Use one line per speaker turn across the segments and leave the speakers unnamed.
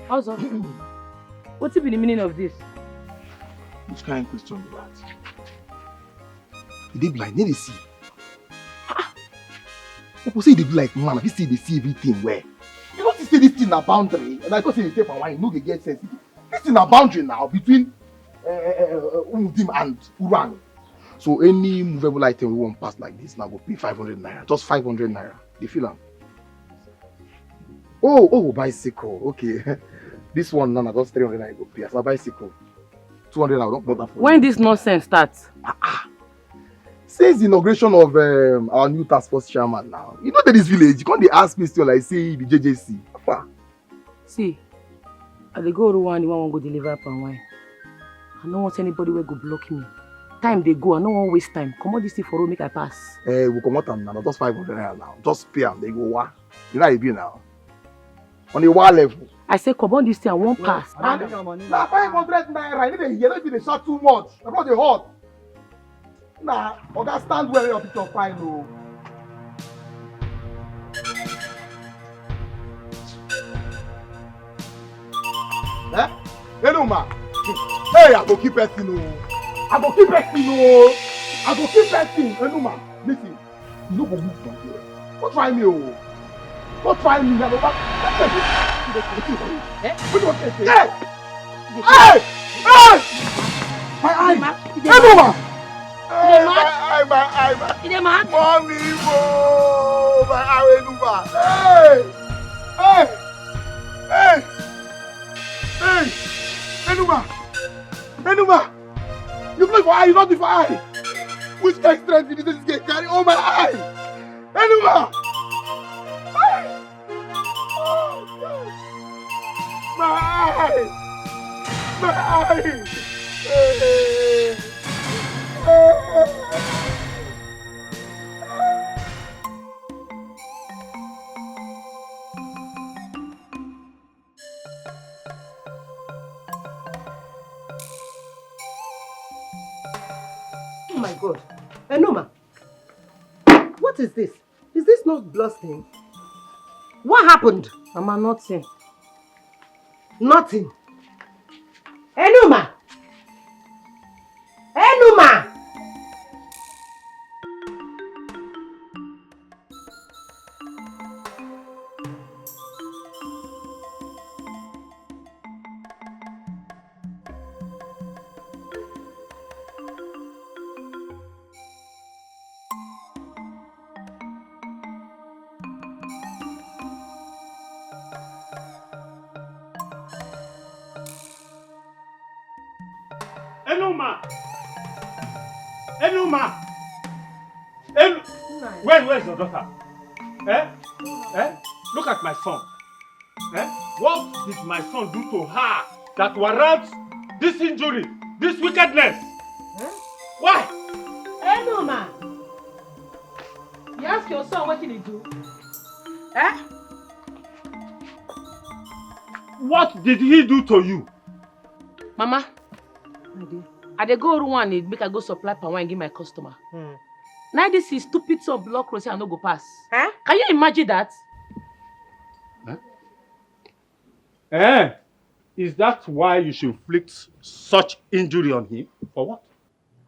Also, what's the meaning of this?
Which kind of question is that? They blind, they see. People say they do like man, they see everything where. You know, say this thing a boundary, and I thought say they take for wine, no, they get sensitive. This thing a boundary now between Umudim and Uran. So any movable item we won't pass like this now go pay 500 naira, just 500 naira. You feel am? Oh, bicycle. Okay, this one now just 300 naira go pay. As a bicycle, 200 naira don't bother for.
When this nonsense starts?
Since the inauguration of our new task force chairman now, you know that this village, you can't ask me still like say the JJC.
See, I dey go Rwanda, the one go deliver palm wine. I don't want anybody will go block me. Time they go, I don't want waste time. Come on, this thing for road, make I pass.
We come out now, just 500 naira now. Just pay them, they go wa. You know how it be now. On the wall level.
I say come on, this thing I won't pass.
Now 500 naira, you don't be short too much. About the hot. Nah, Oga stand where your picture fine no. Hey no ma. Hey, I go keep person no. I go keep person. Hey no ma. Listen, you no go move from here. Don't try me oh. Don't try me. I go back. What do you say? Hey! My eye. Hey no ma. My eye. Mommy, oh, my eye, Enuma. You play for eye, you not for eye. Which extra did this get carry? Oh, my eye. Enuma. My eye.
Oh my God. Enoma, what is this? Is this not blood stain? What happened?
Mama, nothing.
Nothing. Enoma! Enoma!
Where's your daughter? Look at my son. What did my son do to her that warrants this injury, this wickedness? Why?
Enoma! You ask your son what did he do?
What did he do to you?
Mama, I dey go Rwanda, make I go supply palm wine give my customer. Now this is stupid son block road, say I no go pass. Can you imagine that?
Is that why you should inflict such injury on him? For what?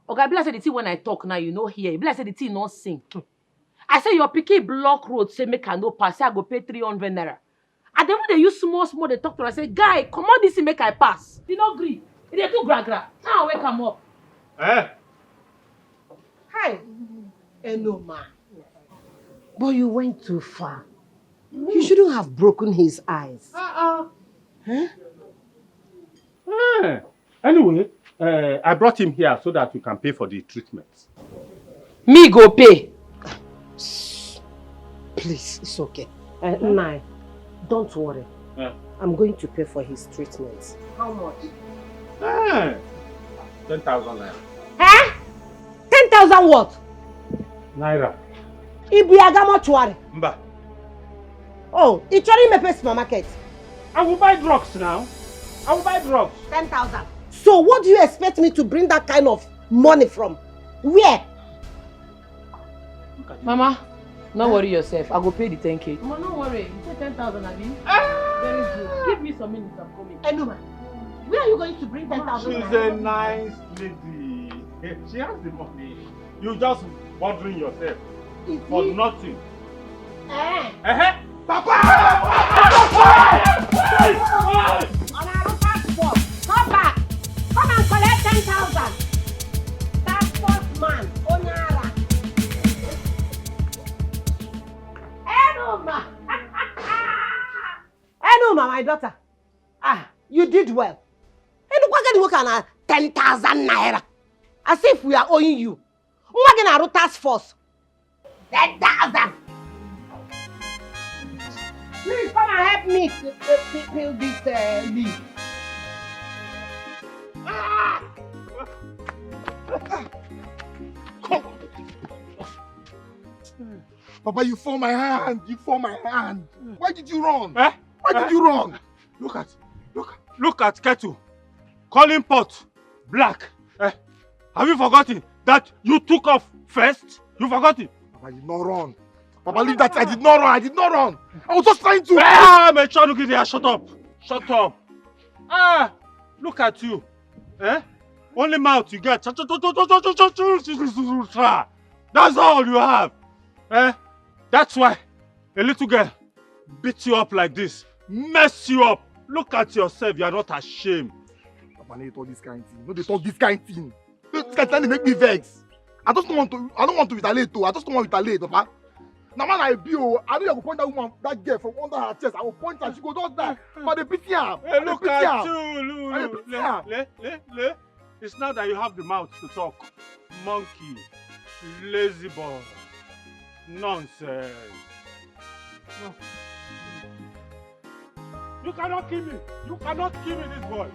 Okay, be like say the thing when I talk now, you know here. Be like say the thing not sing. I say your picky block road, say make I no pass, say I go pay 300 naira. And then when they use small, they talk to her, I say, guy, come on this thing, make I pass. You no agree. They do gra. Now wake him up.
Hi, Enoma. But you went too far. You shouldn't have broken his eyes.
Anyway, I brought him here so that you can pay for the treatment.
Me go pay.
Please, it's okay. Nai, don't worry. I'm going to pay for his treatment. How much?
10,000 naira.
10,000 what?
Naira.
Ibiaga mortuary.
Mba.
Oh, it's already Mepe supermarket.
I will buy drugs now.
10,000. So what do you expect me to bring that kind of money from? Where?
Mama, don't worry yourself. I go pay the 10K. Mama, don't worry. You say 10,000, Abi. Very good. Give me some minutes, I'm coming.
Enuma, where are you going to bring 10,000?
She's a nice lady. She has the money. You just bothering yourself for nothing.
Papa! Come back! Come and collect 10,000! That first man, Onyara. Enuma! Enuma, my daughter. You did well. Enuma, 10,000 naira. As if we are owing you. We're going to task force. 10,000! Please come and help me peel this leaf.
Papa, you form my hand. You form my hand. Why did you run?
Eh?
Why did you run?
Look at kettle. Calling pot. Black. Have you forgotten that you took off first? You forgot it?
Papa, I did not run. Papa, leave that. I did not run. I did not run. I was just trying to.
My child, look at there. Shut up. Shut up. Look at you. Only mouth you get. That's all you have. That's why a little girl beat you up like this. Mess you up. Look at yourself. You are not ashamed.
Papa, no, they talk this kind of thing. No, they talk this kind of thing. This kind of thing make me vex. I don't want to retaliate too. I just don't want to retaliate, Papa. Now man I be I know you go point that woman, that girl from under her chest. I will point her, she go just die. But they pity her.
Hey, look at you. It's not that you have the mouth to talk. Monkey. Lazy boy. Nonsense. No. You cannot kill me. You cannot kill me, this boy.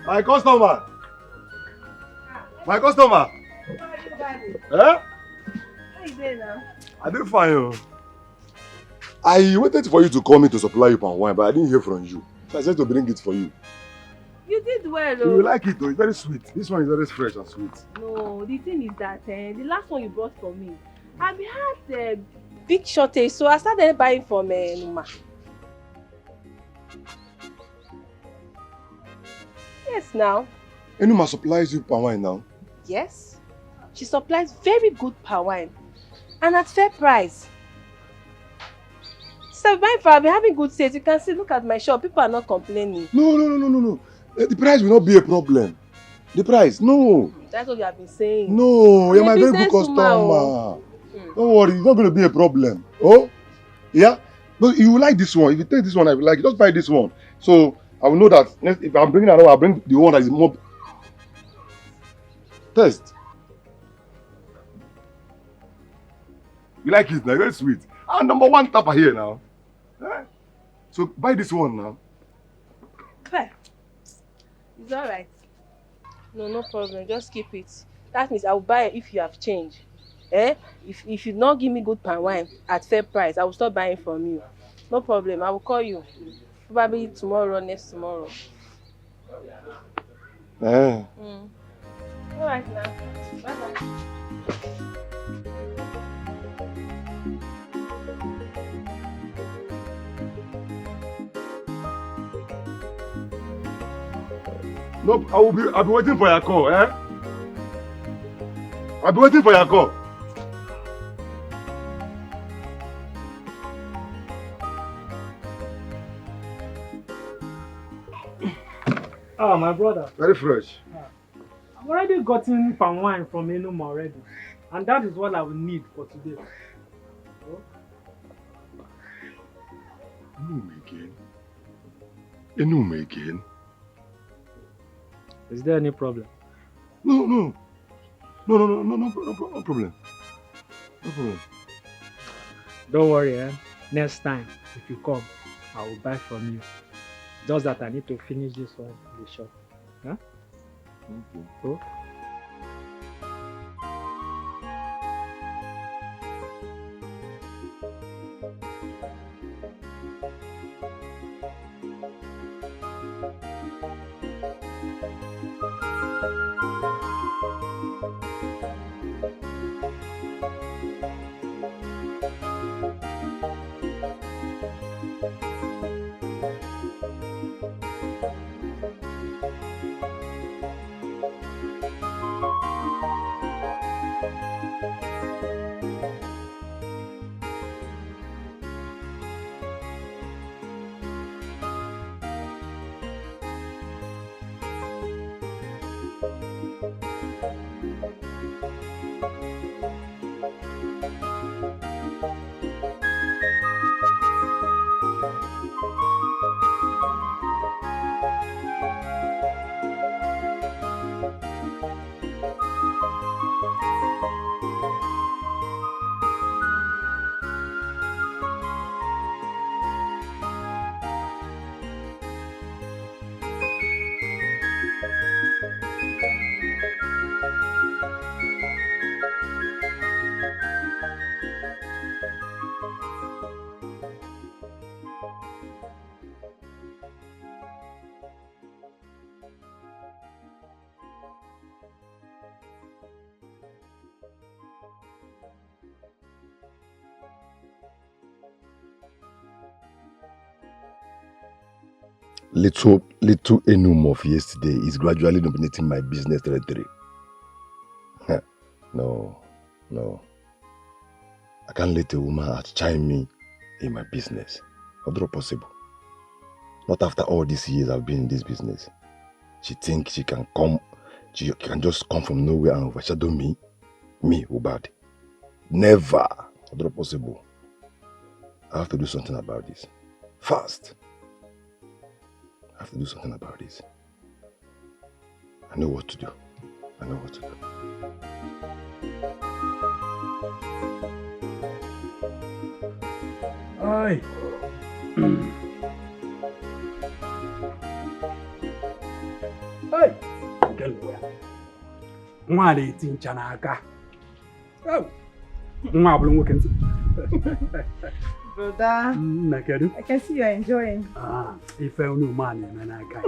My customer. My customer.
How you doing now?
I did fine. I waited for you to call me to supply you palm wine, but I didn't hear from you. So I said to bring it for you.
You did well,
You will like it though, it's very sweet. This one is very fresh and sweet.
No, the thing is that the last one you brought for me, I've had a big shortage, so I started buying from Numa. Yes, now.
Enuma supplies you palm wine now?
Yes. She supplies very good palm wine. And at fair price. So buying for, I've been having good sales. You can see, look at my shop. People are not complaining.
No. The price will not be a problem. The price, no.
That's what you have been saying.
No, you're my very good
businesswoman,
customer. Don't worry, it's not going to be a problem. Oh? Yeah? But you will like this one. If you take this one, I will like it. Just buy this one. So, I will know that if I'm bringing another, I'll bring the one that is more. Test. You like it now? Very sweet. And number one tapper here now. So buy this one now.
Fair. It's alright. No problem. Just keep it. That means I will buy it if you have change. If you not give me good palm wine at fair price, I will stop buying from you. No problem. I will call you. Probably tomorrow, next tomorrow. Alright now. Bye-bye.
Nope, I'll be waiting for your call, I'll be waiting for your call.
Ah, my brother.
Very fresh.
I've already gotten palm wine from Enuma already. And that is what I will need for today. Oh.
Enuma again?
Is there any problem?
No problem. No problem.
Don't worry, Next time, if you come, I will buy from you. Just that I need to finish this one in the shop. Huh?
Okay.
Oh.
Little enum of yesterday is gradually dominating my business territory. No. I can't let a woman outshine me in my business. Not possible. Not after all these years I've been in this business. She thinks she can just come from nowhere and overshadow me. Me, Ubad. Never. Not possible. I have to do something about this. Fast. I have to do something about this. I know what to do.
Aye. Hey, Delaware. Nwa dey tincha n'aka. Oh. Nwa abụrụ nwoke ntị.
Brother, I can see you're enjoying.
If I knew man in an aka.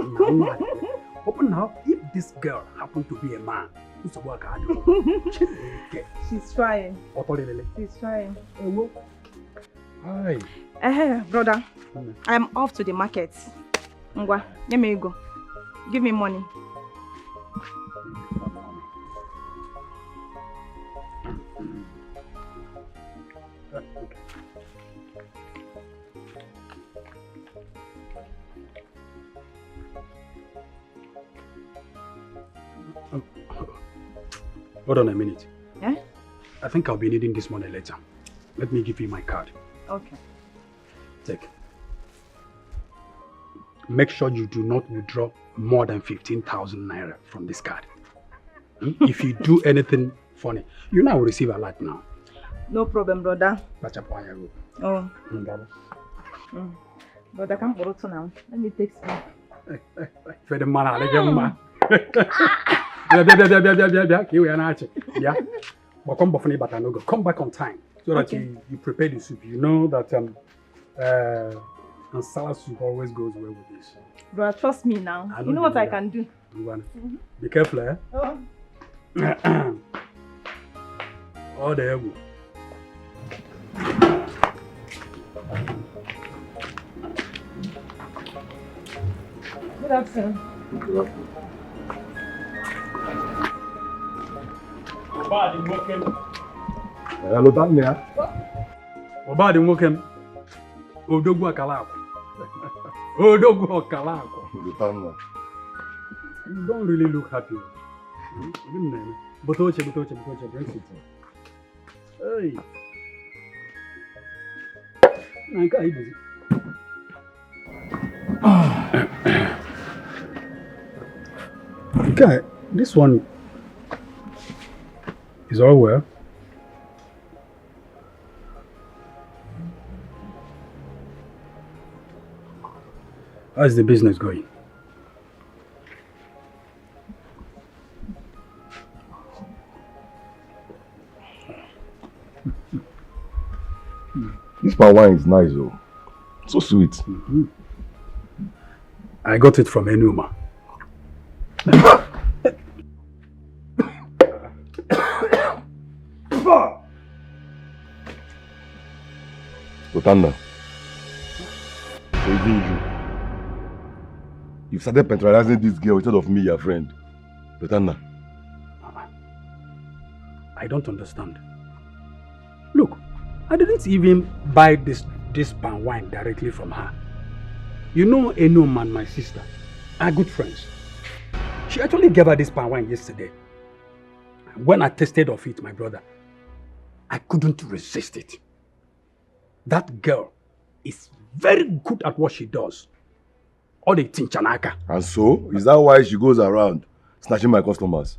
Open now, if this girl happened to be a man, who's a work hard?
She's trying. She's trying.
Hi.
Brother, I'm off to the market. Ngwa, let me go. Give me money.
Hold on a minute.
Yeah?
I think I'll be needing this money later. Let me give you my card.
Okay.
Take. Make sure you do not withdraw more than 15,000 naira from this card. If you do anything funny, you know I will receive a lot now.
No problem, brother. Oh. Brother, come for it now. Let me take some.
For the man, come back on time so that you prepare the soup. You know that and salad soup always goes well with this.
Bro, trust me now. You know what I can do.
Be careful, eh?
Oh.
Oh, there we go.
Good afternoon.
Hello, Daniel.
Obadi nwokem. Odogwu akala akwa. Odogwu akala akwa. You don't really look happy. Botoche. Drink it. Hey. Nanka ibuzi. Guy, this one is all well. How's the business going?
This palm wine is nice though. So sweet.
Mm-hmm. I got it from Enuma.
Rotanda. So even you. You've started patronizing this girl instead of me, your friend. Rotanda.
I don't understand. Look, I didn't even buy this palm wine directly from her. You know Enuma and my sister are good friends. She actually gave her this palm wine yesterday. When I tasted of it, my brother, I couldn't resist it. That girl is very good at what she does. All the tinchanaka.
And so, is that why she goes around snatching my customers?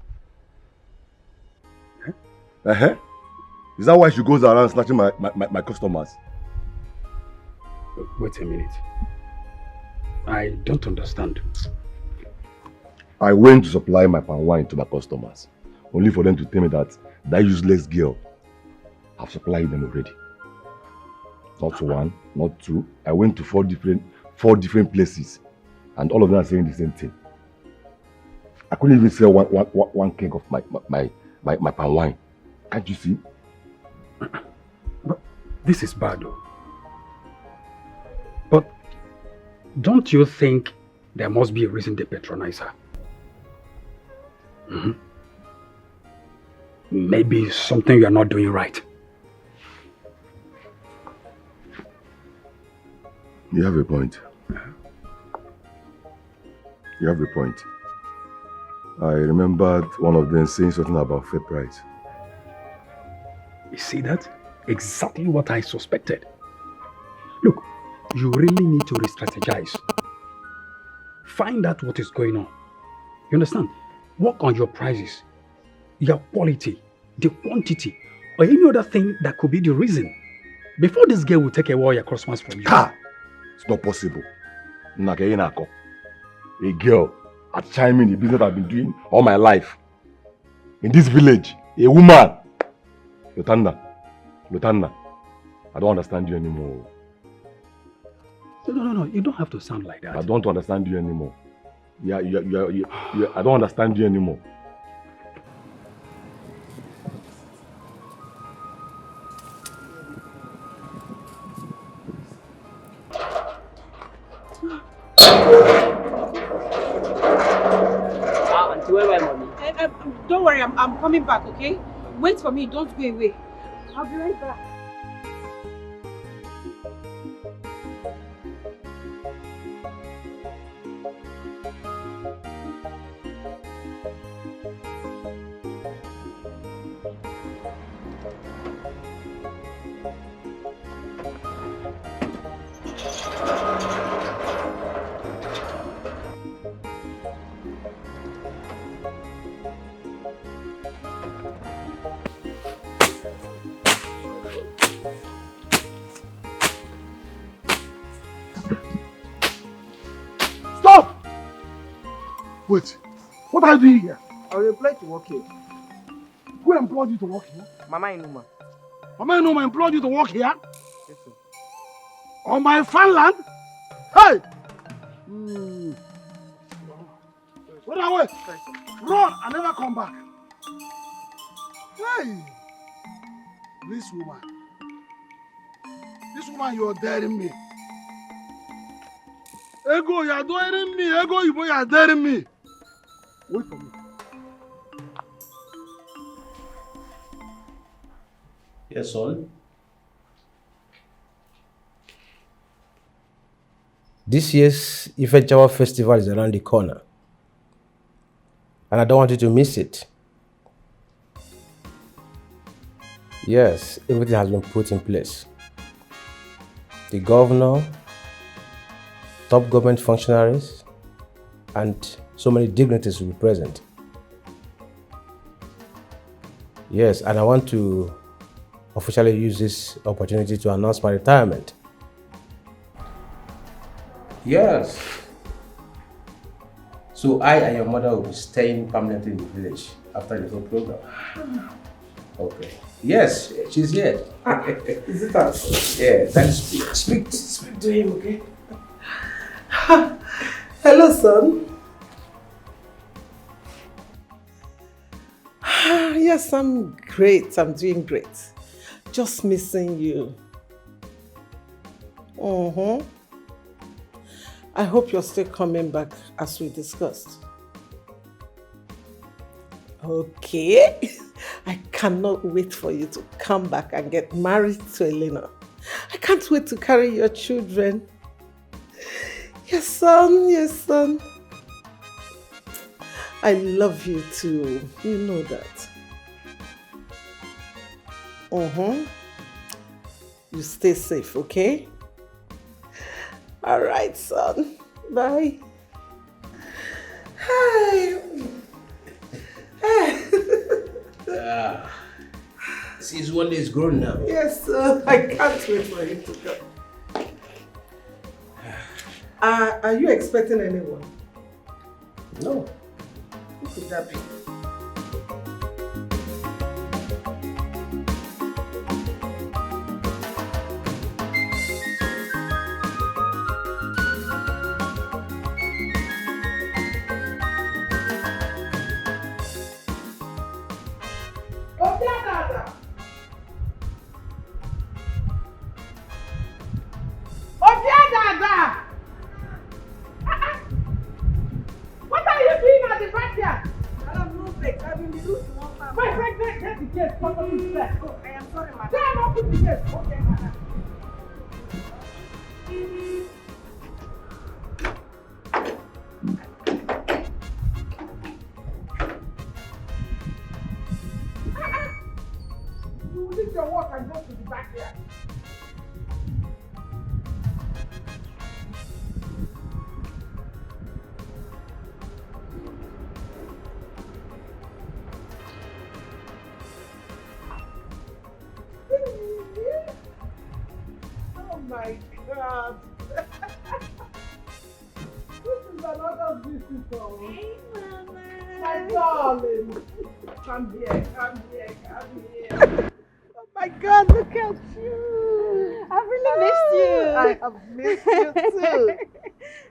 Huh?
Is that why she goes around snatching my customers?
Wait a minute. I don't understand.
I went to supply my palm wine to my customers, only for them to tell me that useless girl have supplied them already. Not one, not two. I went to four different places, and all of them are saying the same thing. I couldn't even sell one keg of my palm wine. Can't you see?
But this is bad though. But don't you think there must be a reason they patronize her? Mm-hmm. Maybe something you are not doing right.
You have a point. You have a point. I remembered one of them saying something about fair price.
You see that? Exactly what I suspected. Look, you really need to re-strategize. Find out what is going on. You understand? Work on your prices, your quality, the quantity, or any other thing that could be the reason. Before this girl will take away your Christmas from you.
Ha! It's not possible. A girl at chime in the business I've been doing all my life. In this village, a woman. Lutanda, I don't understand you anymore.
No, you don't have to sound like that.
I don't understand you anymore. I don't understand you anymore.
Don't worry, I'm coming back, okay? Wait for me, don't go away. I'll be right back.
Wait, what are you doing here?
I will apply to work here.
Who employed you to work here?
Mama Enuma.
Mama Enuma employed you to work here?
Yes, sir.
On my farmland? Hey! Run away! Run and never come back. Hey! This woman, you're daring me. Ego, you're daring me. Ego, you're daring me. Wait for me.
Yes, son. This year's Ifejawa festival is around the corner, and I don't want you to miss it. Yes, everything has been put in place. The governor, top government functionaries, and so many dignitaries will be present. Yes, and I want to officially use this opportunity to announce my retirement. Yes, So I and your mother will be staying permanently in the village after the whole program. Okay. Yes, she's here.
Is it that?
Yeah, then speak to him, okay?
Hello, son. Yes, I'm great. I'm doing great. Just missing you. I hope you're still coming back as we discussed. Okay. I cannot wait for you to come back and get married to Elena. I can't wait to carry your children. Yes, son. Yes, son. I love you too. You know that. You stay safe, okay? All right, son. Bye. Hi.
Since one day is grown now.
Yes, sir. I can't wait for him to come. Are you expecting anyone?
No.
Who could that be?
What are you doing at the backyard?
Madam, no break. I've been the root to one farm.
Wait, get the gate. Somebody is there.
Oh, I am sorry, madam.
Then open the gate. Okay, madam. You leave your work and go to the backyard.
Oh my God. This is another visitor.
Hey, Mama.
My darling. Come here, come here, come here. Oh my God, look at you.
I've really missed you.
I have missed you too.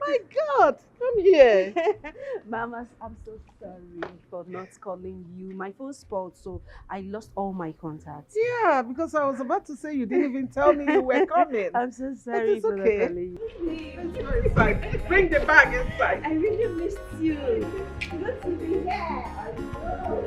My God, come here.
Mama, I'm so sorry for not calling you. My phone spoiled, so I lost all my contacts.
Yeah, because I was about to say you didn't even tell me you were coming.
I'm so sorry
It's
for not
okay.
calling you.
Let's go inside. Bring the bag inside.
I really missed you. Good to be here. I know.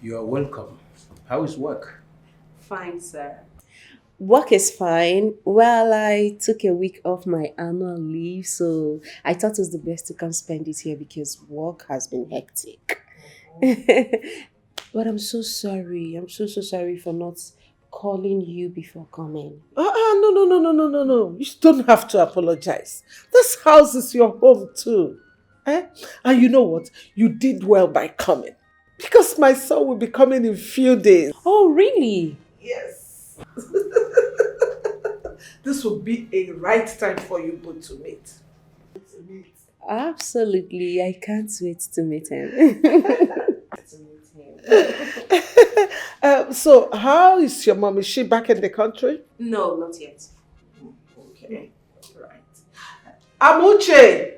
You are welcome. How is work?
Fine, sir. Work is fine. Well, I took a week off my annual leave, so I thought it was the best to come spend it here because work has been hectic. But I'm so sorry. I'm so sorry for not calling you before coming.
No. You don't have to apologize. This house is your home too. And you know what? You did well by coming. Because my son will be coming in a few days.
Oh, really?
Yes. This will be a right time for you both to meet.
Absolutely. I can't wait to meet him.
So, how is your mom? Is she back in the country?
No, not yet.
Okay, right. Amuche!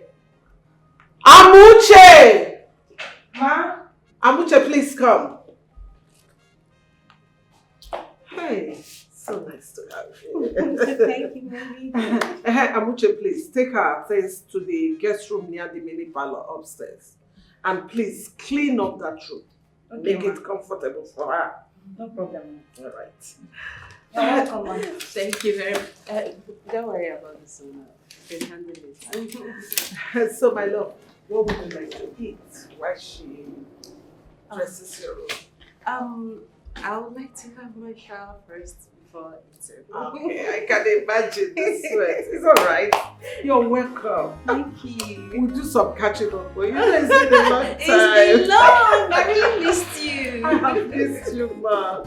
Ma? Amuche!
please come. Hey, so nice to have you.
Thank you, Mommy.
Amuche, please take her things to the guest room near the mini parlor upstairs. And please clean up that room.
Okay,
Make it comfortable for her.
No problem.
All right.
Welcome, Mom. Thank you very much. Don't worry about this one. You can handle it.
So, my love, what would you like to eat while she dresses your room?
I would like to have my shower first before eating.
Okay, I can imagine the sweat. It's all right. You're welcome.
Thank you.
We'll do some catching up for you. It's been a long time.
It's been long. I really missed you.
I have missed you, ma.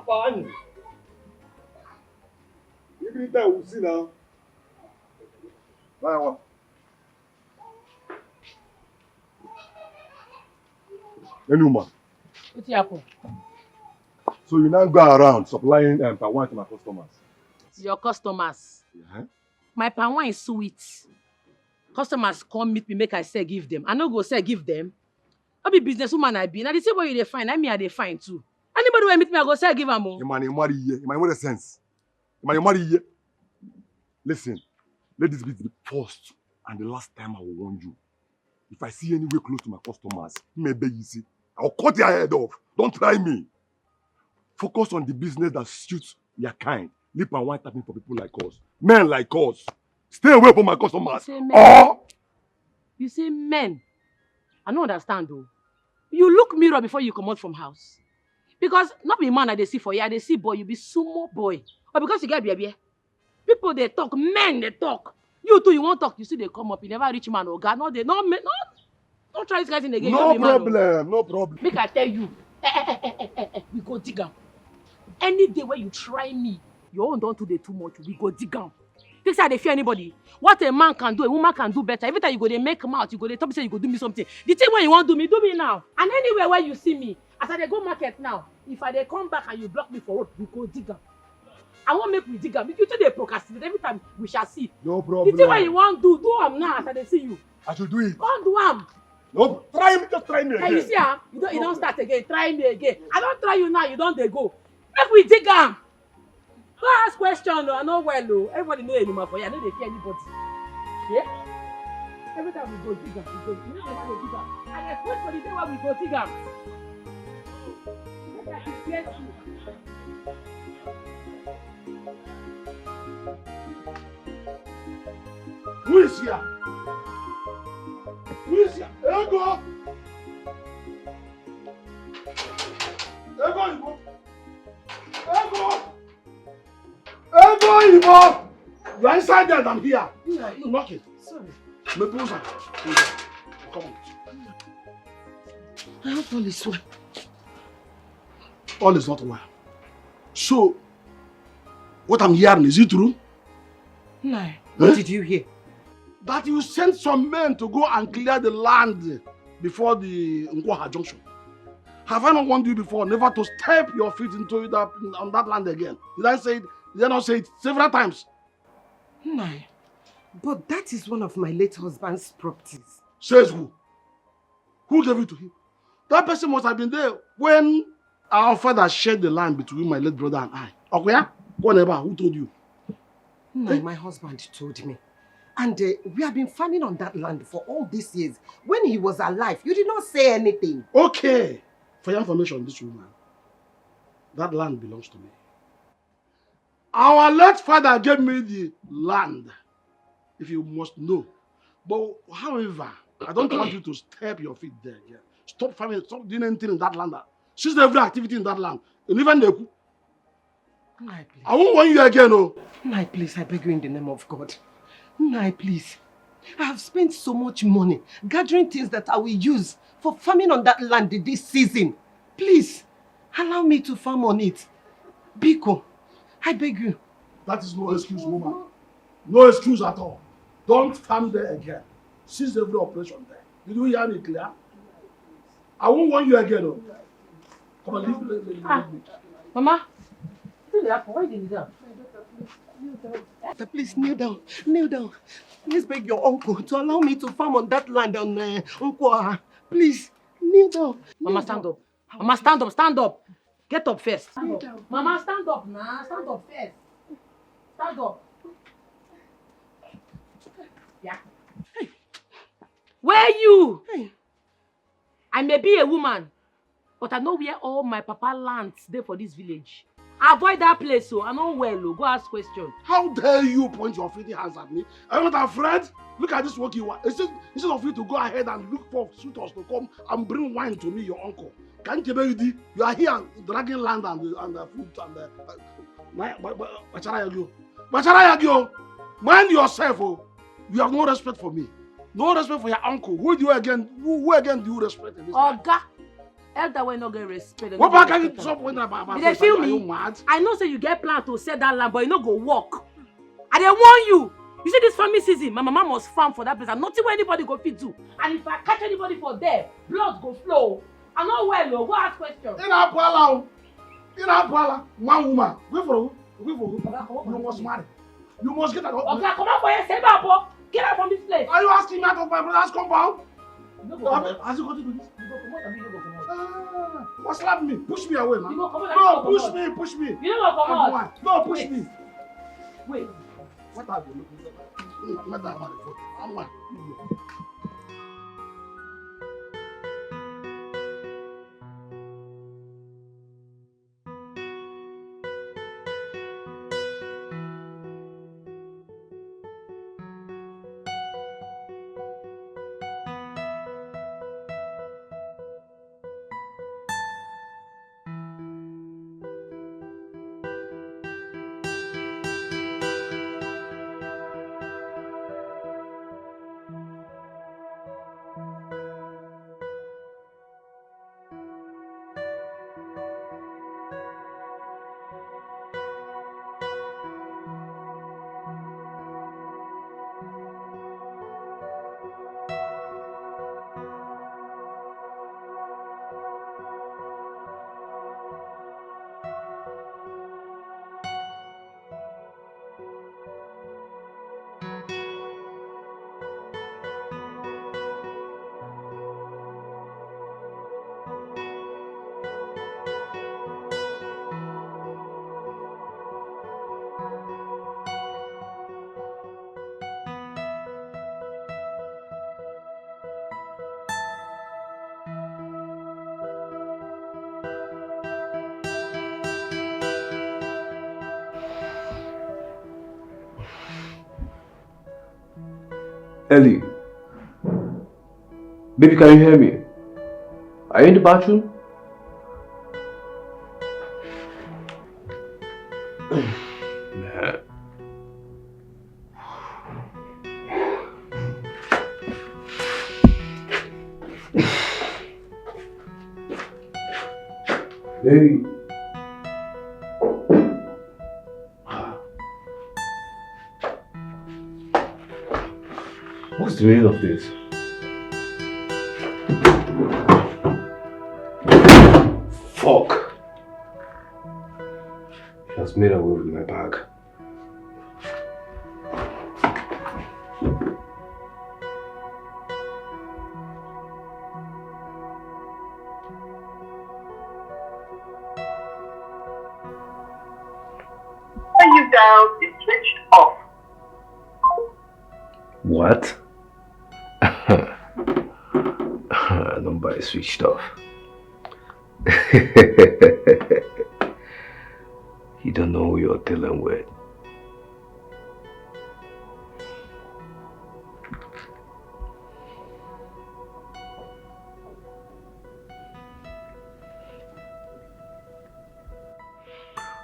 Fine. Even that we'll see now.
Bye, Any man.
What happened?
So you now go around supplying palm wine to my customers.
Your customers.
Yeah.
My palm wine is sweet. Customers come meet me, make I say give them. I no go say give them. I be businesswoman I be. Now the same way you dey find, I mean I dey find too. Anybody will meet me, I go say give them more.
You man, you marry here. You man, what a sense. You man, you marry here. Listen, let this be the first and the last time I will warn you. If I see anywhere close to my customers, maybe you see, I'll cut your head off. Don't try me. Focus on the business that suits your kind. Lip and wine tapping for people like us. Men like us. Stay away from my customers.
You say men. I don't understand though. You look mirror before you come out from house. Because not be man they see for you, they see boy, you be sumo boy. Or because you get beer. People they talk, men they talk. You too, you won't talk, you see they come up, you never reach man or God. No, they don't try this guys in again.
No problem, no problem.
Make I tell you, we go dig am. Any day where you try me, your own don't do the too much, we go dig am. This side they fear anybody. What a man can do, a woman can do better. Every time you go they make mouth, you go they talk say you go do me something. The thing when you want do me now. And anywhere where you see me, as I dey go market now, if I dey come back and you block me for road, we go dig am. I won't make we dig am. If you two dey procrastinate, every time we shall see.
No problem.
The thing when you want do am now as I dey see you.
I should do it.
Come do am.
No, try me, just try me again.
And you see am, you don't start again. Try me again. I don't try you now, you don't dey go. Make we dig am. Go ask question, I know well, though. Everybody know anymore for you. I know they fear anybody. Yeah? Every time we go dig am, we go. You know never go dig am. I expect for the day when we go dig am. Make I prepare you.
Who is here? Who is here? Ego! Ego! Ego! Ego! You are inside there and I'm here.
Yeah,
you knock it.
Sorry.
Me close her. Come on.
I hope all is well.
All is not well. So, what I'm hearing, is it true?
No. What did you hear?
That you sent some men to go and clear the land before the Nkwaha junction. Have I not warned you before never to step your feet into that on that land again? Did I say it? Did I not say it several times?
No. But that is one of my late husband's properties.
Says who? Who gave it to him? That person must have been there when our father shared the land between my late brother and I. Okay? Whatever. Who told you?
No, my husband told me. And we have been farming on that land for all these years. When he was alive, you did not say anything.
Okay. For your information, this woman, that land belongs to me. Our late father gave me the land, if you must know. But however, I don't want you to step your feet there again. Stop farming, stop doing anything in that land. Cease every activity in that land. And even the I won't want you again, oh.
Nai, please, I beg you in the name of God. Nai, please. I have spent so much money gathering things that I will use for farming on that land this season. Please, allow me to farm on it. Biko, I beg you.
That is no excuse, woman. No excuse at all. Don't come there again. Cease every operation there. Did you hear me clear? I won't want you again. Though. Come on, leave me.
Mama, why did you do that?
Please kneel down. Kneel down. Please beg your uncle to allow me to farm on that land on Nkwa. Please kneel down.
Mama, stand up. Mama, stand up. Stand up. Get up first. Mama, stand up now. Stand up first. Stand up. Yeah. Hey. Where you?
Hey.
I may be a woman, but I know where all my papa lands there for this village. Avoid that place, so I know well. Go ask questions.
How dare you point your filthy hands at me? Are you not afraid? Look at this work you want. Instead of you to go ahead and look for suitors to come and bring wine to me, your uncle. Can't you are here dragging land and the fruit and the mind yourself, oh. You have no respect for me. No respect for your uncle. Who again do you respect in this life?
Oga, elder will not get respect.
What back can you stop when about
they feel me? I know say you get plan to sell that land, but you no go work. I dey warn you. You see this farming season, my mama must farm for that place and nothing where anybody go fit do. And if I catch anybody for there, blood go flow. I know well, go ask questions.
In Apala, one woman. Wait for who? You must marry. You must get out.
Okay, come on for your save up. Get out from this place.
Are you asking me out of my brother's compound?
Has
you got to do this?
You go come out, you go come out.
What slap me? Push me away, man.
You go come out,
No, push me.
You don't go come out.
No, push me.
Wait.
What are you looking for? What are you I'm one.
Ellie, baby, can you hear me? Are you in the bathroom? Man. Baby. What's the meaning of this? Fuck! She has made away with my bag.
When you dial is switched off.
What? Number is switched off. You don't know who you're dealing with.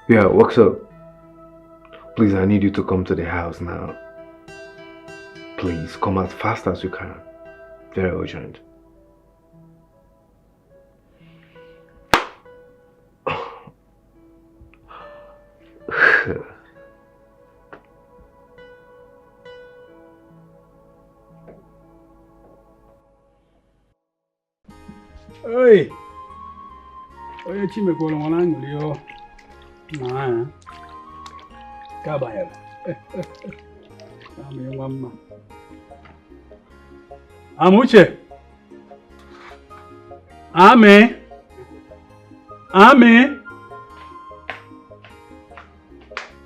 Yeah, what's up? Please, I need you to come to the house now. Please, come as fast as you can. Very urgent.
Hey! Oh, you chime ko lo wana nguli yo. Na. Ka ba ya. Ame mama. Amuche. Ame. Ame.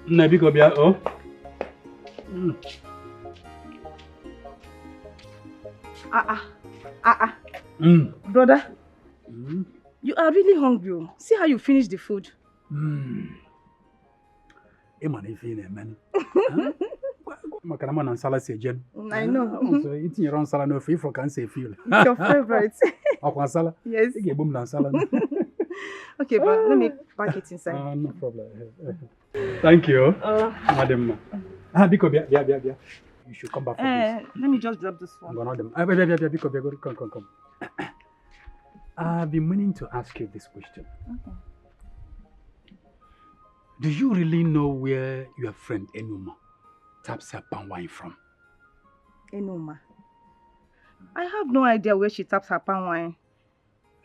Na biko bia oh.
Brother, you are really hungry. See how you finish the food.
Makarama na nsala sejen.
I know.
So eating your own salad no free for can say feel.
It's your favorite.
Akwa sala?
Yes.
You get boom na sala.
Okay, but let me pack it inside.
No problem. Thank you. Madam. Biko bia. You should come back for this.
Let me just drop this one.
Biko, come. I've been meaning to ask you this question.
Okay.
Do you really know where your friend Enuma taps her palm wine from?
Enuma? I have no idea where she taps her palm wine.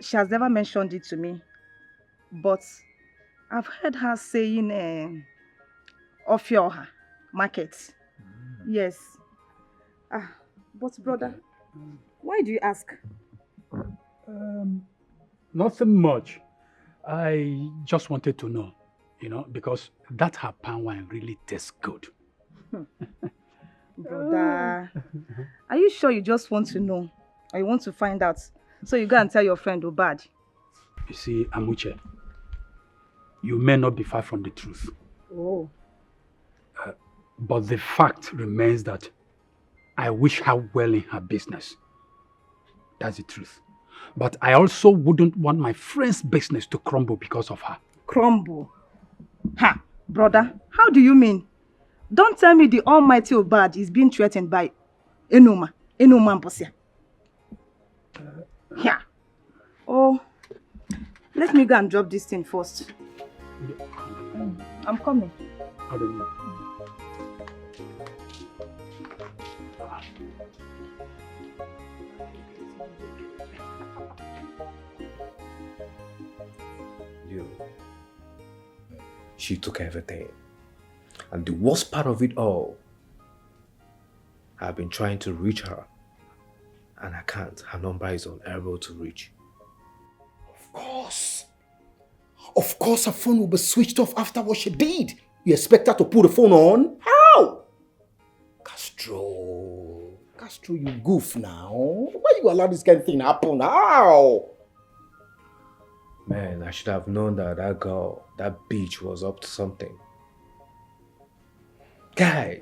She has never mentioned it to me. But I've heard her saying Ofioha market. Yes. But brother, why do you ask?
Nothing much. I just wanted to know, because that her palm wine really tastes good.
Brother, are you sure you just want to know? Or you want to find out? So you go and tell your friend Obad.
You see, Amuche, you may not be far from the truth.
Oh.
But the fact remains that I wish her well in her business. That's the truth. But I also wouldn't want my friend's business to crumble because of her.
Crumble? Ha! Brother, how do you mean? Don't tell me the almighty Obad is being threatened by Enuma Mposia. Yeah. Oh, let me go and drop this thing first. I'm coming.
How do you mean?
She took everything. And the worst part of it all, I've been trying to reach her. And I can't. Her number is unable to reach.
Of course her phone will be switched off after what she did. You expect her to put the phone on? How? Castro, you goof now. Why you allow this kind of thing to happen? How?
Man, I should have known that girl, that bitch was up to something. Guy,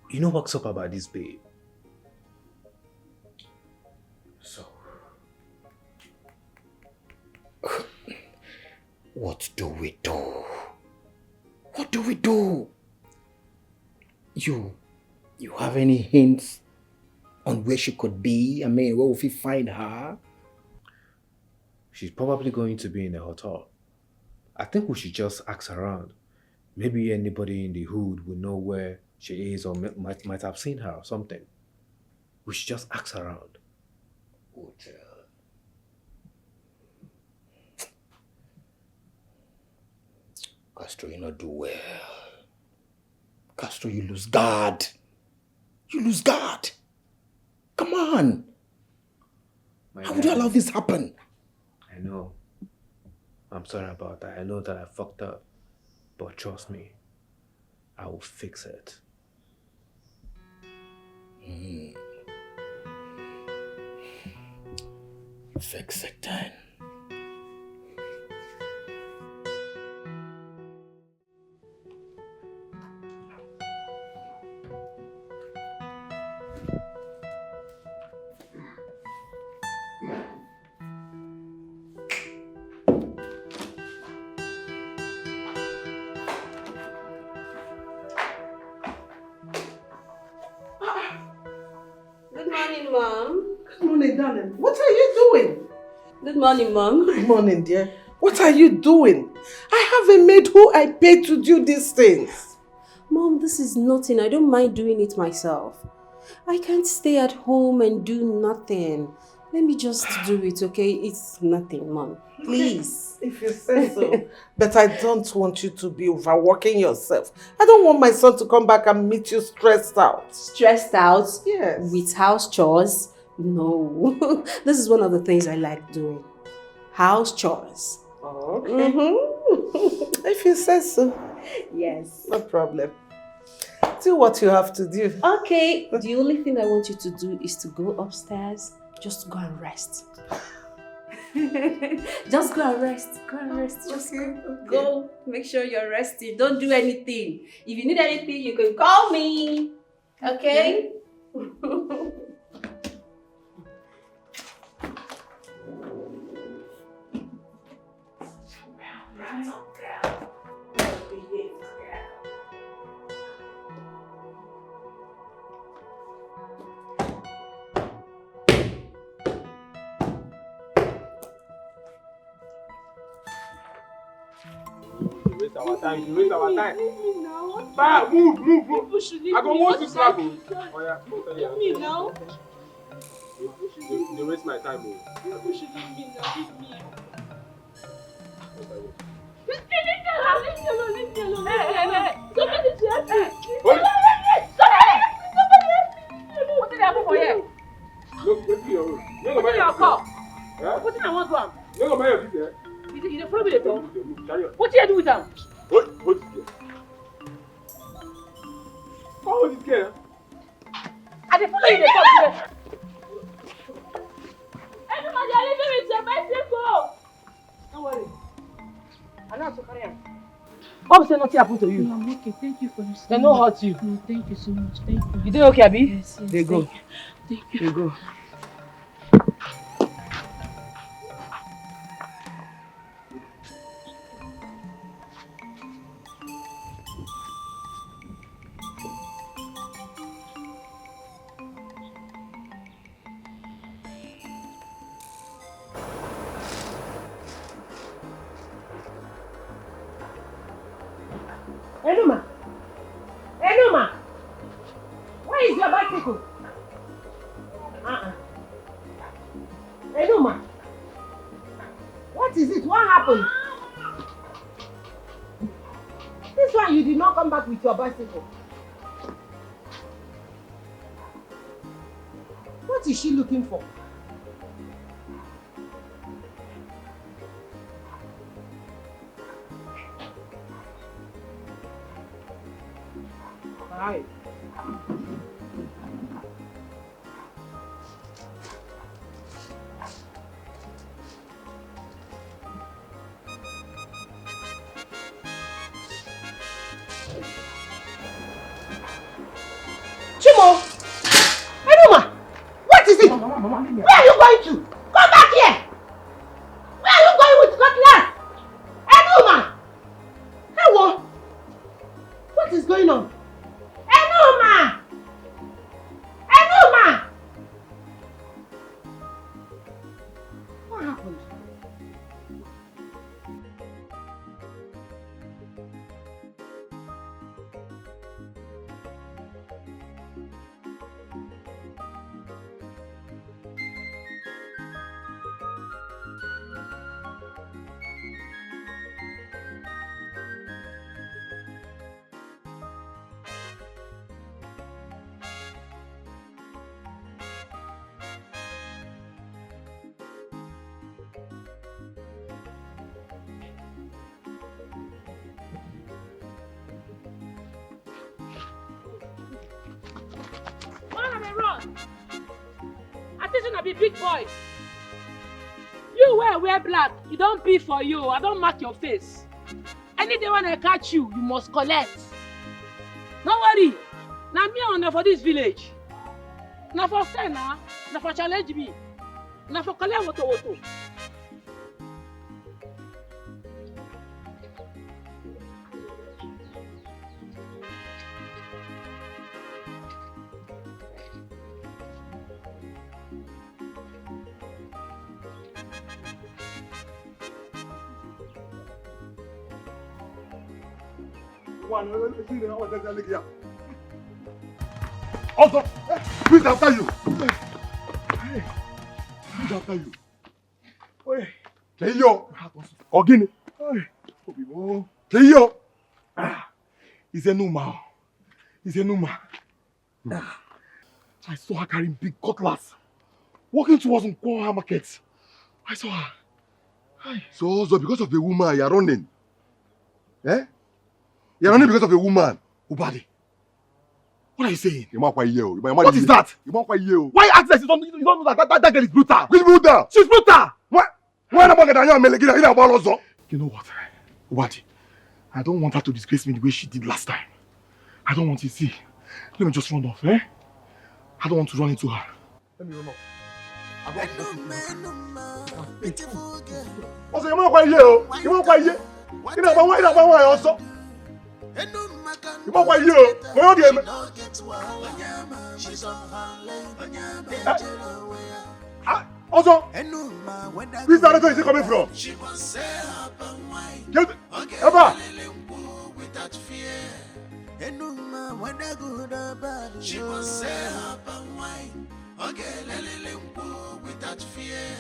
you know what's up about this babe? So,
what do we do? What do we do? You have any hints on where she could be? I mean, where will we find her?
She's probably going to be in a hotel. I think we should just ask around. Maybe anybody in the hood will know where she is or might have seen her or something. We should just ask around.
Hotel. Castro, you not do well. Castro, you lose guard. Come on. How would you allow this happen?
I know. I'm sorry about that. I know that I fucked up. But trust me, I will fix it.
Fix it then.
Good morning, Mom.
Good morning, darling. What are you doing?
Good morning, Mom.
Good morning, dear. What are you doing? I have a maid who I pay to do these things.
Mom, this is nothing. I don't mind doing it myself. I can't stay at home and do nothing. Let me just do it, okay? It's nothing, Mom. Please.
If you say so. But I don't want you to be overworking yourself. I don't want my son to come back and meet you stressed out.
Stressed out?
Yes.
With house chores? No. This is one of the things I like doing. House chores.
Okay.
Mm-hmm.
If you say so.
Yes.
No problem. Do what you have to do.
Okay. The only thing I want you to do is to go upstairs. Just go and rest. Just go and rest. Go and rest. Just go. Make sure you're resting. Don't do anything. If you need anything, you can call me. Okay?
Our time, you waste our time. Bah, move. I go want to slap you. Oh yeah,
Leave me now.
They waste my time.
People should leave me now. Leave me. Leave me alone. Hey. Somebody help me. Somebody help me. What did I do for you?
Look, wait till your
What did you call?
What
did I want to am?
You go buy your business.
You dey follow me dey talk? What did you do with them?
Hold it here. Hold it here.
I dey follow you dey talk. Everybody, I leave you with your bicycle. Don't worry. I know how to carry am. Bob say nothing happened to you.
No, I'm okay. Thank you for listening.
They no hurt you.
No, thank you so much. Thank you.
You dey okay, Abi?
Yes.
They go.
Thank you.
They go. Enuma, where is your bicycle? Enuma, what is it? What happened? This one you did not come back with your bicycle. What is she looking for? Hi. Chimo! Enuma! What is it? Mama, where are you going to? Come back here! Where are you going with cutlass? Enuma! Hello? What is going on? Enuma! Enuma! What happened? Run! I think you be big boy. You wear black. You don't pee for you. I don't mark your face. Any day when I catch you, you must collect. Don't worry. Now me on for this village. Now for say now for challenge me. Now for collect woto.
Also, please after you. after you. Oi, Keyo. Ogini. Oi, Obibo. Keyo. He's a Numa. He's a Numa. I saw her carrying big cutlass, walking towards Nkwoha market. I saw her.
So because of a woman, you're running? Eh? You're running because of a woman?
Ubadi, what are you saying?
What
is that? Why act like you don't know that girl is brutal?
Which brutal?
She's brutal!
What? Why not get a
You know what? Ubadi, I don't want her to disgrace me the way she did last time. I don't want to see. Let me just run off, eh? I don't want to run into her. Let me run off.
Also, you want to you want to you know, why also? You want to where are you? Also, this director is coming from? Eva!
She must say her and wine. Okay, without fear.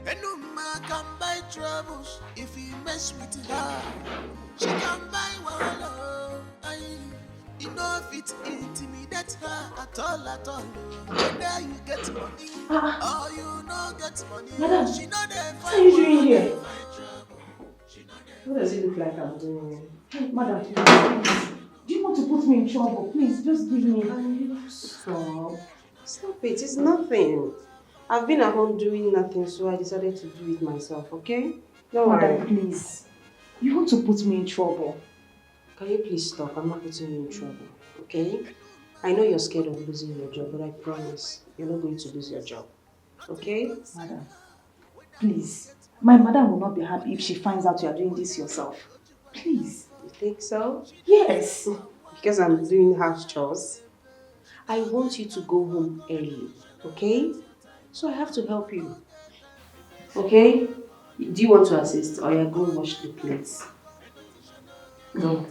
And no man can buy troubles if he mess with her. She can buy wallow. You know if it intimidate her at all. Whether you get money or you not get money.
Madam,
she know they
what are you doing here?
What does it look like I'm doing?
Hey, madam, please. Do you want to put me in trouble? Please, just give me.
Stop. Stop it. It's nothing. I've been at home doing nothing, so I decided to do it myself, okay? Don't worry.
Madam, please. You want to put me in trouble.
Can you please stop? I'm not putting you in trouble, okay? I know you're scared of losing your job, but I promise you're not going to lose your job, okay?
Madam, please. My madam will not be happy if she finds out you are doing this yourself. Please.
You think so?
Yes.
Because I'm doing house chores. I want you to go home early, okay? So I have to help you. Okay? Do you want to assist or you go wash the plates? No.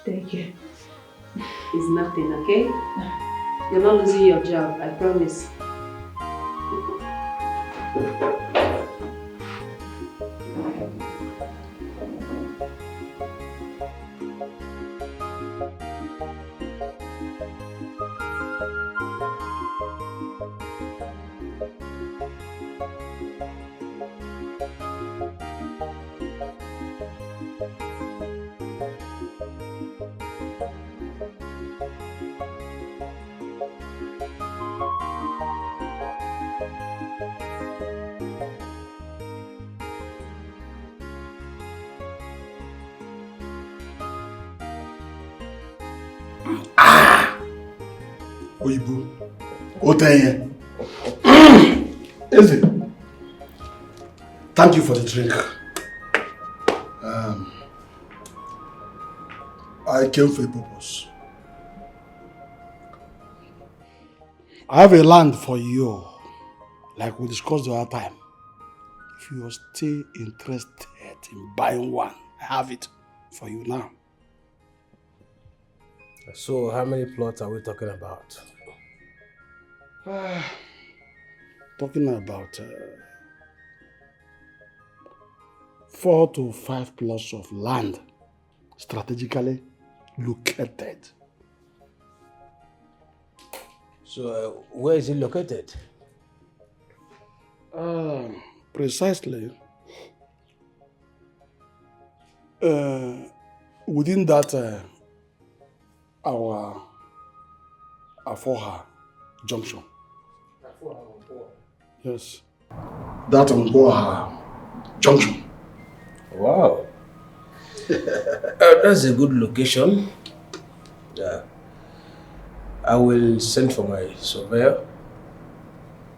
Thank you.
It's nothing, okay? You're not losing your job, I promise.
Oyibo, Oteye. Eze, thank you for the drink. I came for a purpose. I have a land for you, like we discussed the other time. If you are still interested in buying one, I have it for you now.
So how many plots are we talking about?
Talking about 4 to 5 plots of land strategically located.
So where is it located?
Precisely within that our Afoha junction. Yes. That Ngboha junction.
Wow. That's a good location. Yeah. I will send for my surveyor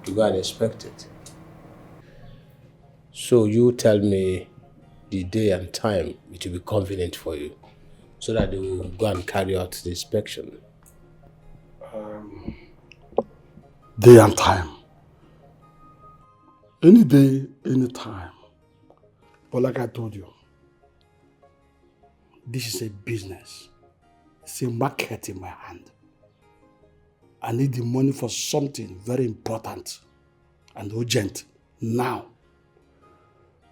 to go and inspect it. So you tell me the day and time it will be convenient for you, so that they will go and carry out the inspection.
Day and time. Any day, any time. But like I told you, this is a business. It's a market in my hand. I need the money for something very important.
and urgent now.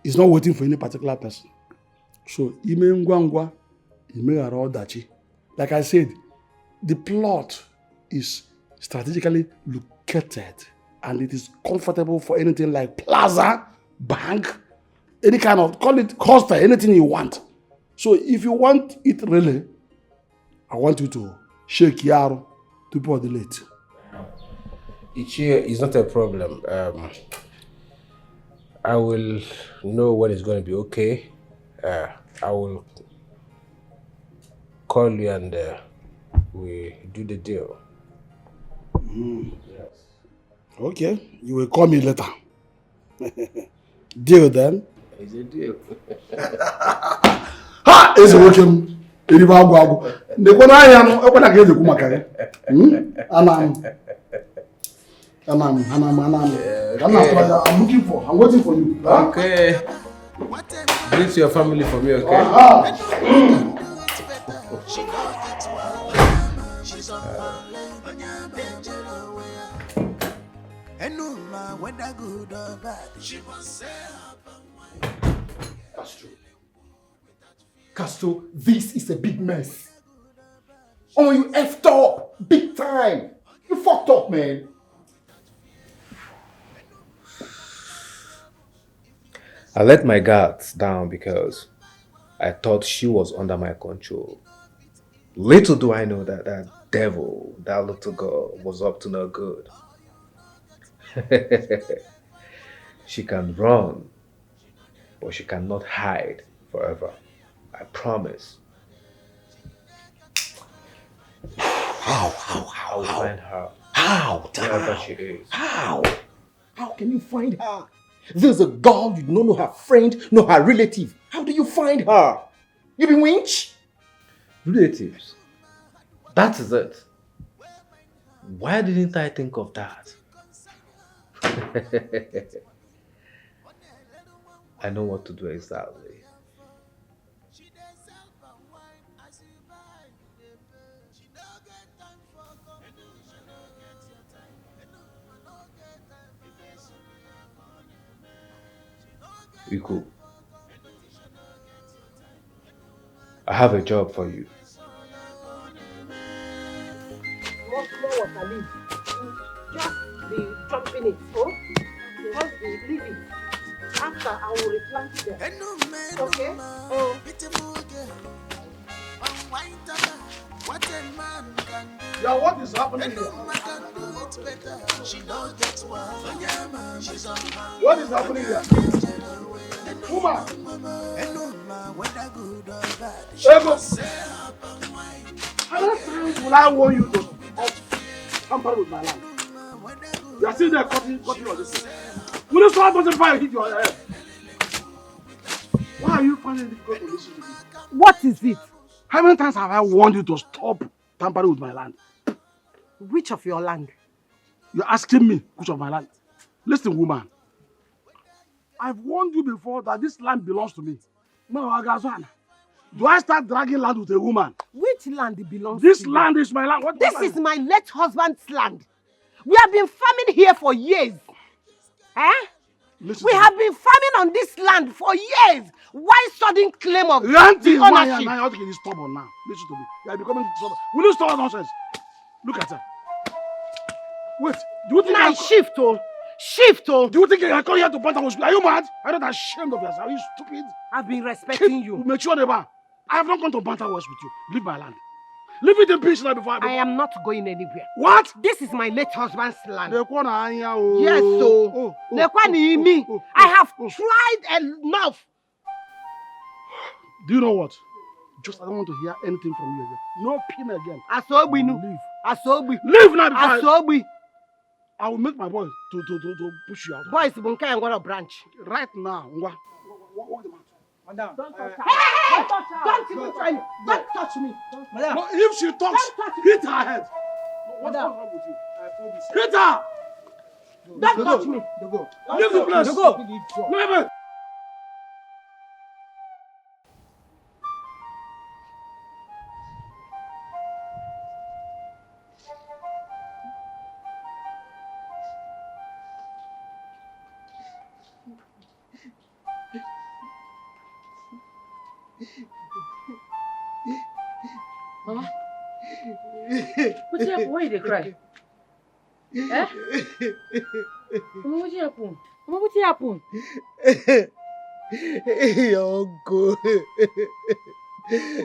It's not waiting for any particular person. So, ime ngwa ngwa, ime ghara ọdachi. Like I said, the plot is strategically located and it is comfortable for anything like plaza, bank, any kind of, call it hostel, anything you want. So if you want it really, I want you to shake Yaro to put the late.
Ichie is not a problem. I will know when it's going to be okay. I will call you and we do the deal.
Yes. Okay, you will call me later. Deal then?
It's a deal.
Ha! Eze nwoke m eribe agwụ agwụ ndekwa n'ahịa nụ ekwena ka eze kwu maka gị anam I'm looking for, I'm waiting for you.
Okay. Greet your family for me, okay?
Castro, this is a big mess. Oh, you effed up big time. You fucked up, man.
I let my guards down because I thought she was under my control. Little do I know that that devil, that little girl, was up to no good. She can run, but she cannot hide forever. I promise.
How?
I'll find her.
How?
Wherever she is.
How? How can you find her? There's a girl you don't know her friend, nor her relative. How do you find her? You be winch?
Relatives. That is it. Why didn't I think of that? I know what to do exactly. Iko, I have a job for you.
Just be chopping it, oh? Just leave it. After, I will replant them. Okay? Oh.
Yeah, what is happening here? What is happening here? Woman! Ego! How many times will I warn you to tamper with my land? You are still there cutting on this. Will you start putting fire hit your head? Why are you finding it difficult to listen to me?
What is it?
How many times have I warned you to stop tampering with my land?
Which of your land?
You're asking me which of my land? Listen, woman. I've warned you before that this land belongs to me. Do I start dragging land with a woman?
Which land belongs
this
to you?
This land is my land. What
this is my late husband's land. We have been farming here for years. Eh? We have been farming on this land for years. Why sudden claim of the ownership?
Now you're stubborn now. Listen to me. You are becoming stubborn. Will you stop nonsense? Look at her. Wait. Do you think
I shift, oh? Shift, oh?
Do you think I come here to banter with you? Are you mad? I'm not ashamed of yourself. Are you stupid?
I've been respecting you.
Make sure never. I have not gone to banter wars with you. Leave my land. Leave it in peace now before
I am not going anywhere.
What?
This is my late husband's land.
Yes,
so. I have tried enough.
Do you know what? Just I don't want to hear anything from you again. No pin again.
Asobi nu.
Leave.
Asobi.
Leave now before
Asobi.
I will make my boy to push you out.
Boys, bunka and what a branch.
Right now. What the matter?
Madam. Don't touch her. Hey! Don't even try me. Don't touch me.
Madam. No, if she talks, hit her head. What's wrong with you? Hit her!
Don't touch me.
Leave the place. Leave it.
Mama? What's happened? Why you cry? Eh? Mama, what happened? Mama, what happened?
Your uncle.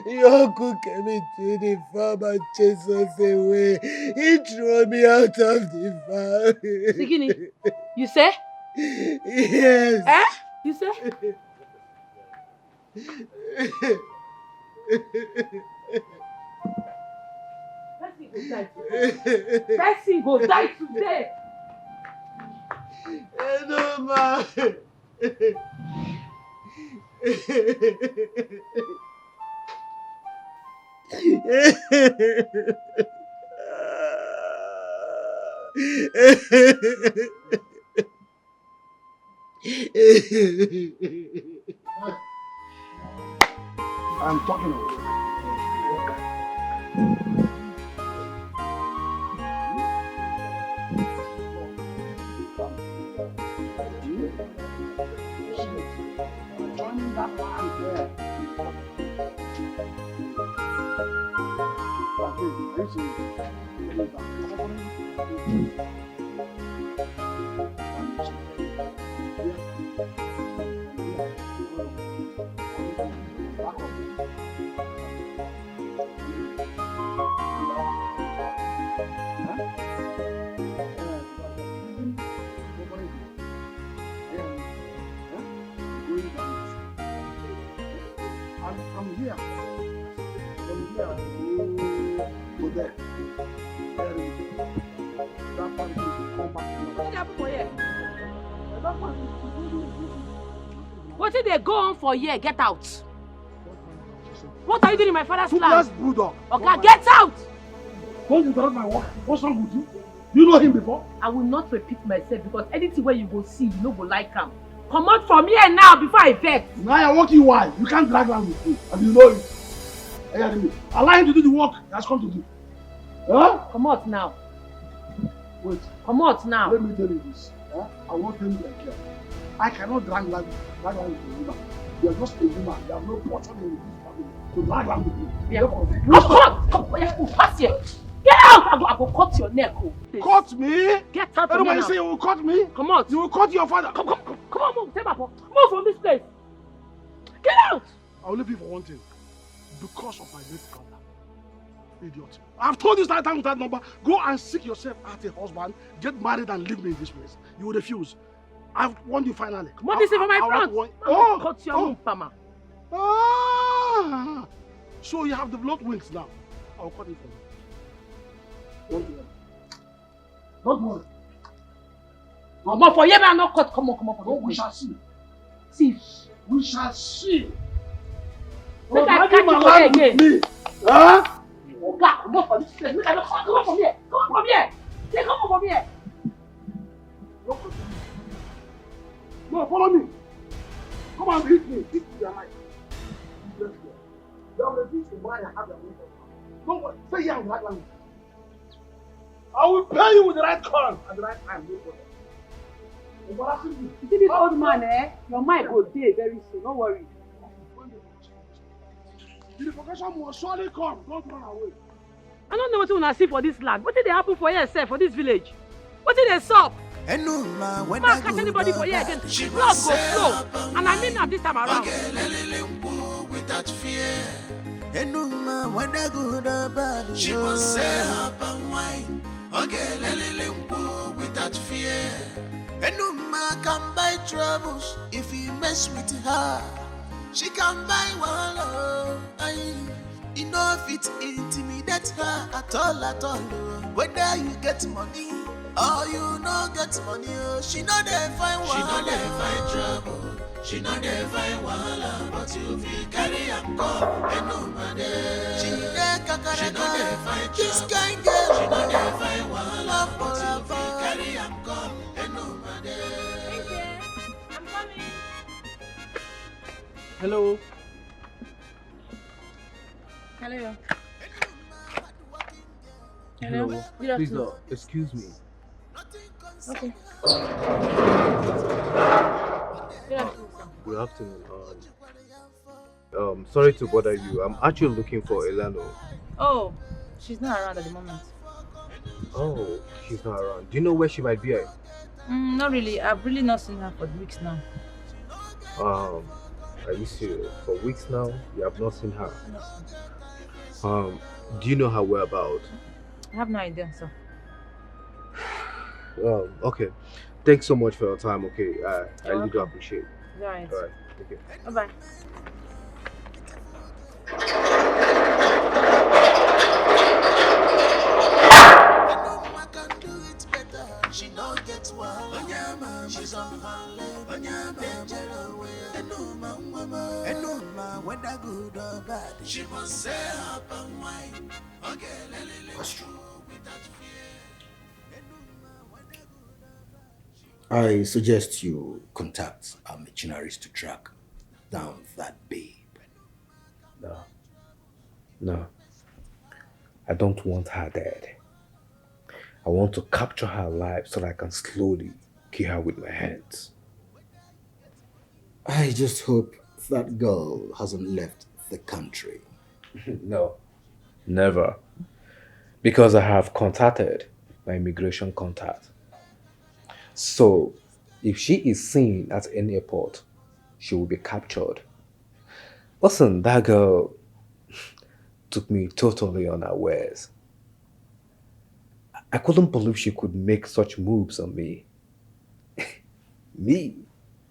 Your uncle came into the farm and chased us away. He threw me out of the farm.
Sigini, you say?
Yes.
Eh? You say? Person go die today.
No, ma.
I'm talking of I'm here. From here to there. That part is come back.
What happened for here? What did they go on for here? Get out. What are you doing in my father's land?
Toothless bulldog.
Okay, get out!
Don't interrupt my work. What's wrong with you? You know him before?
I will not repeat myself because anything where you go see, you no go like him. Come out from here now before I vex.
Now you're working why? You can't drag land with me. And you know it. Allow him to do the work he has come to do. Huh?
Come out now.
Wait.
Come out now.
Let me tell you this. I won't tell you again. I cannot drag land with a woman. You are just a woman. You have no portion in this family to drag land with me.
Yeah. Come pass here. Get out! I go cut your neck. Oh.
Cut me?
Get out of
Everybody
here now.
say you will cut me?
Come out.
You will cut your father.
Come on, move. Take my phone. Move from this place. Get out!
I will leave you for one thing. Because of my late brother. Idiot. I've told you that time with that number. Go and seek yourself out a husband, get married and leave me in this place. You will refuse. I've warned you finally.
Come on, this is for my front. Cut your move, Pama.
Ah! So you have developed wings now. I'll cut it for you. Don't worry. Don't worry.
Come on, for you, man, not cut. Come on.
Oh, we shall see.
See.
We shall see.
Make I catch you for here again.
Me. Huh?
Oh, God, come on from this place. Make I not come on from here. Come on from here. Say, come on from here.
No, follow me. Come on, hit me. Hit me alive. Let's go. You have refused to buy and have your way. Don't worry. Stay here with that language. I will pay you with the right corn at the right time. No problem. Embarrassing you.
You see this old man, eh? Your mind go day very soon. Don't worry.
The profession must surely come. Don't run away.
I don't know what you want to see for this land. What did they happen for yourself, for this village? What did they stop? When I catch anybody for here again, the blood go flow. And I mean that this time around.
Without fear. When I go to bed, she must say up and wine. Without fear. Can buy troubles if you mess with her. She can buy wallow. Enough it intimidate her at all. Whether you get money or you no get money, she know they find wahala. She know they find trouble. She know they find wahala, but you feel carry and come. She dey kakaraka. She know they find trouble. This kind girl. She know they find wahala, but you feel carry and come.
I'm coming.
Hello.
Hello.
Hello.
Good
Please,
afternoon.
excuse me.
Okay. Good afternoon.
Good afternoon.
Sorry to bother you. I'm actually looking for Elano.
Oh, she's not around at the moment.
Oh, she's not around. Do you know where she might be at?
Not really. I've really not seen her for weeks now.
Are you serious? For weeks now, you have not seen her. Do you know her whereabouts?
I have no idea, sir.
Okay. Thanks so much for your time. Okay, I really do appreciate it.
All right.
All right. Okay.
Bye-bye.
She don't get one. Onyama, she's on her leg. Onyama, danger away. Enuma, whether good or bad, she must say up and wine. Okay, let's true without fear.
I suggest you contact our missionaries to track down that babe.
No. I don't want her dead. I want to capture her alive so that I can slowly kill her with my hands.
I just hope that girl hasn't left the country.
No, never. Because I have contacted my immigration contact. So, if she is seen at any airport, she will be captured. Listen, that girl took me totally unawares. I couldn't believe she could make such moves on me. Me,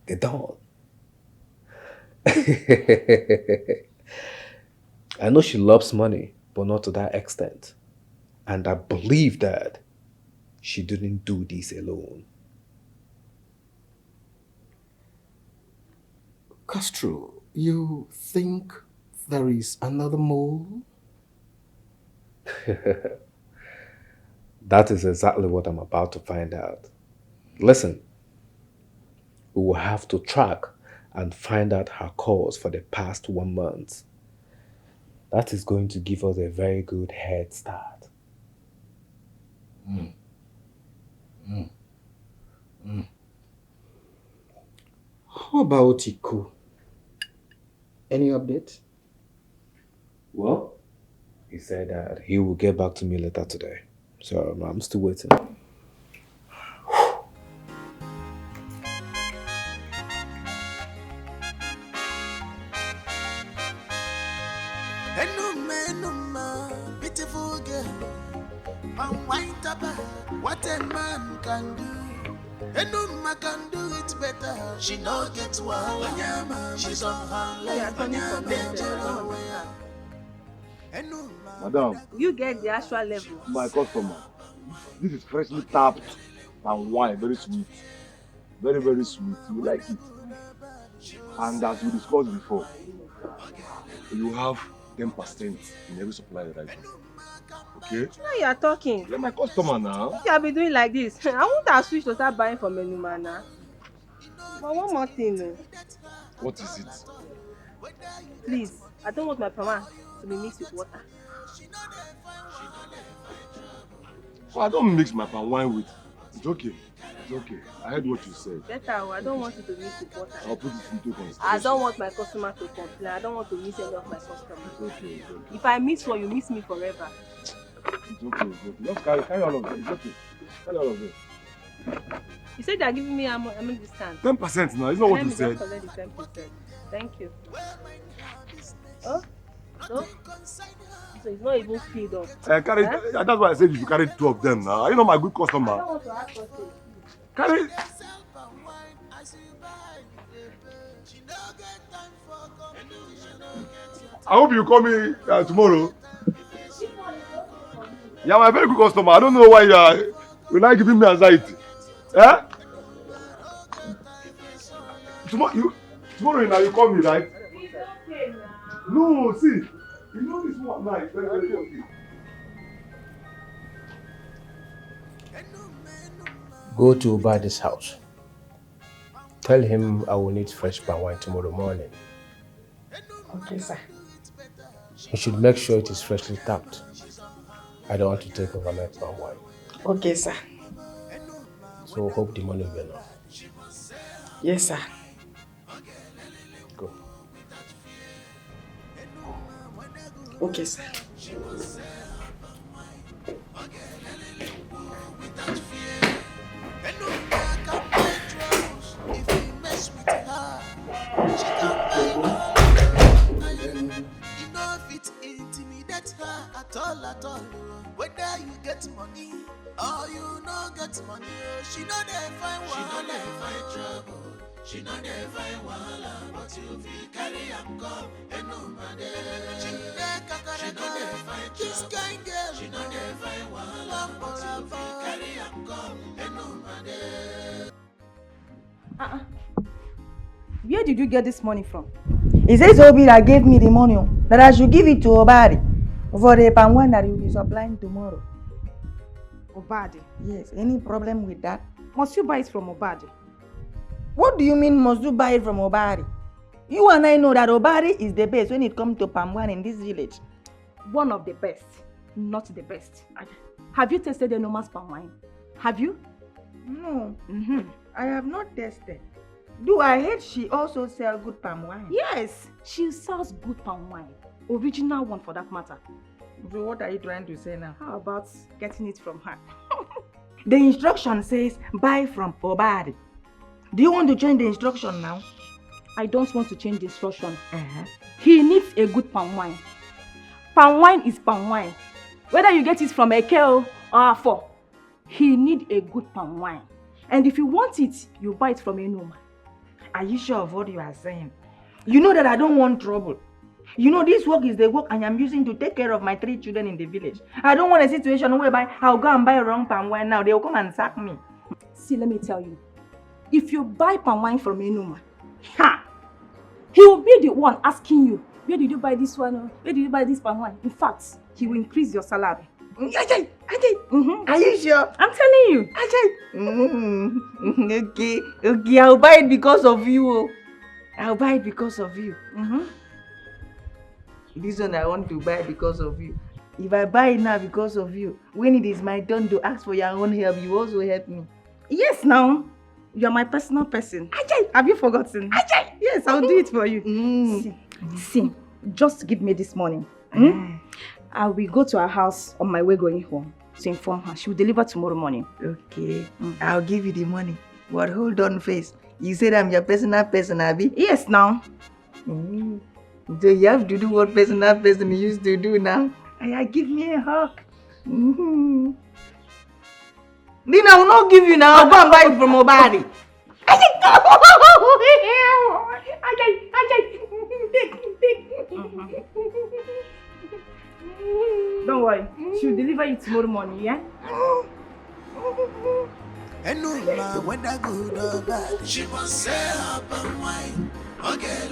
the Don. I know she loves money, but not to that extent. And I believe that she didn't do this alone.
Castro, you think there is another mole?
That is exactly what I'm about to find out. Listen, we will have to track and find out her cause for the past 1 month. That is going to give us a very good head start.
How about Iku? Any update?
Well, he said that he will get back to me later today. So I'm still waiting.
Enuma, beautiful girl. What a man can do. Enuma can do it better. She no get one. She's on her leg.
Madam,
You get the actual level.
my customer, this is freshly tapped and wine, very sweet. Very, very sweet. You like it. And as we discussed before, you have 10% in every supply that I do. Okay?
Now you are talking.
You're my customer now.
If you have been doing like this, I won't have switched to start buying from Enuma now. But one more thing, though.
What is it?
Please, I don't want my palm to be mixed with water.
Well, I don't mix my palm wine with. It's okay. It's okay. I heard what you said.
Better, I don't want you to mix with water.
I'll put it into consideration.
I don't want my customer to complain. I don't want to miss any of my customers.
It's okay. It's okay.
If I miss one, you miss me forever.
It's okay. It's okay. Just carry all of them. It's okay. Carry all of them.
You said you are giving me how many discount?
10% now. It's not what you said.
Let me just collect the 10%. Thank you. Oh? No? So it's not even filled up.
Carry.
Huh?
That's why I said you should carry 2 of them now. Are you not my good customer?
I don't want to ask for it.
Carry. I hope you call me tomorrow. Yeah, I'm a very good customer. I don't know why you're not giving me anxiety. Eh? Tomorrow now you call me, right?
It's okay now.
No, see. You know this one now is very, very okay.
Go to Ubadi's house. Tell him I will need fresh palm wine tomorrow morning.
Okay, sir.
He should make sure it is freshly tapped. I don't want to take overnight palm wine.
Okay, sir.
So hope the money will be enough.
Yes, sir.
Go.
Okay, sir.
At all, whether you get money or you no get money, she no dey find wahala, find trouble. She no dey find wahala, but you feel carry am come, and no matter. She no dey find this kind girl. She no dey find wahala, but you feel carry am come, and no matter.
Where did you get this money from? It says Obi that gave me the money, that I should give it to Obadi for the palm wine that he will be supplying tomorrow.
Obadi?
Yes, any problem with that?
Must you buy it from Obadi?
What do you mean must you buy it from Obadi? You and I know that Obadi is the best when it comes to palm wine in this village.
One of the best, not the best. Have you tasted the Noma's palm wine? Have you?
No, I have not tasted. Do I heard she also sell good palm wine?
Yes, she sells good palm wine. Original one for that matter.
So what are you trying to say now?
How about getting it from her?
The instruction says buy from Obadi. Do you want to change the instruction now?
I don't want to change the instruction. He needs a good palm wine. Palm wine is palm wine. Whether you get it from a Ekeo or Afo, he needs a good palm wine. And if you want it, you buy it from Enoma.
Are you sure of what you are saying? You know that I don't want trouble. You know this work is the work I am using to take care of my 3 children in the village. I don't want a situation whereby I'll go and buy wrong palm wine now. They will come and sack me.
See, let me tell you. If you buy palm wine from Enoma, he will be the one asking you, where did you buy this one? Where did you buy this palm wine? In fact, he will increase your salary.
Are you sure?
I'm telling you.
Okay, I'll buy it because of you. I'll buy it because of you. This one I want to buy because of you. If I buy it now because of you, when it is my turn to ask for your own help, you also help me.
Yes, now. You're my personal person. Have you forgotten? Yes, I'll do it for you. See, just give me this morning. I will go to her house on my way going home to inform her. She will deliver tomorrow morning.
Okay, I'll give you the money. But hold on first. You said I'm your personal person, Abby?
Yes, now.
So you have to do what personal person used to do now. Give me a hug. Then I will not give you now. I'll go and buy it from Obadi.
Don't worry. She'll deliver it tomorrow morning, yeah?
And no matter whether good or bad, she must say her palm wine. Okay,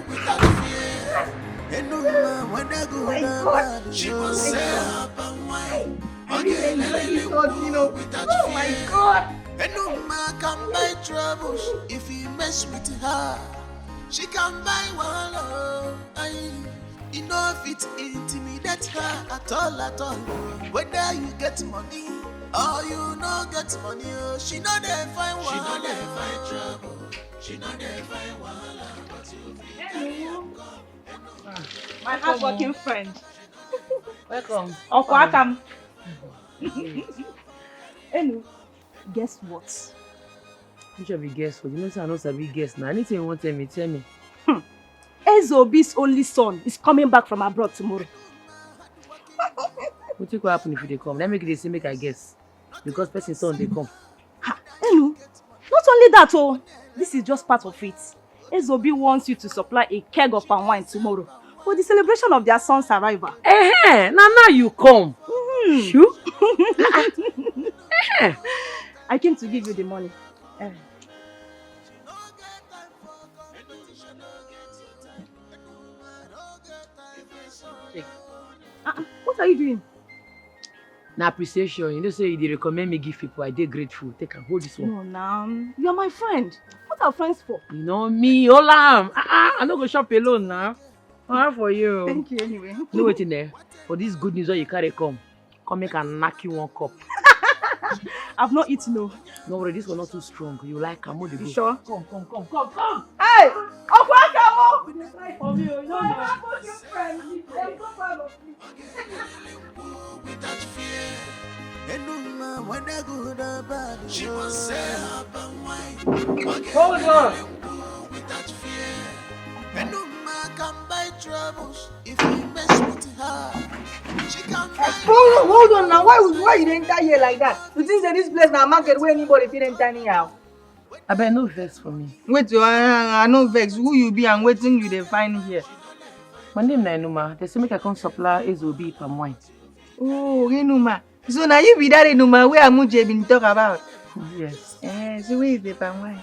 without fear. And no matter whether good or bad, she must say her palm wine. Okay, without fear.
Oh my God!
And no man can buy troubles if he mess with her. She can buy one. Enough it intimidate her at all. Whether you get money or you no get money, she no dey find wahala. She no dey find trouble. She no dey find wahala. But you feel carry am come.
My hardworking friend.
Welcome.
Welcome. Hello. Guess what?
Which of you guess what? You know, say I know sabi guess now. Anything you want tell me.
Ezobi's only son is coming back from abroad tomorrow.
What will happen if they come? Let me say make I guess. Because person's son they come.
Hello. Not only that, this is just part of it. Ezobi wants you to supply a keg of palm wine tomorrow for the celebration of their son's arrival.
Now you come. Shoo?
I came to give you the money. What are you doing?
Now appreciation. You know, say they recommend me give people. I did grateful. Take and hold this one.
No, now you are my friend. What are friends for?
You know me, Olam. I'm not gonna shop alone now. All for you.
Thank you anyway.
No waiting there. For this good news, you carry come make and knock you one cup.
I've not eaten no.
No worry, this one not too strong. You like Kamo the go.
Sure.
Come.
Hey! Okwa Kamo! For me, you know.
Hold on. Hold on now. Why you didn't enter here like that? You think that this place now market where anybody fit enter anyhow?
I bet no vex for me.
Wait, I no vex. Who you be and waiting you they find here?
My name na Enuma. They say make I come supply ebube palm wine.
Oh, Enuma. So now you be that Enuma where Amuje been talk about?
Yes.
So where is the palm wine?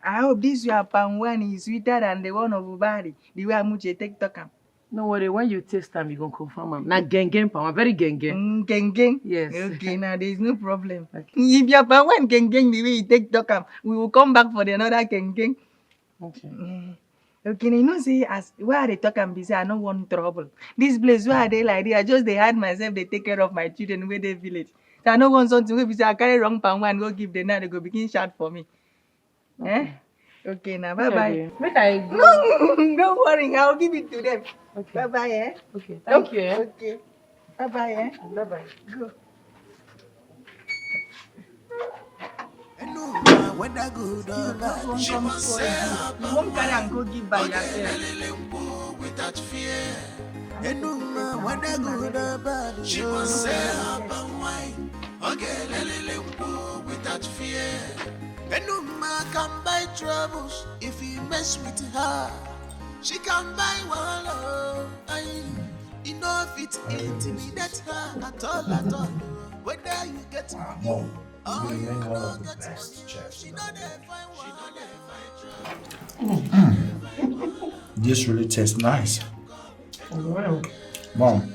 I hope this your palm wine is sweeter than the one of Ubari, the way Amuche take talk am.
No worry, when you taste them, you gonna confirm them. Na gengen palm, very gengen.
Gengen?
Yes.
Okay, now there is no problem. Okay. If your palm wine gengen the way you take talk am, we will come back for the another gengen.
Okay.
Okay, you know, say as where they talk and be say I no want trouble. This place where they like this, I just they hide myself, they take care of my children where they village. So I no want something where be say I carry wrong palm wine, go give them now they go begin shout for me. Okay. Okay, now bye bye.
Make I go.
No, don't worry, I'll give it to them. Okay. Bye bye, eh?
Okay, thank you.
Okay. Bye bye, eh?
Bye bye.
Go.
Whether good or bad, she must say
you won't carry and go give by yourself.
Without fear. Enuma, whether good or bad, she must say up and wine. Okay, without fear. Enuma can buy troubles if you mess with her. She can buy wallow. You know if it intimidate her at all. Whether you get money.
You remain one of the best chefs. This really tastes nice.
Wow.
Mom,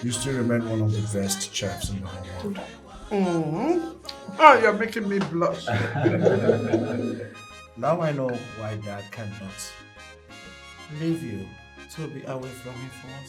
you still remain one of the best chefs in the whole world.
Oh, you're making me blush.
Now I know why Dad cannot leave you to be away from him for one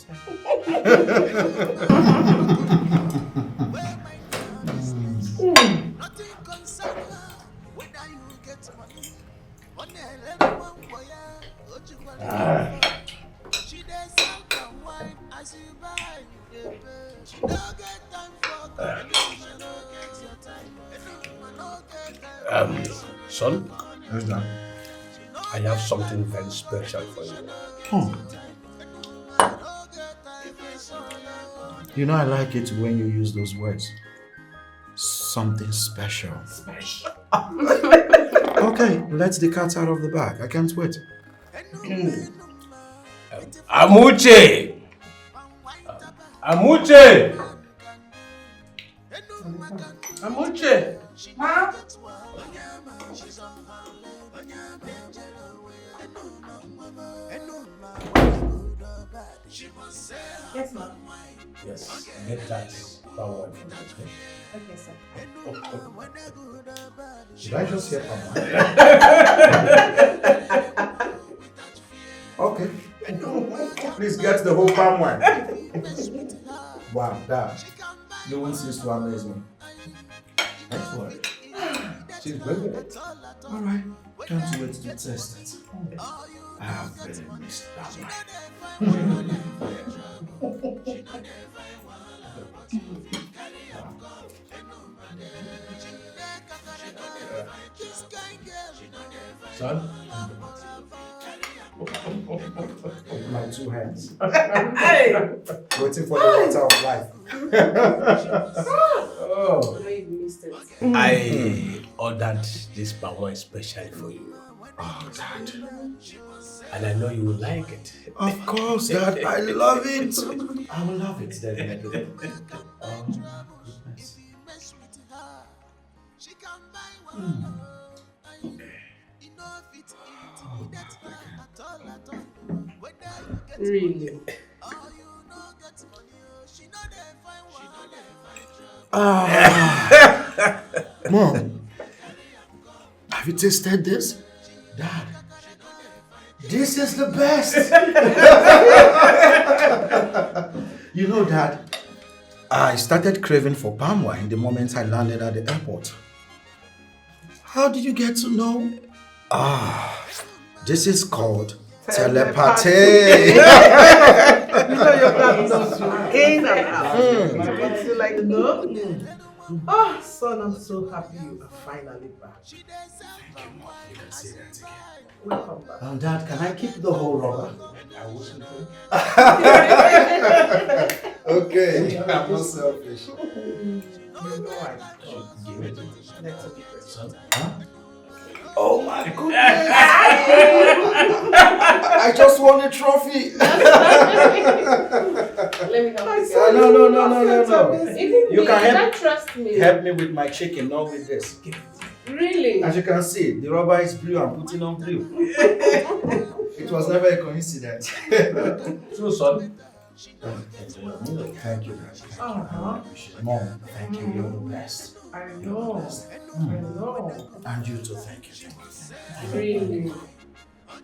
Son?
Yes, Dad.
I have something very special for you.
You know I like it when you use those words. Something special. Okay, let the cat out of the bag. I can't wait.
Amuche! Amuche! Amuche!
Ma?
Yes, ma'am.
Yes, get that power from the screen.
Okay, sir.
Did I just hear Okay. Please get the whole palm wine. Wow, Dad. You won't cease to amaze me.
Excellent. She's brilliant.
Alright. Can't wait to test it. I have very missed that wine.
Son?
With my two hands.
Hey!
Waiting for the water of life.
Oh.
You missed it.
I ordered this palm wine specially for you.
Oh, Dad.
And I know you will like it.
Of course, Dad. I love it.
I will love it, definitely. Oh, goodness.
Really?
Mom, have you tasted this? Dad, this is the best. You know, Dad, I started craving for palm wine the moment I landed at the airport. How did you get to know? This is called Telepathy.
You know your dad knows you in and out. What's you like, no? Oh, son, I'm so happy you are finally back.
Thank you, Mom. You can say that again.
Welcome back.
Dad, can I keep the whole rubber? I wasn't Okay, I'm not selfish.
You know I give it to me. Let's be present.
Oh my goodness! I just won a trophy.
Let me help you.
No. You can
trust me.
help me with my chicken, not with this.
Really?
As you can see, the rubber is blue. I'm putting on blue. It was never a coincidence.
So, son.
Thank you, Dad. Mom, thank you. You're the best.
I know.
And you too, thank you.
Really?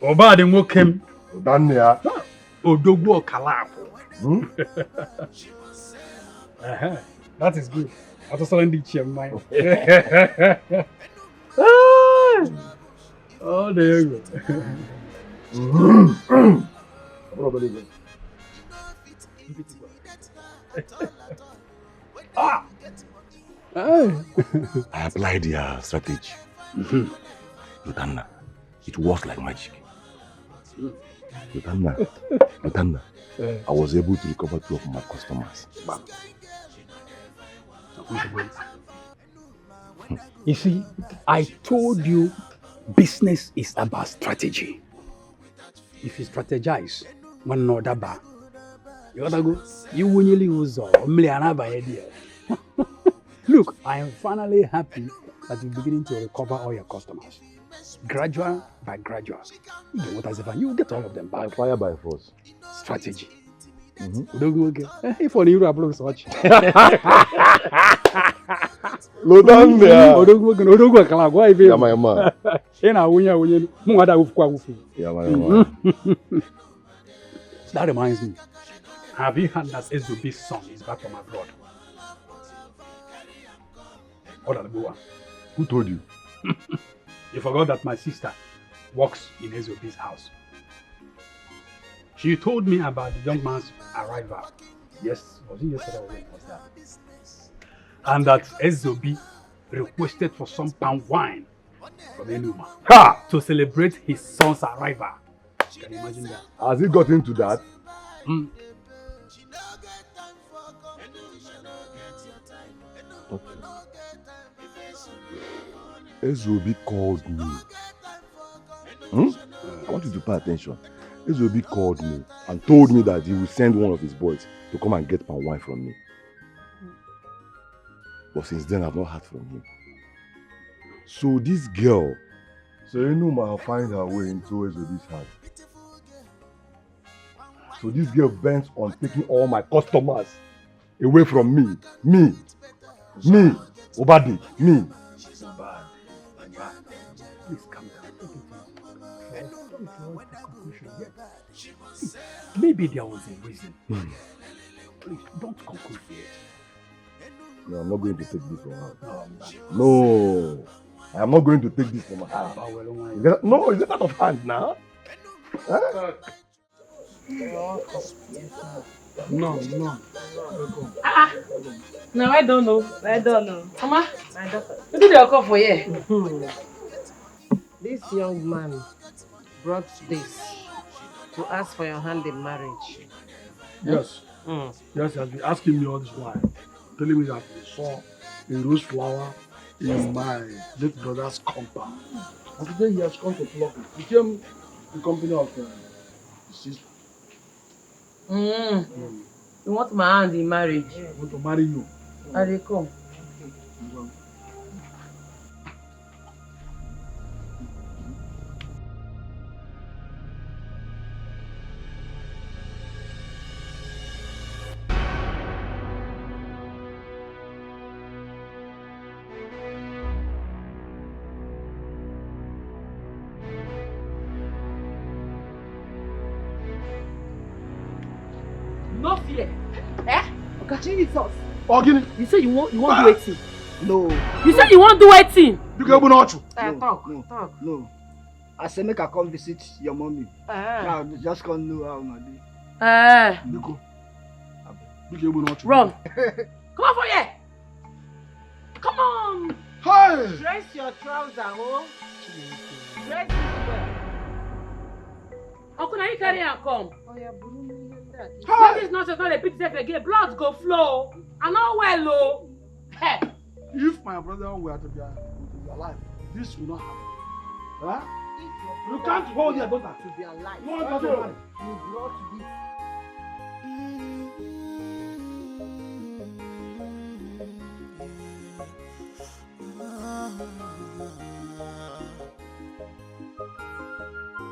Oba de nwokem.
Dania.
Odogwu okalapo. That is good. I just saw the chair mine. Oh, there you go.
I applied their strategy. Lutanna, it works like magic. Lutanna, I was able to recover 2 of my customers.
You see, I told you business is about strategy. If you strategize, one no daba. You gotta go. You won't use idea. Look, I am finally happy that you're beginning to recover all your customers. Gradual by gradual. You get what I say, you get all of them back.
By fire by force.
Strategy. Okay. If only you have so much. That reminds me. Have you heard that Ezobi's son is back from abroad?
Who told you?
You forgot that my sister works in Ezobi's house. She told me about the young man's arrival. Yes, was it yesterday or when was that? And that Ezobi requested for some palm wine from Enuma to celebrate his son's arrival. Can you imagine that?
Has he got into that? Okay. Ezobi called me. I want you to pay attention. Ezobi called me and told me that he will send one of his boys to come and get palm wine from me. But since then, I've not heard from him. So this girl, Enuma will find her way into Ezobi's heart. So this girl bent on taking all my customers away from me. Me. Obadi. Me.
Please calm down. Maybe there was a reason. Please don't conclude yet.
No, I'm not going to take this from her. No. I am not going to take this from her. No, is it out of hand now? Huh?
No.
Now I don't know. Mama,
what did you call for here? This young man brought this to ask for your hand in marriage.
Yes. Yes, he has been asking me all this while. Telling me that he saw a rose flower in my late brother's compound. And today he has come to pluck it. He came the company of his sister.
You want my hand in marriage?
I want to marry you.
I will come. No fear. Jesus. You say you won't do anything.
No.
You say you won't do anything.
You can open out.
Talk.
No.
I say make I come visit your mommy.
Ah.
Now just come know how una dey.
Biko. Biko, you not
Run. Come on for here. Come on.
Hey.
Dress your trouser, oh. Dress it well.
Uncle, now you carry and come.
Oh, yeah,
Make this nonsense not repeat itself again. Blood go flow. And not well, oh. Hey.
If my brother were to be alive, this will not happen. Huh? You can't hold your daughter
to be alive.
No, no, no.
You brought this.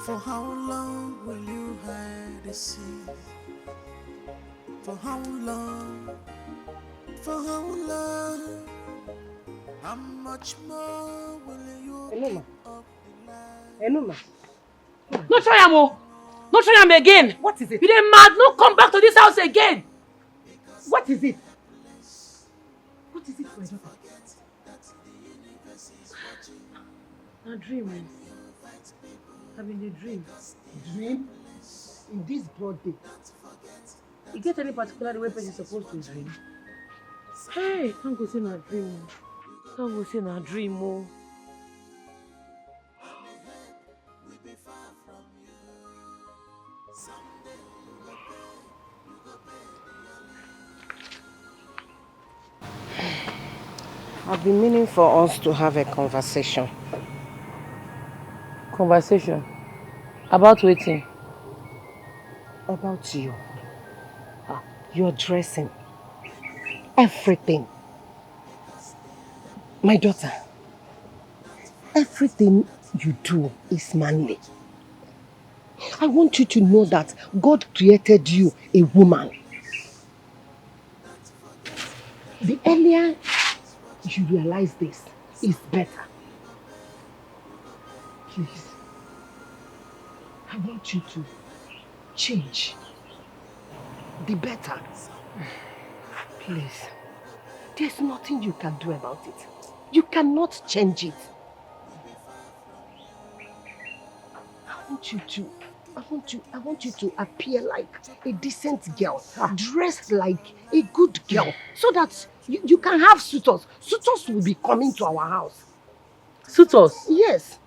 For how long will you hide the sea? For how long? For how long? How much more will you
Enuma. Enuma.
No try am, oh. No try am again.
What is it?
You dey mad? No come back to this house again.
What is it? What is it, my daughter?
A dream. I'm in a dream.
Dream? In this broad day?
You get any particular way person is supposed to dream? Hey, can't go see na dream. Can't go see na dream, oh.
I've been meaning for us to have a conversation.
Conversation? About waiting?
About you. Your dressing. Everything. My daughter, everything you do is manly. I want you to know that God created you a woman. The earlier you realize this, is better. Please, I want you to change. Be better. Please. There's nothing you can do about it. You cannot change it. I want you to appear like a decent girl, dressed like a good girl, so that you can have suitors. Suitors will be coming to our house.
Suitors?
Yes.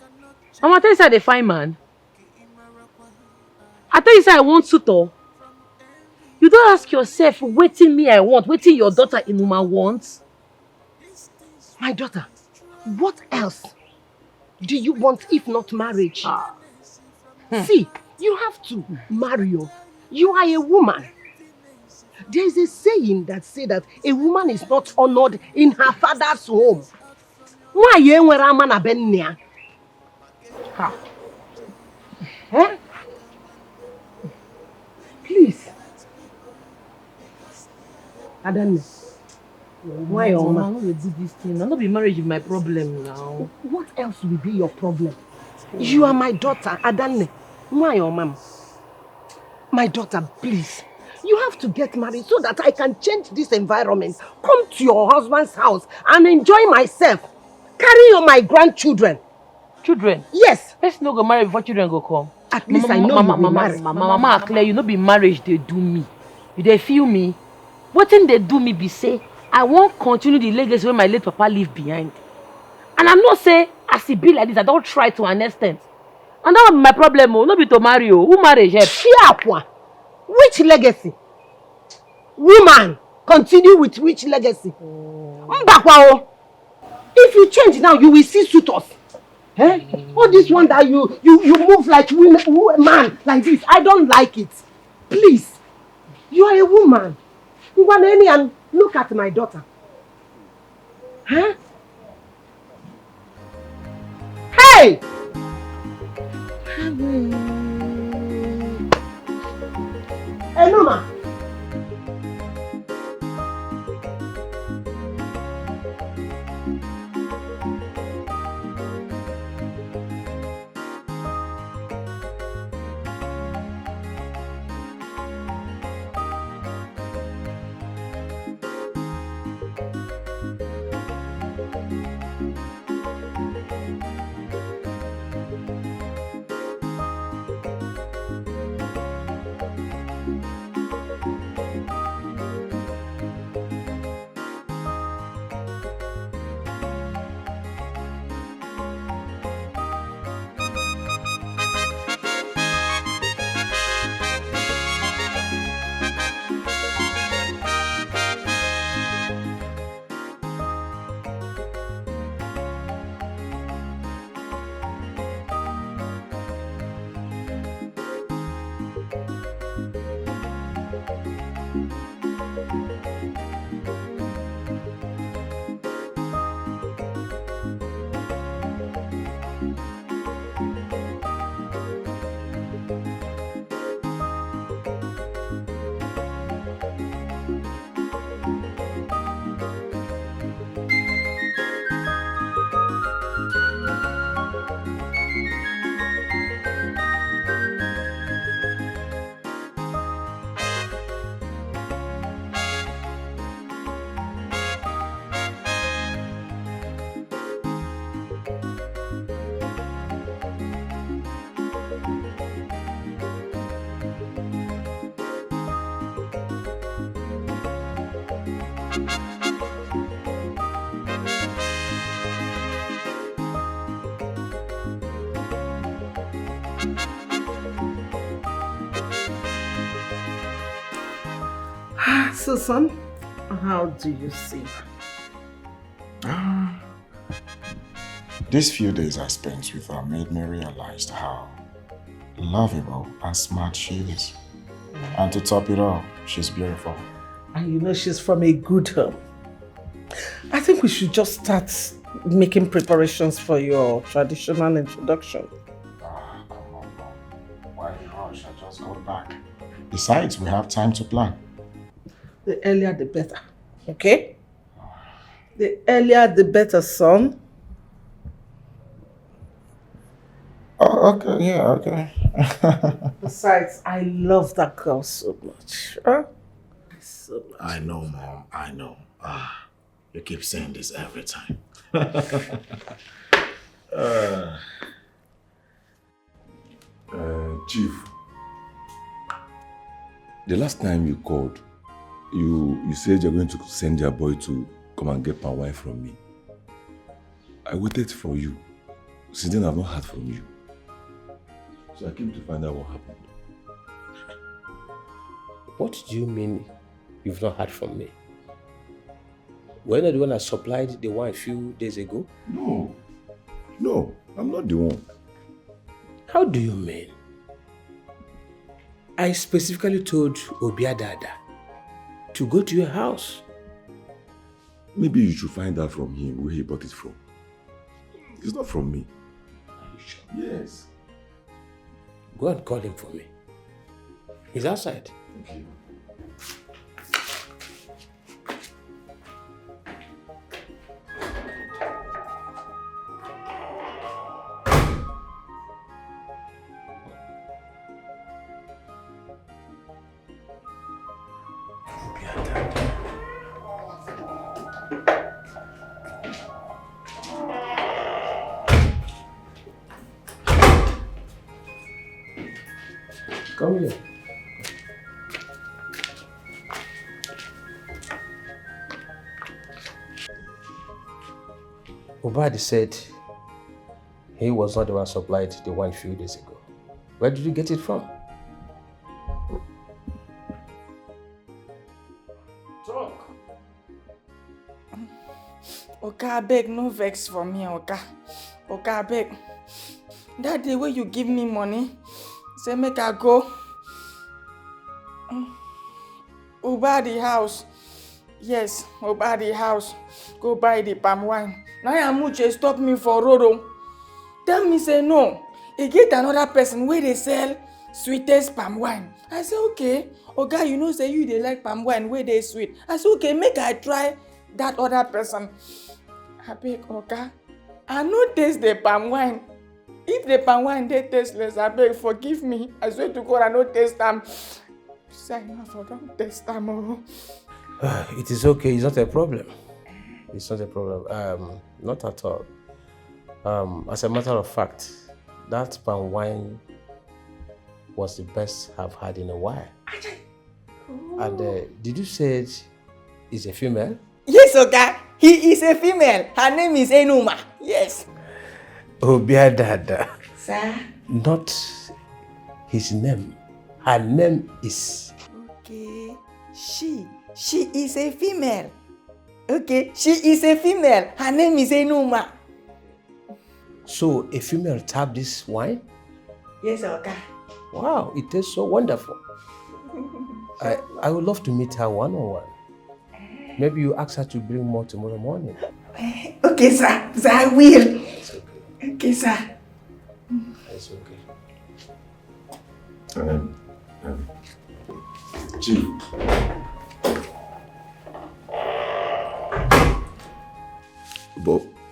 Mama, tell you say they find man. I tell you say I want suitor. You don't ask yourself, waiting me I want, waiting your daughter Inuma wants.
My daughter, what else do you want if not marriage? See, you have to marry. You are a woman. There is a saying that says that a woman is not honored in her father's home. Why you wear a man abenya? Huh? Please. I don't know. Why your
mama? I'm not do this thing. I'm not be marriage is my problem now.
What else will be your problem? You are my daughter, Adanne. Why your mom? My daughter, please. You have to get married so that I can change this environment. Come to your husband's house and enjoy myself. Carry on my grandchildren.
Children?
Yes.
Let's not go marry before children go come.
At least I know you be married.
Mama, Claire, you know be marriage they do me. You they feel me? What thing they do me be say, I won't continue the legacy where my late papa leave behind. And I'm not say, as it be like this, I don't try to an extent. And that was my problem, oh, not be to marry, oh. Who marriage help?
Which legacy? Woman, continue with which legacy? If you change now, you will see suitors. Eh? All this one that you move like man like this, I don't like it. Please, you are a woman. And look at my daughter. Huh? Hey! Enuma!
So, son, how do you see her?
These few days I spent with her made me realize how lovable and smart she is. And to top it all, she's beautiful.
And you know she's from a good home. I think we should just start making preparations for your traditional introduction.
Come on, Mom. Why rush? I just got back. Besides, we have time to plan.
The earlier the better, okay? The earlier the better, son.
Oh, okay, yeah, okay.
Besides, I love that girl so much. Huh? So much.
I know, Mom, I know. You keep saying this every time.
Chief, the last time you called, you said you're going to send your boy to come and get my wife from me. I waited for you. Since then, I've not heard from you. So I came to find out what happened.
What do you mean you've not heard from me? Were you not the one that supplied the wine a few days ago?
No. No, I'm not the one.
How do you mean? I specifically told Obiadada to go to your house.
Maybe you should find out from him where he bought it from. It's not from me.
Are you sure?
Yes.
Go and call him for me. He's outside.
Okay.
Come here. Obadi said he was not the one who supplied the wine a few days ago. Where did you get it from?
Talk. Oga, abeg, no vex for me, Oga. Oga, abeg. That day when you give me money, say make I go Obadi house. Yes, Obadi house. Go buy the palm wine. Now Amuche stop me for road. Tell me say no. He get another person where they sell sweetest palm wine. I say okay. Oga, you know say you they like palm wine where they sweet. I say okay, make I try that other person. Abeg, Oga, I no taste the palm wine. If the palm wine they tasteless, abeg forgive me. I swear to God I no taste them. Say no, I don't taste them. Oh.
It is okay. It's not a problem. It's not a problem. Not at all. As a matter of fact, that palm wine was the best I've had in a while. And did you say it's a female?
Yes, Oga. He is a female. Her name is Enuma. Yes.
Obiadada.
Sir?
Not his name. Her name is...
Okay. She is a female. Okay. She is a female. Her name is Enuma.
So a female tapped this wine?
Yes, Oga.
Wow, it tastes so wonderful. I would love to meet her one-on-one. Maybe you ask her to bring more tomorrow morning.
Okay, sir. Sir, I will. Okay, sir.
It's okay.
Chief.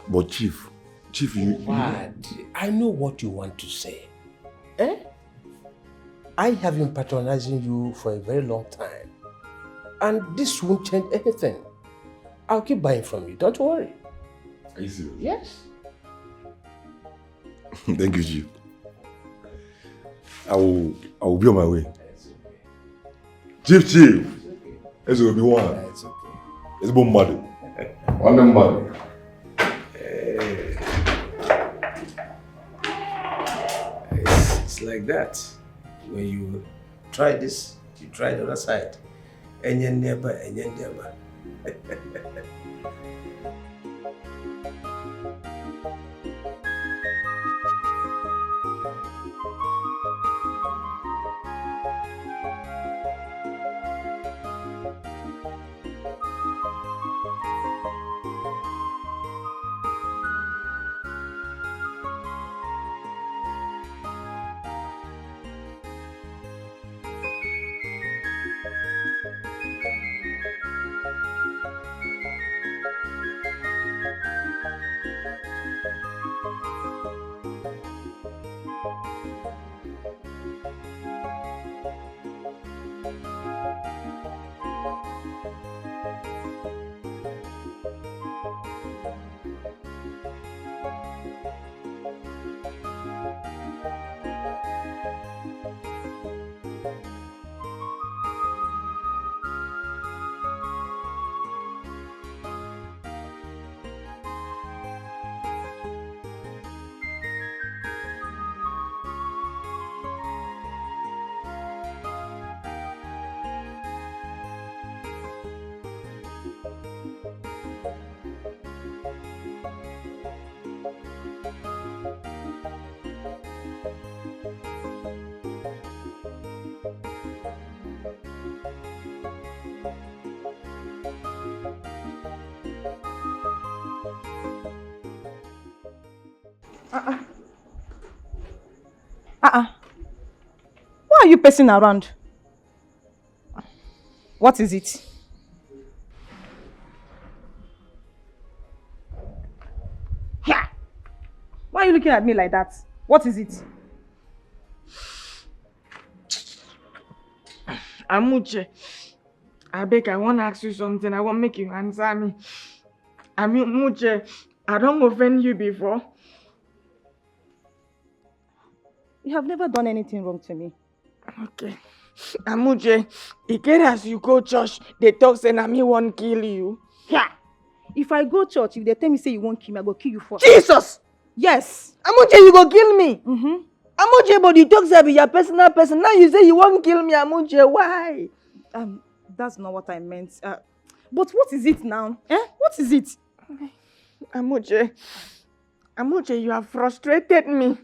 But Chief, you...
What? I know what you want to say. Eh? I have been patronizing you for a very long time. And this won't change anything. I'll keep buying from you, don't worry.
Are you serious?
Yes.
Thank you, Chief. I will be on my way. Chief. It's going to be one.
It's okay.
It's about muddy. On the muddy.
It's like that. When you try this, you try the other side. And you never, and you never.
Why are you pacing around? What is it? Yeah. Why are you looking at me like that? What is it?
Amuche, I beg, I want to ask you something. I want to make you answer me. Amuche, I don't offend you before.
You have never done anything wrong to me.
Okay. Amuche, it get as you go church, they talk say na me won't kill you.
Yeah. If I go church, if they tell me say you won't kill me, I go kill you first.
Jesus!
Yes.
Amuche, you go kill me?
Mm-hmm.
Amuche, but you talk say be your personal person. Now you say you won't kill me, Amuche. Why?
That's not what I meant. But what is it now? What is it?
Amuche, you have frustrated me.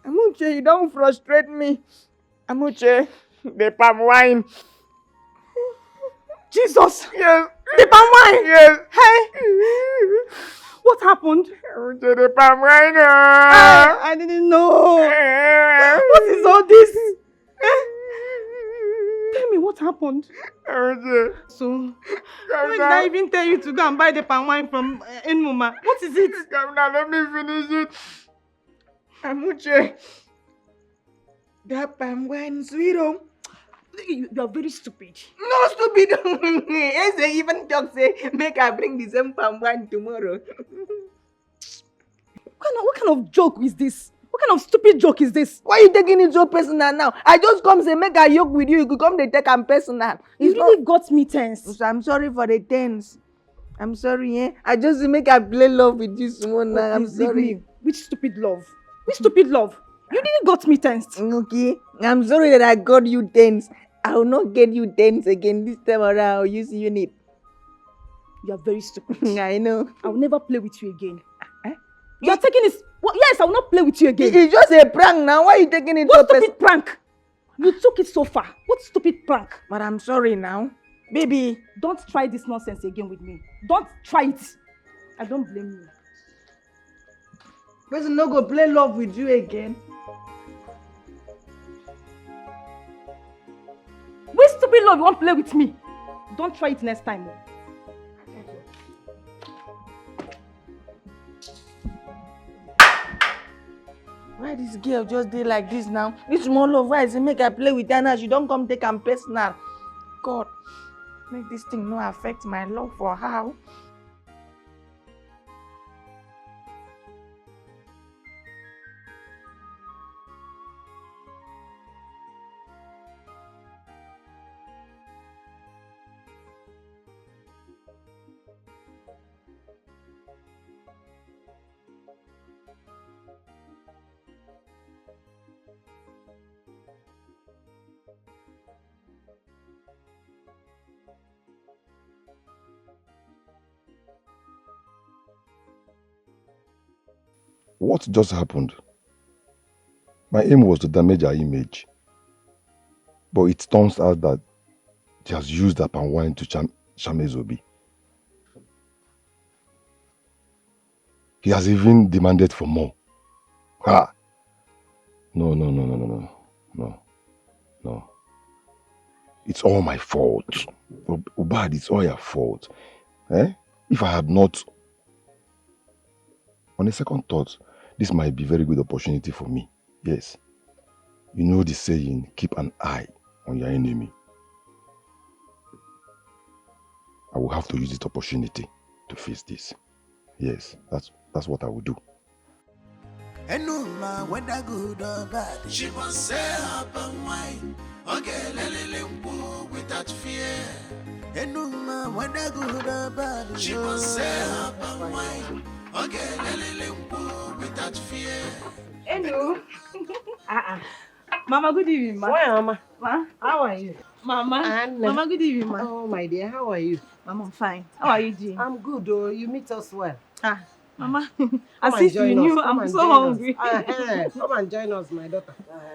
Amuche, you don't frustrate me. Amuche, the palm wine.
Jesus!
Yes.
The palm wine?
Yes.
Hey! What happened?
Amuche, the palm wine.
I didn't know. What is all this? Tell me what happened.
Amuche.
So, why did I even tell you to go and buy the palm wine from Enmuma? What is it?
Come now, let me finish it. Amuche, that palm wine sweet.
You are very stupid.
No stupid. Yes, they even talk say, make I bring the same palm wine tomorrow.
What kind of joke is this? What kind of stupid joke is this?
Why are you taking it so personal now? I just come say make a joke with you. You could come they take am personal.
You really got me tense.
So I'm sorry for the tense. I'm sorry, eh? I just make I play love with you someone now. I'm sorry.
Which stupid love? Which stupid love? You really got me tensed.
Okay. I'm sorry that I got you tense. I will not get you tense again this time around. I'll use unit.
You are very stupid.
I know.
I will never play with you again. You are taking this. Well, yes, I will not play with you again.
It's just a prank now. Why are you taking it?
What stupid prank? You took it so far. What stupid prank?
But I'm sorry now. Baby.
Don't try this nonsense again with me. Don't try it. I don't blame you.
Person no go play love with you again.
Which stupid love you won't play with me? Don't try it next time.
Why this girl just did like this now? This small love, why is it make I play with her now? She don't come take am personal. God, make this thing no affect my love for her.
what just happened? My aim was to damage her image. But it turns out that she has used her palm wine to shame Ezobi. He has even demanded for more. Ha! No. It's all my fault. Ubad, it's all your fault. If I had not... On a second thought, this might be a very good opportunity for me. Yes. You know the saying, keep an eye on your enemy. I will have to use this opportunity to face this. Yes, that's what I will do.
Enuma, whether good or bad, she must say her palm wine. Okay, without fear. Enuma, whether good or bad, she must say her palm wine. Okay, without fear.
Hello. Mama, good evening, ma.
Why, Mama?
Ma?
How are you?
Mama. Mama, good evening, ma.
Oh, my dear, how are you?
Mama, I'm fine. How are you doing?
I'm good, oh. You meet us well.
Mama,
Come
as if you knew, I'm so hungry.
Come and join us, my daughter.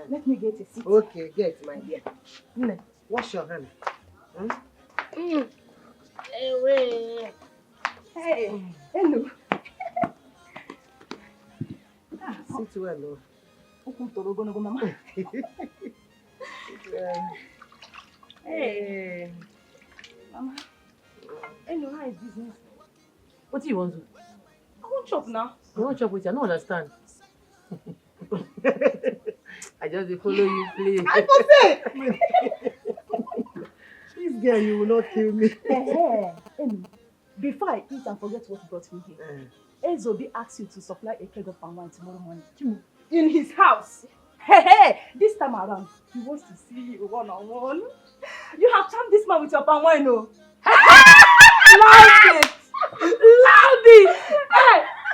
Let me get a seat.
Okay, get, my dear. Wash your hand.
Hey, hello.
Sit well, oh.
Mama. Hey. Mama. Hello, how is business?
What do you want to?
I won't chop now.
You want chop with you? I don't understand. I just follow you, please.
I for say! This girl, you will not kill me.
Before I eat and forget what brought me here, Ezobi asked you to supply a keg of palm wine tomorrow morning. In his house. This time around, he wants to see you one-on-one. You have charmed this man with your palm wine, no? Loud it!
Loud it!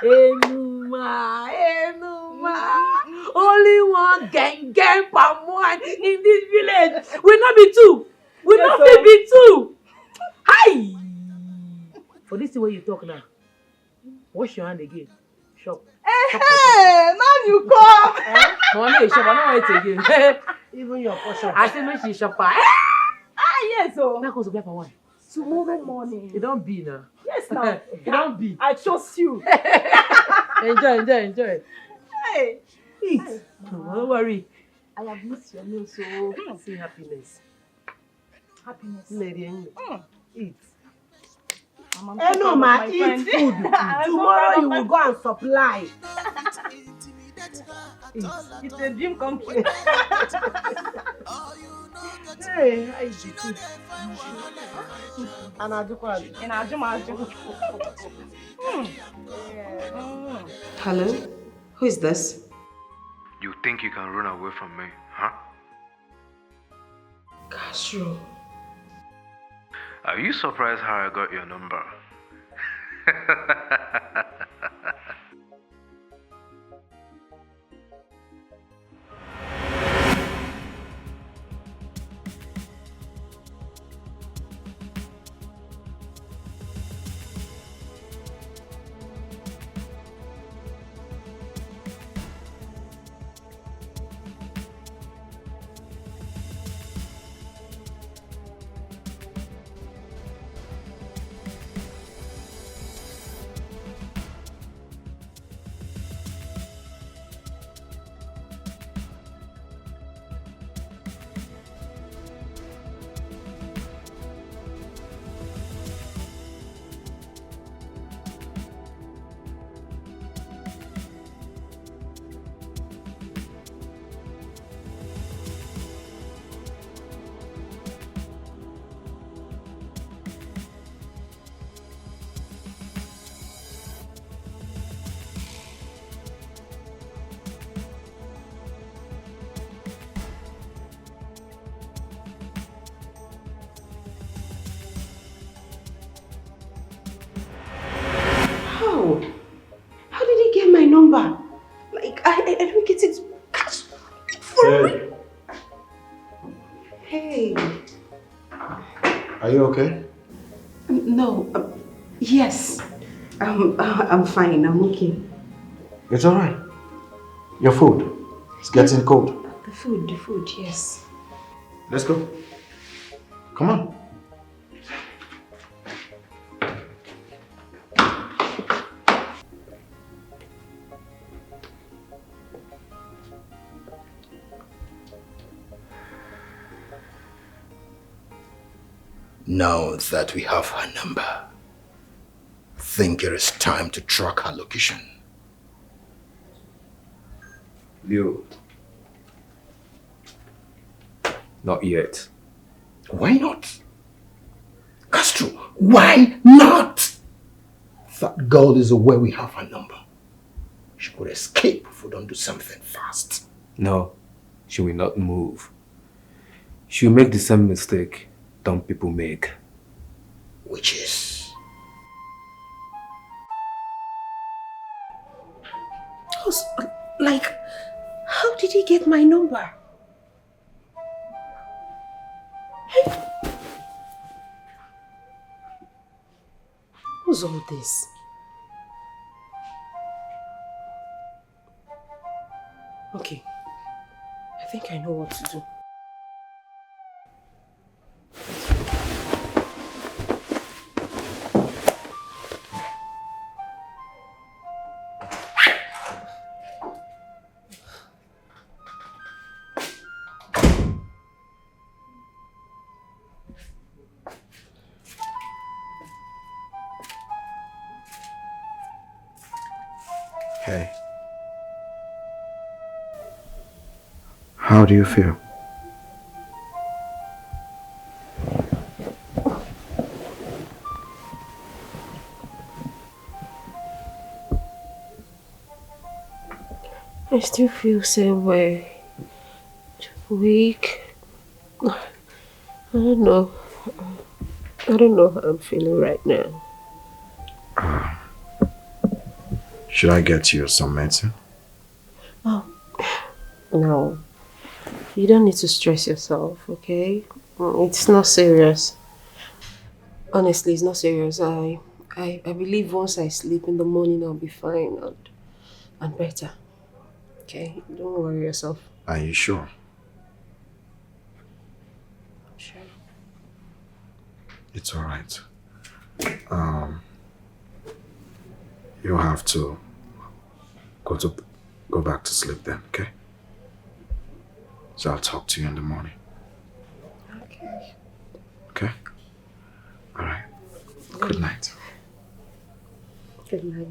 Enuma. Only one gang palm wine in this village. We'll not be two. We'll not be two. Hi! For this way you talk now, wash your hand again. Shop.
Hey, now you come.
Mommy, shop. I don't want it again.
Even your portion.
I say make she shop.
Yes, so.
Now goes to palm wine.
Tomorrow morning.
It don't be now.
Yes, now.
It don't be.
I trust you.
Enjoy.
Hey.
Eat. Don't worry.
I have missed your meal, so
see happiness.
Lady, eat.
Enuma,
eat food. Tomorrow you will go and supply.
It's a dream come true.
Hey, I eat food. And
Hello? Who is this?
You think you can run away from me, huh?
Castro.
Are you surprised how I got your number?
How did he get my number? Like, I don't get it. For real? Hey.
Are you okay?
No. Yes. I'm fine. I'm okay.
It's alright. Your food. It's getting cold.
The food, yes.
Let's go. Come on.
Now that we have her number, think it is time to track her location.
Leo. Not yet.
Why not? Castro, why not? That girl is aware we have her number. She could escape if we don't do something fast.
No, she will not move. She will make the same mistake dumb people make.
Which is?
Like, how did he get my number? What's all this? Okay, I think I know what to do.
Hey. How do you feel?
I still feel same way. Weak. I don't know. I don't know how I'm feeling right now.
Should I get you some medicine?
Oh, no. You don't need to stress yourself, okay? It's not serious. Honestly, it's not serious. I believe once I sleep in the morning, I'll be fine and better. Okay? Don't worry yourself.
Are you sure?
Sure.
It's alright. You'll have to go back to sleep then, okay? So I'll talk to you in the morning.
Okay.
Okay? Alright. Good night.
Good night.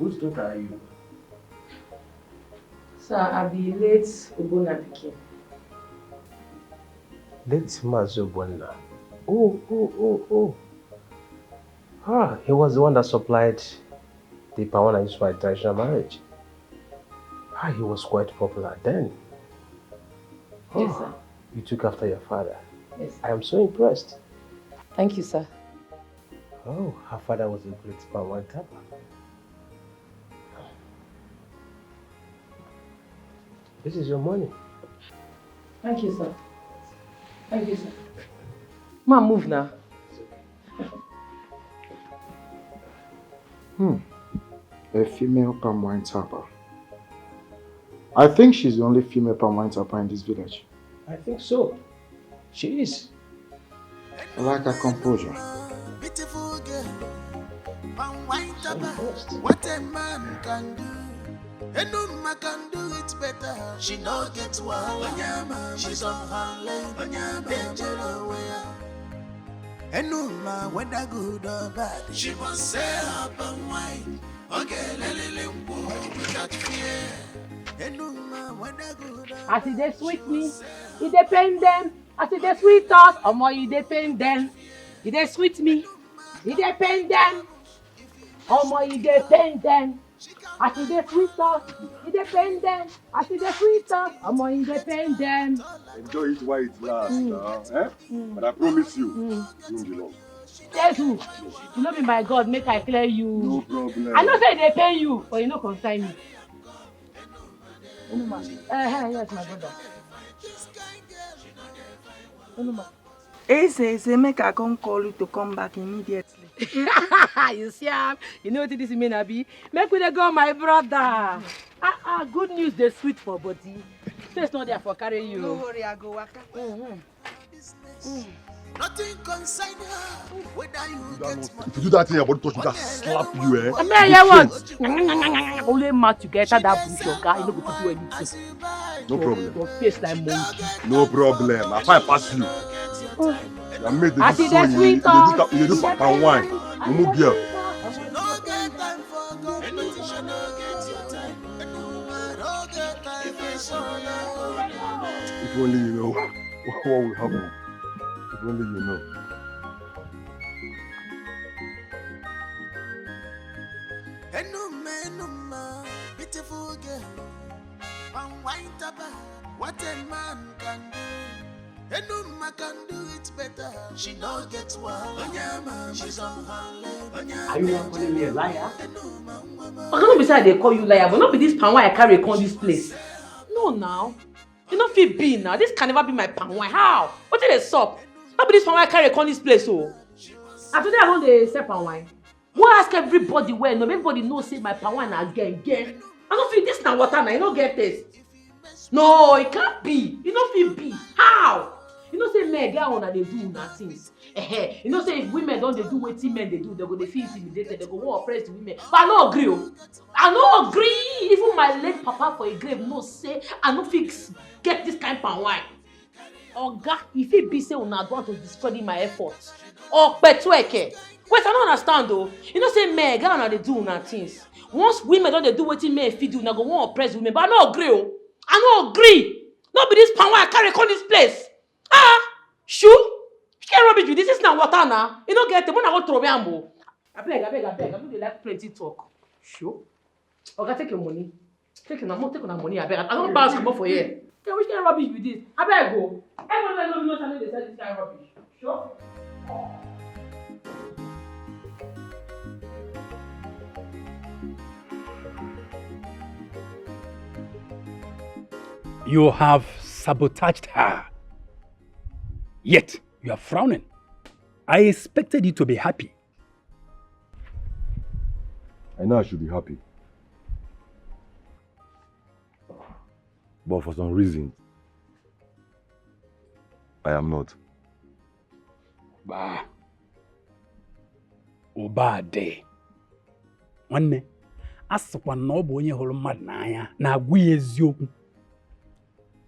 Whose daughter are you?
Sir, I be late Ubona Pikin.
Late Mazobona. Oh. Ah, he was the one that supplied the power I used for my traditional marriage. Ah, he was quite popular then.
Yes, sir.
You took after your father.
Yes.
I am so impressed.
Thank you, sir.
Oh, her father was a great power tapper. This is your money.
Thank you, sir. Thank you, sir. Ma, move now.
A female palm wine tapper. I think she's the only female palm wine tapper in this village.
I think so. She is.
I like her composure.
Beautiful girl, palm wine tapper. What a man can do. A woman can do it better. She no get one. She's on her lane. Danger away. A woman, whether good or bad, she must say her palm wine. Okay, without fear. A woman, whether good or
As they sweet me, it depend them. As they sweet us, omo, it depend them. If they sweet me, it depend them. Omo, it depend them. As they sweet us, it depend them. As they sweet us, omo, it depend them.
Enjoy it while it lasts, eh? But I promise you, you won't be long.
Yes, you know me, my God, make I clear you.
No problem.
I know say they pay you, but you no concern me. Yes, my brother.
Say, make I come call you to come back immediately.
You see, you know what this mean, Abi? Make we dey go, my brother. Good news, they sweet for body. Face not there for carry you.
No worry, I go waka.
nothing concern her. Whether you get money.
If you do that thing, your body touch me, that slap you, eh?
I mean, yeah, what? Only match together that bush, your guy. You don't go to do anything.
No problem.
Your face like monkey.
No problem. I find pass you. I made the
I see the
you
sweet
do papa wine. You move girl. If only you know what will happen. If only you know.
Enuma, beautiful girl. What a man can do. Enuma can do it better. She no gets one. She's on her leg.
Are you not calling me a liar? I cannot be saying they call you liar, but not be this pan wine I carry on this place. No, now. You know fit be now. This can never be my pan wine. How? What did they sup? Not be this pan wine I carry on this place, oh. And today I want the sell pan wine. Go ask everybody where no, everybody knows say my pan wine again. I don't feel this now water now. You don't get this. No, it can't be. You don't feel be. How? You know say men get on and they do nothing. You know say if women don't they do what men they do, they go they feel intimidated, they go want oppress the women. But I no agree. I no agree. Even my late papa for a grave no say I no fix get this kind of wine. Oga, if it be say una want to discredit my efforts. Or petweke. Wait, I don't understand though. You know say men get on and they do nothing. Once women don't they do what men fit do, they go want oppress women. But I no agree. I no agree. Not be this pan wine I carry on this place. Shoo? You can't rubbish with this. This is not water now. You don't get it. When I go to Robiambo. I beg. I don't like plenty talk. Shoo? Okay, take your money. Take your money. I beg. I don't buy some more for you. Okay, we can't rubbish with this. I beg go. Everyone knows how they sell this kind of rubbish. Sure?
You have sabotaged her. Yet, you are frowning. I expected you to be happy.
I know I should be happy. But for some reason, I am not.
Bah. Obade. One asakwa na obo onye hụrụ mmadụ n'anya na-agwa ya eziokwu.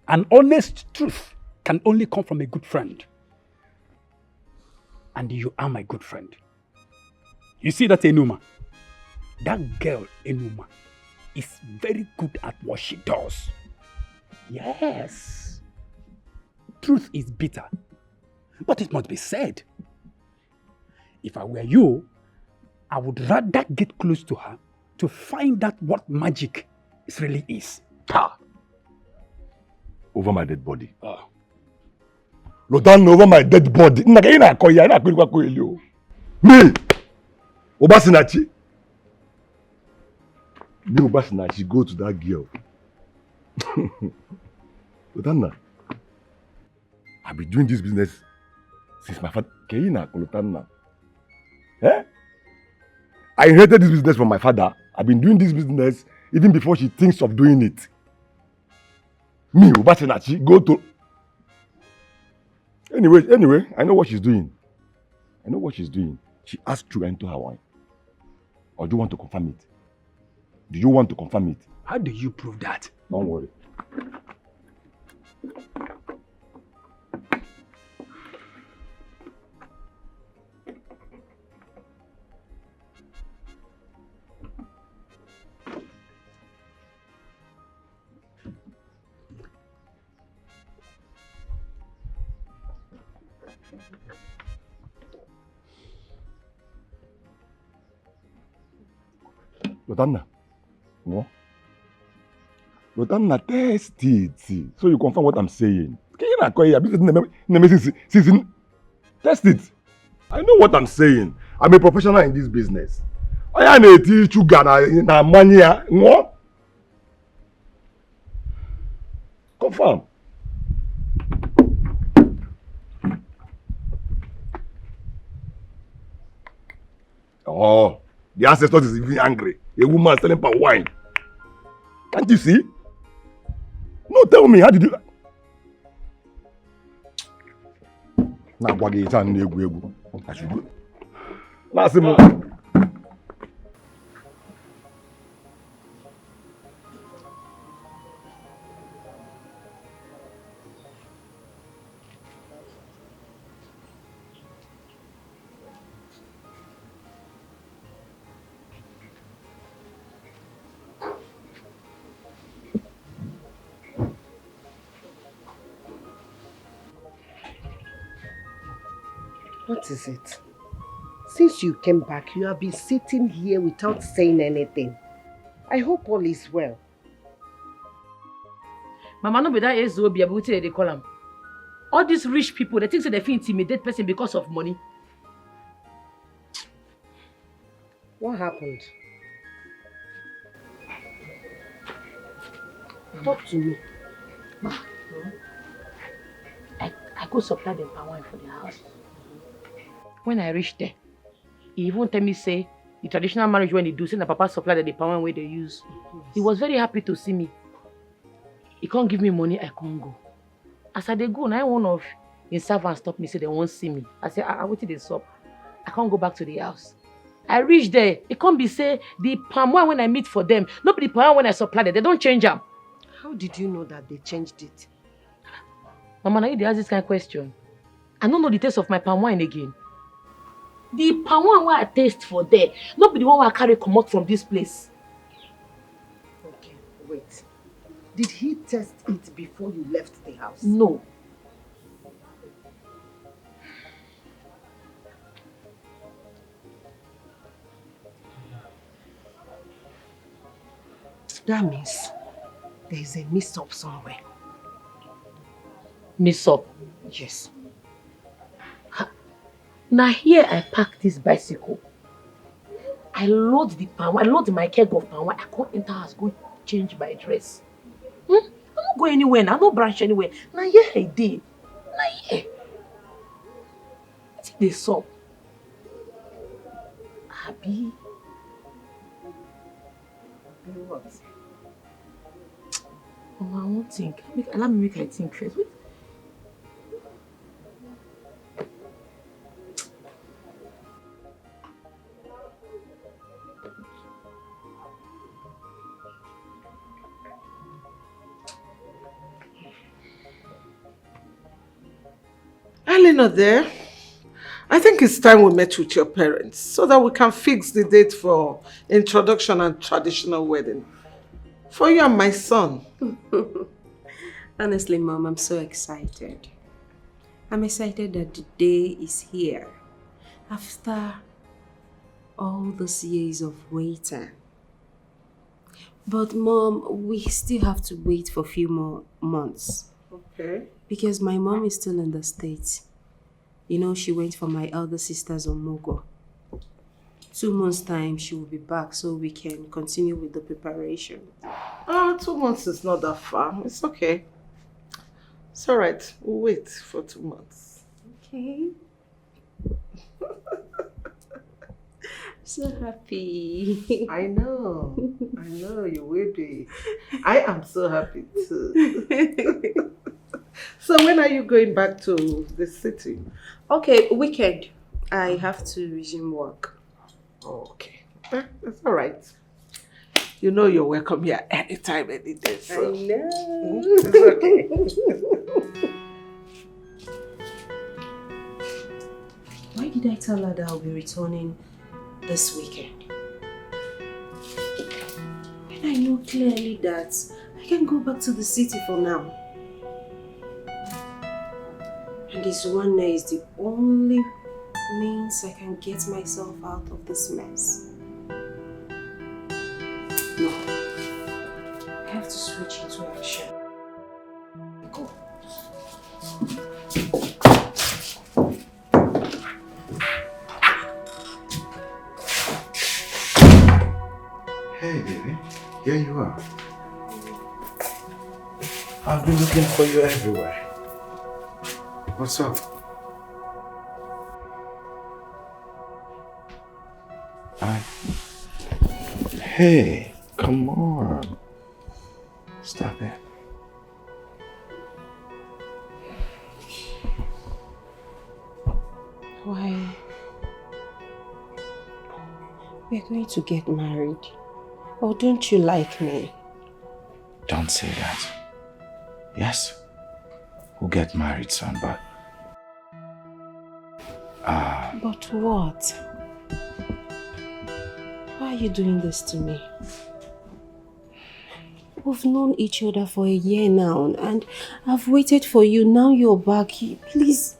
An honest truth can only come from a good friend. And you are my good friend. You see that Enuma? that girl, Enuma, is very good at what she does. Yes. Truth is bitter, but it must be said. If I were you, I would rather get close to her to find out what magic it really is.
Ha! Over my dead body. Lotan over my dead body. Me, Obasinachi. Me, Obasinachi, go to that girl. Lotanna, I've been doing this business since my father. Lotanna. Eh? I inherited this business from my father. I've been doing this business even before she thinks of doing it. Me, Obasinachi, go to... Anyway, I know what she's doing. She asked to enter her wine. Or do you want to confirm it? Do you want to confirm it?
How do you prove that?
Don't worry. Lotanna, no? Lotanna, test it. So you confirm what I'm saying. Test it. I know what I'm saying. I'm a professional in this business. I need to teach na money. No? Confirm. Oh, the ancestors is even angry. A woman selling palm wine. Can't you see? No, tell me, how did you... Now, what is it? I should go. Last moment.
What is it? Since you came back, you have been sitting here without saying anything. I hope all is well.
Mama, no be that is obio, but they call them. All these rich people, they think that they feel intimidate person because of money.
What happened?
Talk to me. I go supply them palm wine for the house. When I reached there, he even tell me say the traditional marriage when they do, say the papa supply the palm wine where they use. Yes. He was very happy to see me. He can't give me money, I can't go. As I dey go, now one of his servants stop me, say they won't see me. I say, I waited this up. I can't go back to the house. I reach there, it can't be say the palm wine when I meet for them, not the palm wine when I supply them. They don't change them.
How did you know that they changed it?
Mama, now you ask this kind of question. I don't know the taste of my palm wine again. The palm wine where I taste for there, not be the one where I carry come out from this place.
Okay, wait. Did he test it before you left the house?
No.
That means there is a mix-up somewhere.
Mix-up?
Yes.
Now here I park this bicycle. I load the palm wine, I load my keg of palm wine. I can't enter house, go change my dress. I don't go anywhere now, I don't branch anywhere. Now here I did. Now here. I think they saw. Abi.
What?
Oh, I won't think. Allow me make I think first. Wait.
Ali not there. I think it's time we met with your parents so that we can fix the date for introduction and traditional wedding. For you and my son.
Honestly, Mom, I'm so excited. I'm excited that the day is here. After all those years of waiting. But Mom, we still have to wait for a few more months.
Okay.
Because my mom is still in the States. You know, she went for my elder sister's omogo. 2 months' time, she will be back so we can continue with the preparation.
2 months is not that far. It's okay. It's all right. We'll wait for 2 months.
Okay. So happy.
I know, you will be. I am so happy too. So when are you going back to the city?
Okay, weekend. I have to resume work.
Okay. That's all right. You know you're welcome here anytime, any day. So.
I know.
It's okay.
Why did I tell her that I'll be returning this weekend? When I know clearly that I can go back to the city for now. And this one night is the only means I can get myself out of this mess. No. I have to switch into action. Go.
Hey, baby. Here you are. I've been looking for you everywhere. What's up? Hey, come on. Stop it.
Why? We're going to get married. Or don't you like me?
Don't say that. Yes, we'll get married soon, but...
But what? Why are you doing this to me? We've known each other for a year now, and I've waited for you. Now you're back. Please,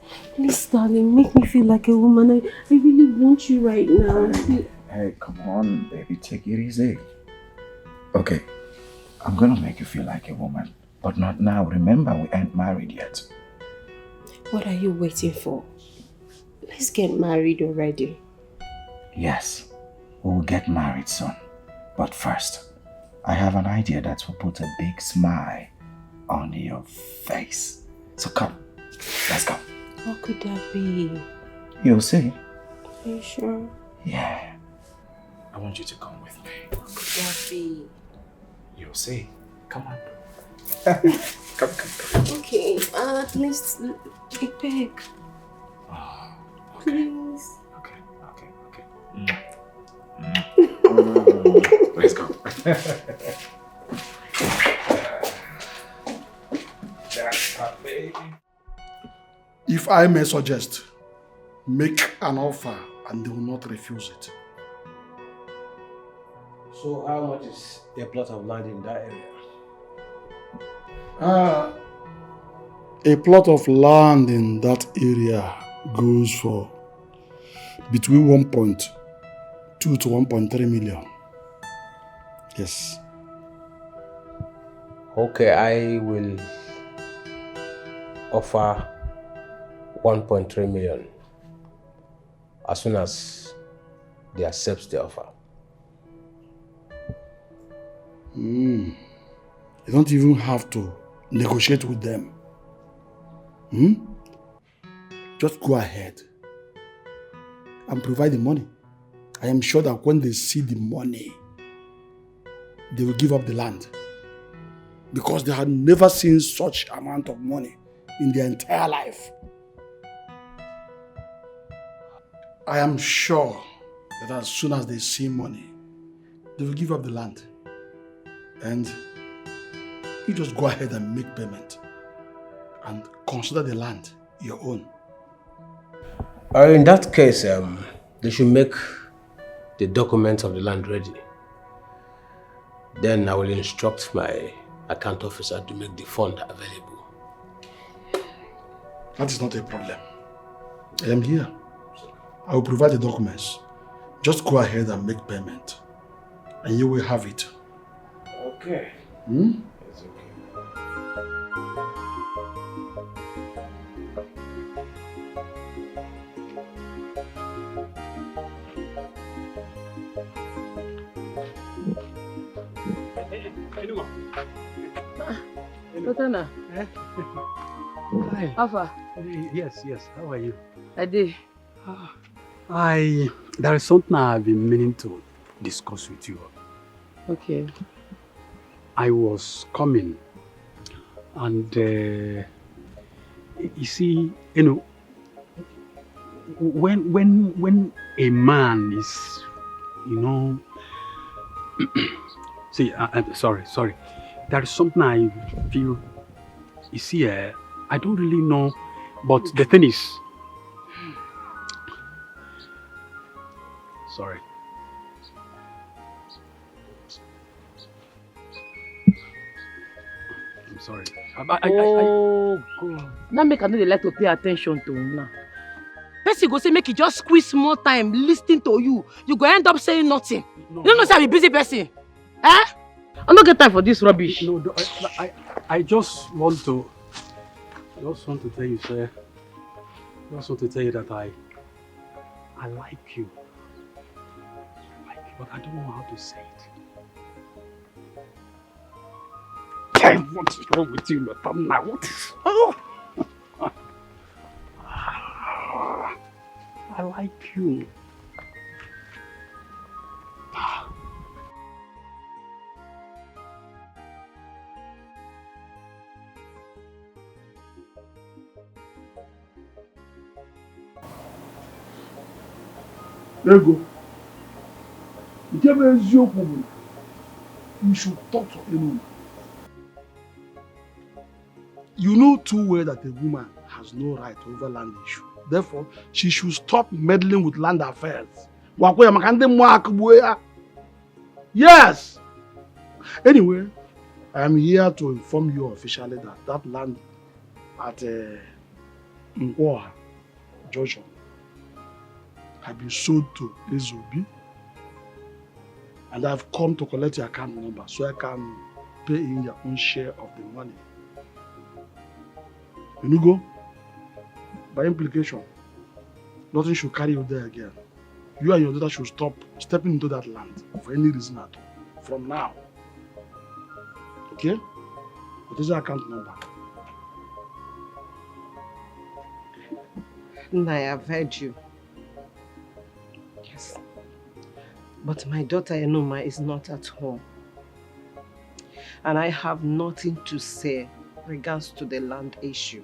darling, make me feel like a woman. I really want you right now.
Hey, come on, baby, take it easy. Okay, I'm gonna make you feel like a woman, but not now. Remember, we ain't married yet.
What are you waiting for? Let's get married already.
Yes, we will get married soon. But first, I have an idea that will put a big smile on your face. So come, let's go.
What could that be?
You'll see.
Are you sure?
Yeah. I want you to come with me.
What could that be?
You'll see. Come on. Come.
Okay, at least take back.
Oh, okay.
Please.
Okay. Let's go. That's my baby.
If I may suggest, make an offer and they will not refuse it.
So how much is a plot of land in that area?
A plot of land in that area goes for between 1.2 to 1.3 million. Yes.
Okay, I will offer 1.3 million as soon as they accept the offer.
You don't even have to negotiate with them. Just go ahead and provide the money. I am sure that when they see the money, they will give up the land. Because they had never seen such amount of money in their entire life. I am sure that as soon as they see money, they will give up the land. And you just go ahead and make payment and consider the land your own.
In that case, they should make the documents of the land ready. Then I will instruct my account officer to make the fund available.
That is not a problem. I am here. I will provide the documents. Just go ahead and make payment. And you will have it.
Okay.
Hmm?
It's okay.
Totana.
Hi.
Alpha.
Yes, how are you?
I did.
There is something I've been meaning to discuss with you.
Okay.
I was coming and you see, when a man is, see, I'm sorry. There is something I feel, you see, I don't really know, but the thing is, sorry. I'm sorry.
Oh, God. Now make another like to pay attention to him now. Person go say make you just squeeze small time listening to you. You go end up saying nothing. You don't know say I'm a busy person. Eh? I don't get time for this rubbish.
No, I just want to tell you, sir. Just want to tell you that I like you. But I don't know how to say it. What is wrong with you, Latana? What is... Oh! I like you.
Ego, whichever is your problem, you should talk to anyone. You know too well that a woman has no right over land issue. Therefore, she should stop meddling with land affairs. Yes! Anyway, I am here to inform you officially that that land at Nkwoha Junction has been sold to Ezobi. And I've come to collect your account number so I can pay in your own share of the money. You go? By implication, nothing should carry you there again. You and your daughter should stop stepping into that land for any reason at all. From now. Okay? What is your account number?
I have heard you. Yes. But my daughter Enoma is not at home. And I have nothing to say regards to the land issue.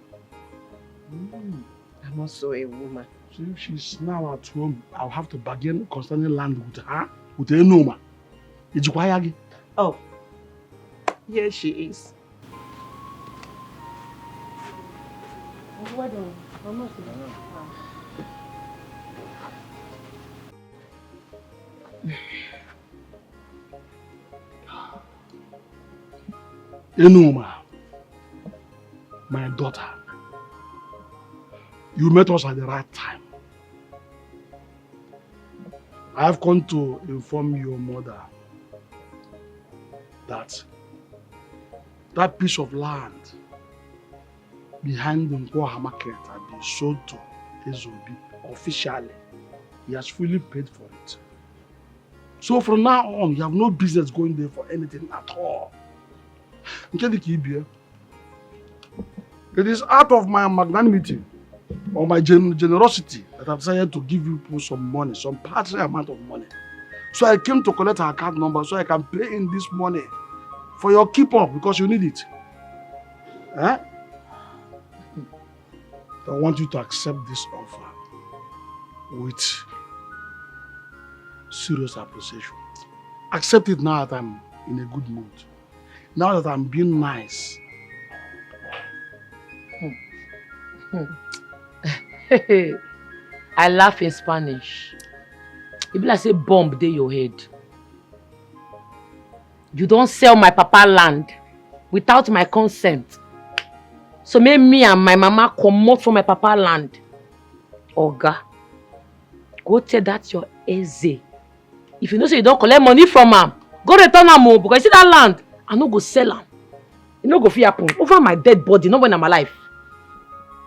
I'm also a woman.
So if she's now at home, I'll have to bargain concerning land with her, with Enoma.
Oh, yes she is.
Enoma, my daughter, you met us at the right time. I have come to inform your mother that that piece of land behind the Nkwoha market has been sold to Ezobi officially. He has fully paid for it. So from now on, you have no business going there for anything at all. It is out of my magnanimity or my generosity that I've decided to give you some money, some paltry amount of money. So I came to collect her account number so I can pay in this money for your keep up because you need it. Eh? I want you to accept this offer with serious appreciation. Accept it now that I'm in a good mood. Now that I'm being nice.
I laugh in Spanish. It be like say bomb dey your head. You don't sell my papa land without my consent. So make me and my mama comot from my papa land. Oga, go tell that your Eze. If you know say you don't collect money from am, go return am o, because you see that land, I no go sell am. You no go fit happen over my dead body, not when I'm alive.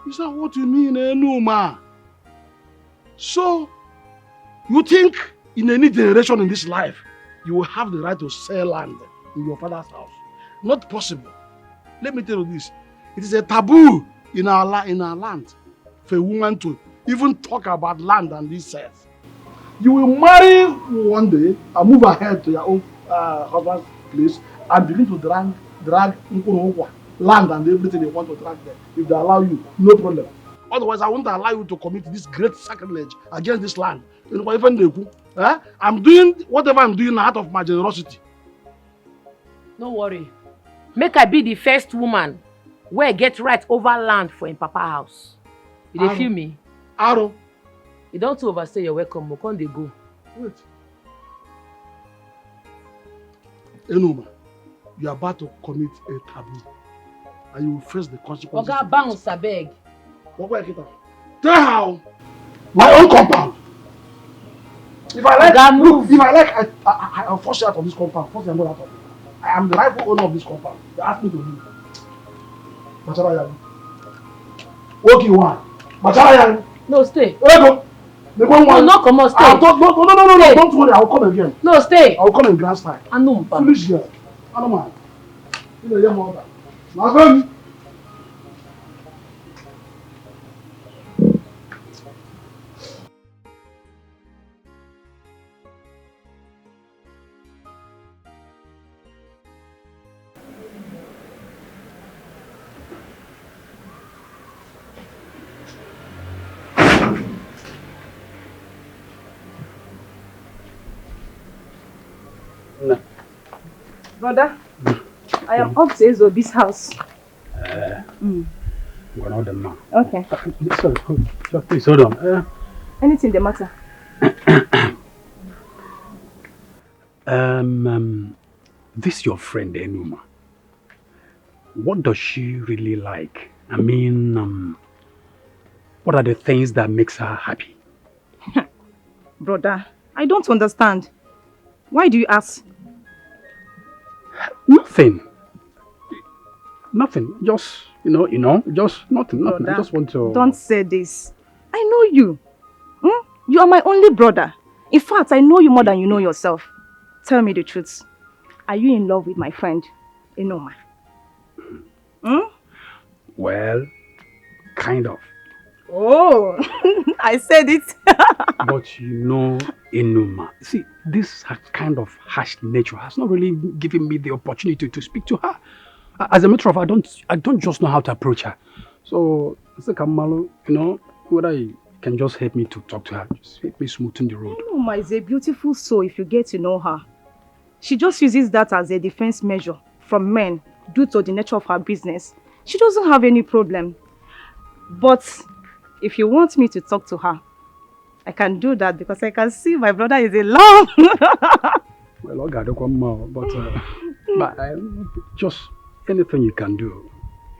Is that what you mean, Enuma? So, you think in any generation in this life, you will have the right to sell land in your father's house? Not possible. Let me tell you this. It is a taboo in our land for a woman to even talk about land and this says. You will marry one day and move ahead to your own husband's place and begin to drag land and everything they want to drag there. If they allow you, no problem. Otherwise, I won't allow you to commit this great sacrilege against this land. I'm doing whatever I'm doing out of my generosity.
No worry. Make I be the first woman where get right over land for in papa house. You dey feel me?
Aro.
You don't overstay your welcome, but can't they go?
Wait. Enuma, you are about to commit a taboo. And you will face the consequences.
Oga bounce, abeg.
Tell how? My own compound. If I like, I'll force you out of this compound. Force you out of it. I am the rightful owner of this compound. They asked me to leave. Machala Yalu. Okay, one. Machala Yalu.
No, stay.
Where go?
No, no, come on, stay.
No, don't worry. I will come again.
No, stay.
I will come in grand style.
I know.
Foolish girl. I don't mind. You know, your mother. My friend.
Brother, I am upstairs of this house.
One of them now.
Okay.
Sorry, please hold on.
Anything the matter?
This your friend Enuma. What does she really like? I mean, what are the things that makes her happy?
Brother, I don't understand. Why do you ask?
Nothing. Just, just nothing.
Brother,
I just want to...
Don't say this. I know you. You are my only brother. In fact, I know you more than you know yourself. Tell me the truth. Are you in love with my friend, Enuma?
Well, kind of.
Oh, I said it.
But Enuma, see, this kind of harsh nature has not really given me the opportunity to speak to her. As a matter of fact, I don't just know how to approach her. So, Kamalo, whether you can just help me to talk to her, just help me smoothen the road.
Enuma is a beautiful soul if you get to know her. She just uses that as a defense measure from men due to the nature of her business. She doesn't have any problem. But if you want me to talk to her, I can do that because I can see my brother is in love.
Well, I got one more, but just anything you can do,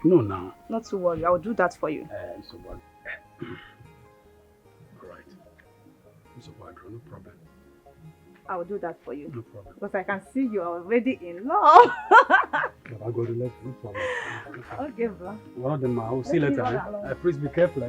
now.
Not to worry, I'll do that for you.
So what? All right. So what? No problem.
I'll do that for you.
No problem.
Because I can see you are already in love.
I'll go to left. No problem.
Okay, bro.
One of them, I'll see you later. Please be careful.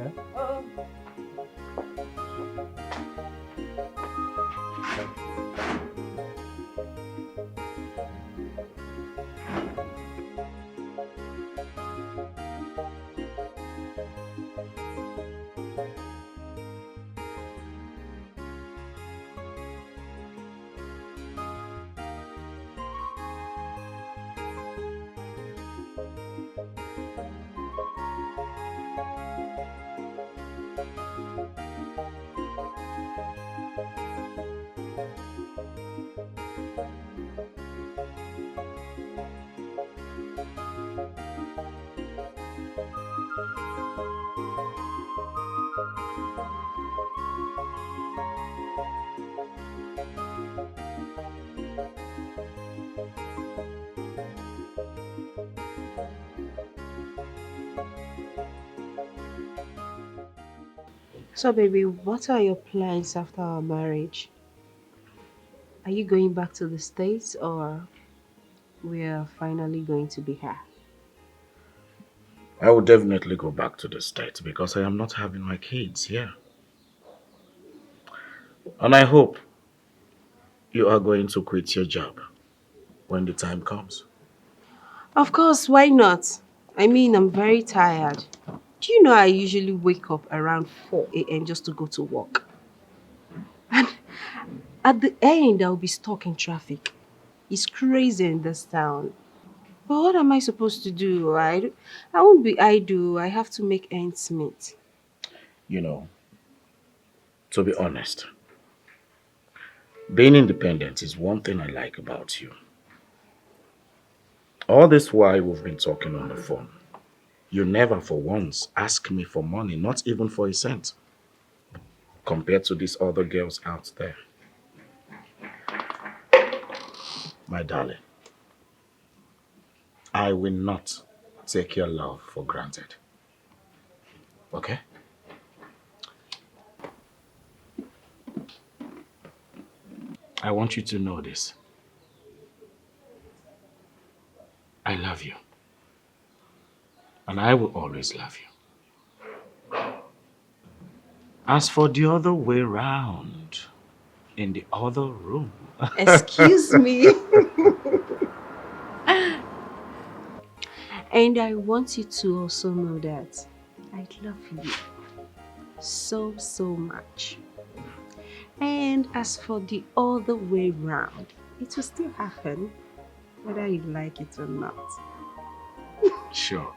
So baby, what are your plans after our marriage? Are you going back to the States or we are finally going to be here?
I will definitely go back to the States because I am not having my kids here. And I hope you are going to quit your job when the time comes.
Of course, why not? I mean, I'm very tired. Do you know I usually wake up around 4 a.m. just to go to work? And at the end, I'll be stuck in traffic. It's crazy in this town. But what am I supposed to do? I won't be idle. I have to make ends meet.
You know, to be honest, being independent is one thing I like about you. All this while we've been talking on the phone, you never for once ask me for money, not even for a cent, compared to these other girls out there. My darling, I will not take your love for granted. Okay? I want you to know this. I love you. And I will always love you. As for the other way round, in the other room.
Excuse me. And I want you to also know that I love you so, so much. And as for the other way round, it will still happen, whether you like it or not.
Sure.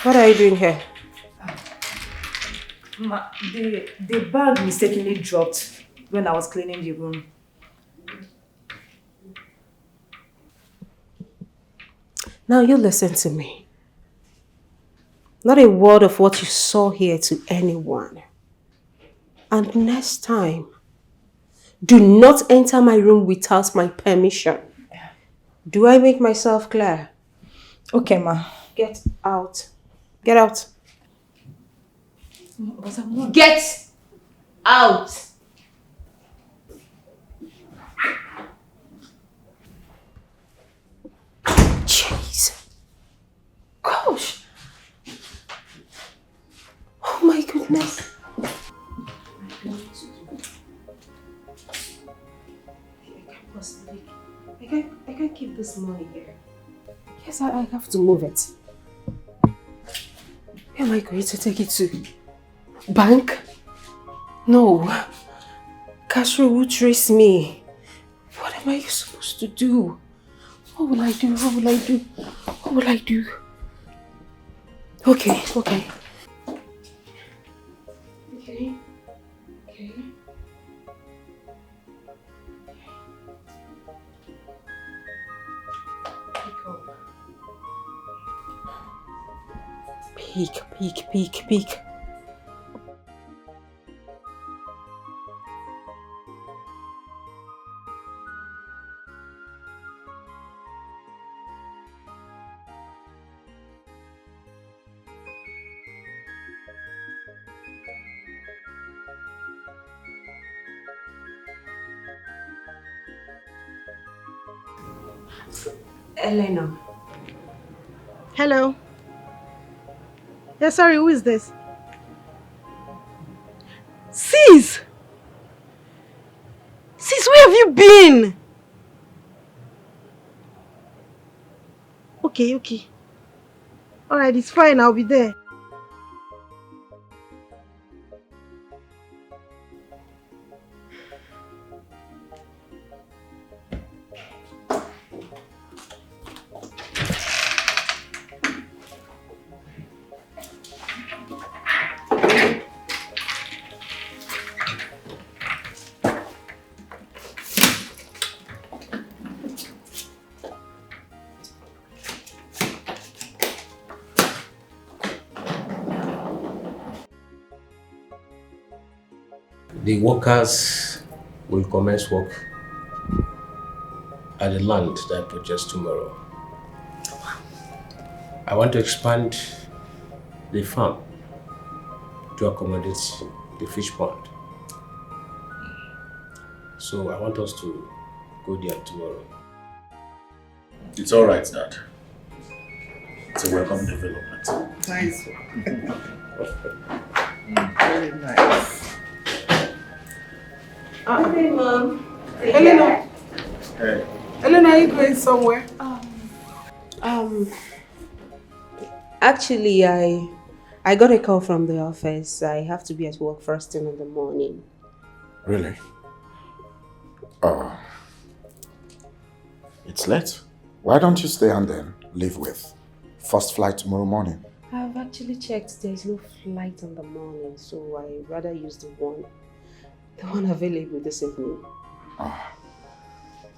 What are you doing here?
Ma, the bag mistakenly dropped when I was cleaning the room.
Now you listen to me. Not a word of what you saw here to anyone. And next time, do not enter my room without my permission. Do I make myself clear?
Okay, ma.
Get out. Get out.
But I'm not.
Get out. Jeez. Gosh. Oh my goodness. I can't keep this money here. Yes, I have to move it. Where am I going to take it to? Bank? No. Castro will trace me. What am I supposed to do? What will I do? What will I do? What will I do? Okay. Okay. Peek. Elena.
Hello. Yeah, sorry, who is this? Sis! Sis, where have you
been? Okay. Alright, it's fine. I'll be there.
The workers will commence work at the land that I purchased tomorrow. I want to expand the farm to accommodate the fish pond. So I want us to go there tomorrow.
It's all right, Dad. It's a welcome development.
Nice. Very nice.
Hey, Mom.
Elena.
Hey.
Elena, are you going somewhere?
Actually, I got a call from the office. I have to be at work first thing in the morning.
Really? Oh. It's late. Why don't you stay and then leave with first flight tomorrow morning?
I've actually checked. There's no flight in the morning, so I'd rather use the one available this evening.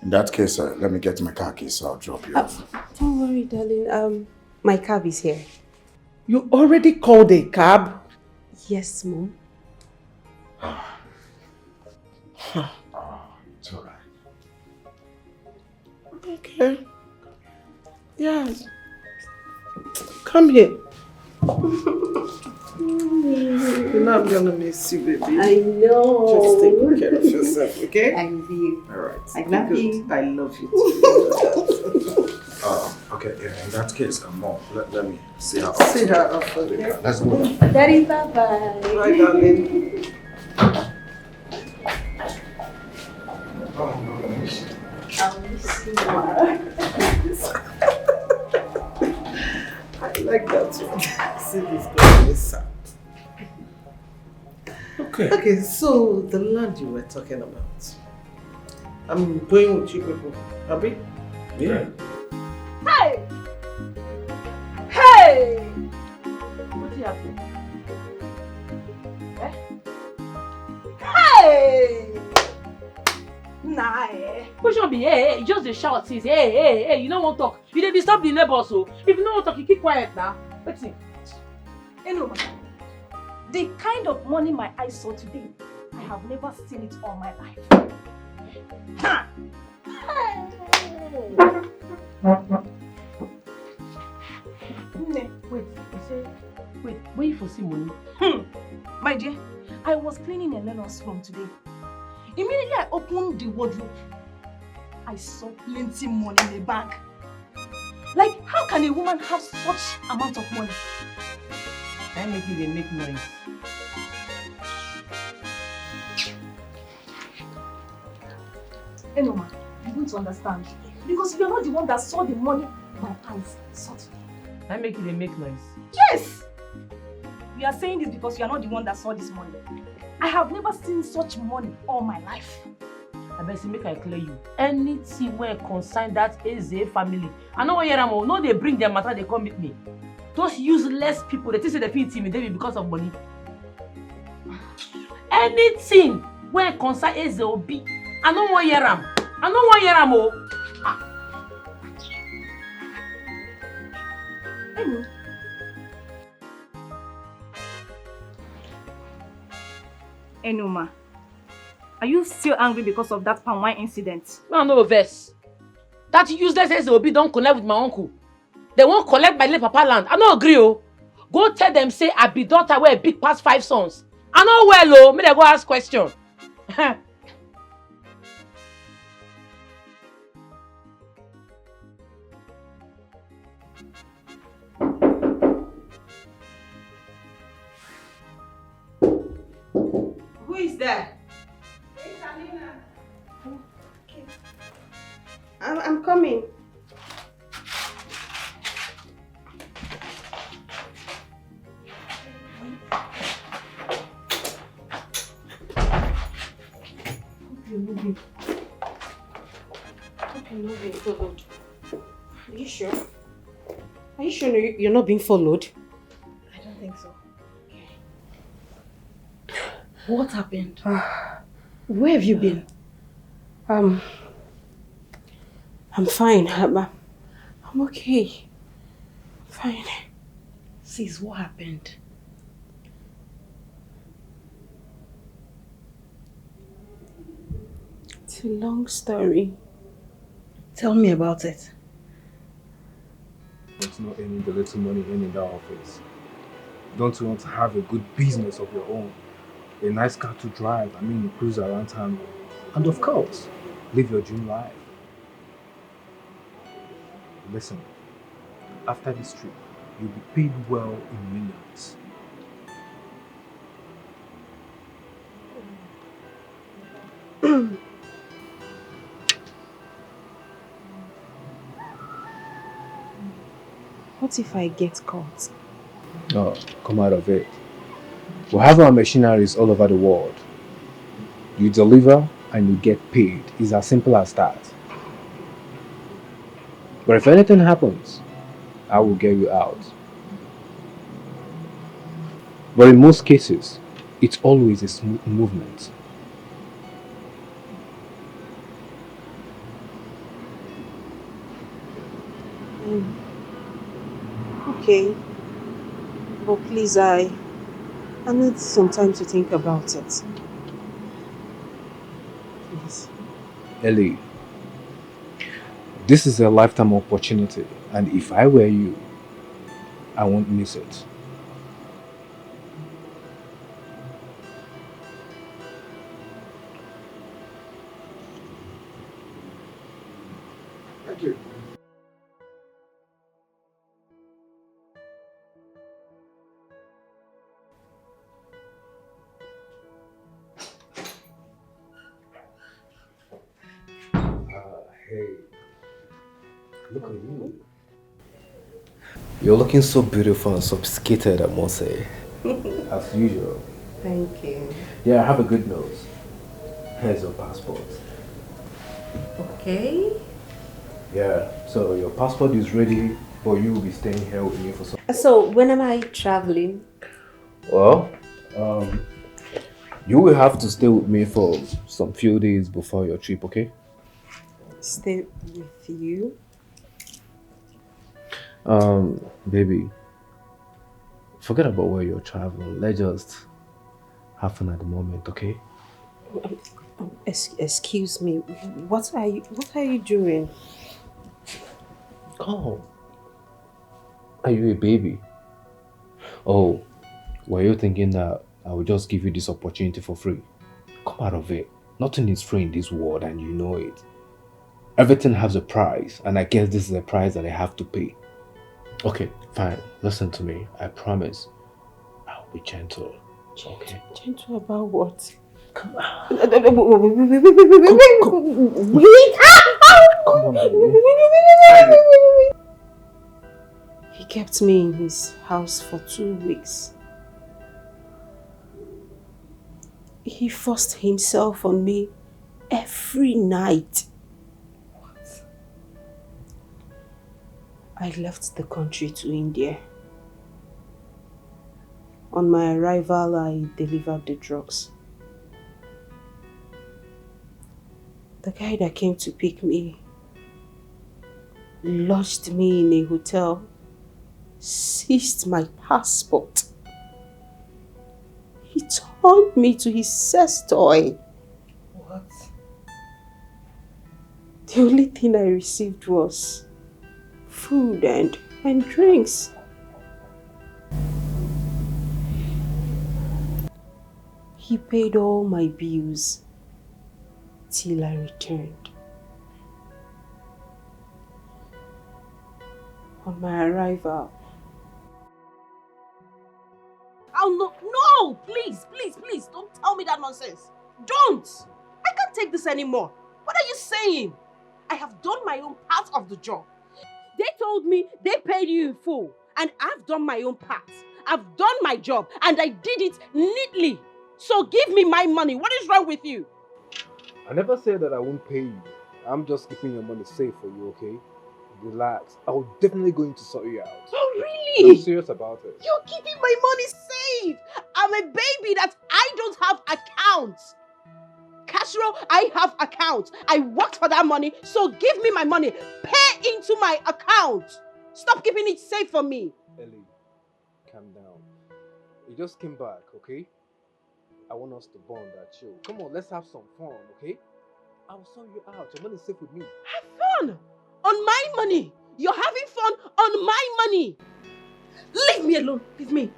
In that case, let me get my car keys, so I'll drop you off.
Don't worry, darling. My cab is here.
You already called a cab?
Yes, Mom.
It's all right.
Okay. Yes. Come here. You know I'm gonna miss you, baby.
I know.
Just take good care of yourself, okay?
I love you.
Alright.
I love you.
I love you too.
Okay, yeah, in that case, Mom, let me see her off.
See her off.
Yeah, let's go.
Daddy, bye-bye.
Bye, darling.
I'll miss you more.
I like that one. See this girl is sad. Okay, so the land you were talking about. I'm going with you people. Abi?
Yeah.
Hey! Hey! What happened? Hey! Nah, Push on be hey, just the shout says hey, you don't want to talk. You dey disturb the neighbors, so if you don't want to talk, you keep quiet now. Let's see.
The kind of money my eyes saw today, I have never seen it all my life. Ha!
Wait, where you for see money?
My dear, I was cleaning Eleanor's room today. Immediately I opened the wardrobe. I saw plenty money in the bag. Like, how can a woman have such amount of money?
I make you make noise.
Enoma, you don't understand. Because you're not the one that saw the money my eyes saw today.
I make you make noise.
Yes! You are saying this because you are not the one that saw this money. I have never seen such money all my life.
I best make I clear you. Anything where concern that Eze family. I know where I'm no they bring their matter, they come meet me. Those useless people, they say they feel intimidated because of money. Anything where concern Eze Obi, I know where I'm. I know where I'm.
Enoma, are you still angry because of that palm wine incident?
No, verse. That useless Eze Obi don't connect with my uncle. They won't collect my late papa land. I don't agree, oh. Go tell them say I be daughter where big past 5 sons. I know well, oh. May they go ask question.
Who is there?
I'm coming. Hope you're not being followed. Are you sure? Are you sure you're not being followed?
I don't think so. What happened? Where have you been?
I'm fine. I'm okay. I'm fine.
Sis, what happened?
It's a long story.
Tell me about it.
There's not any the little money in that office. Don't you want to have a good business of your own? A nice car to drive, cruise around town. And of course, live your dream life. Listen, after this trip, you'll be paid well in millions.
What if I get caught?
Oh, come out of it. We have our machineries all over the world. You deliver and you get paid. It's as simple as that. But if anything happens, I will get you out. But in most cases, it's always a smooth movement.
Okay. But please, I need some time to think about it. Please.
Ellie, this is a lifetime opportunity, and if I were you, I won't miss it.
Thank you.
Hey, look at you. You're looking so beautiful and sophisticated, I must say. As usual.
Thank you.
Yeah, have a good nose. Here's your passport.
Okay.
Yeah, so your passport is ready, but you will be staying here with me for some.
So, when am I traveling?
Well, you will have to stay with me for some few days before your trip, okay?
Stay with you?
Baby, forget about where you're traveling. Let's just have fun at the moment, okay?
Excuse me. What are you doing?
Come. Are you a baby? Oh, were you thinking that I will just give you this opportunity for free? Come out of it. Nothing is free in this world and you know it. Everything has a price, and I guess this is a price that I have to pay. Okay, fine. Listen to me. I promise I'll be gentle. Okay?
Gentle about what?
Come
on. Wait!
Come on, baby.
He kept me in his house for 2 weeks. He forced himself on me every night. I left the country to India. On my arrival, I delivered the drugs. The guy that came to pick me lodged me in a hotel, seized my passport. He turned me to his sex toy.
What?
The only thing I received was food and drinks. He paid all my bills till I returned. On my arrival,
Oh, no, please, don't tell me that nonsense. Don't! I can't take this anymore. What are you saying? I have done my own part of the job. They told me they paid you in full, and I've done my own part. I've done my job, and I did it neatly. So give me my money. What is wrong with you?
I never said that I won't pay you. I'm just keeping your money safe for you, okay? Relax. I will definitely going to sort you out.
Oh, really?
I'm serious about it.
You're keeping my money safe. I'm a baby that I don't have accounts. Castro, I have accounts. I worked for that money, so give me my money. Pay into my account. Stop keeping it safe for me.
Ellie, calm down. You just came back, okay? I want us to bond and chill. Come on, let's have some fun, okay? I'll sort you out. Your money's safe with me.
Have fun on my money. You're having fun on my money. Leave me alone. Leave me.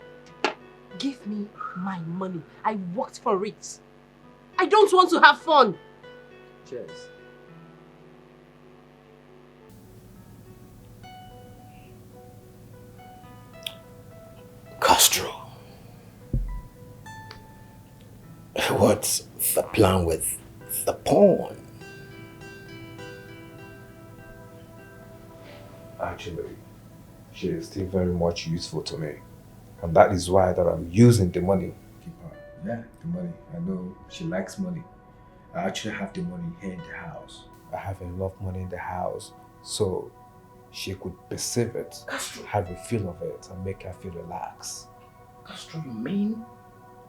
Give me my money. I worked for it. I don't want to have fun.
Cheers.
Castro, what's the plan with the pawn?
Actually, she is still very much useful to me. And that is why that I'm using the money. Keep her. Yeah, the money. I know she likes money. I actually have the money here in the house. I have enough money in the house so she could perceive it,
Castro,
have a feel of it, and make her feel relaxed.
Castro, you mean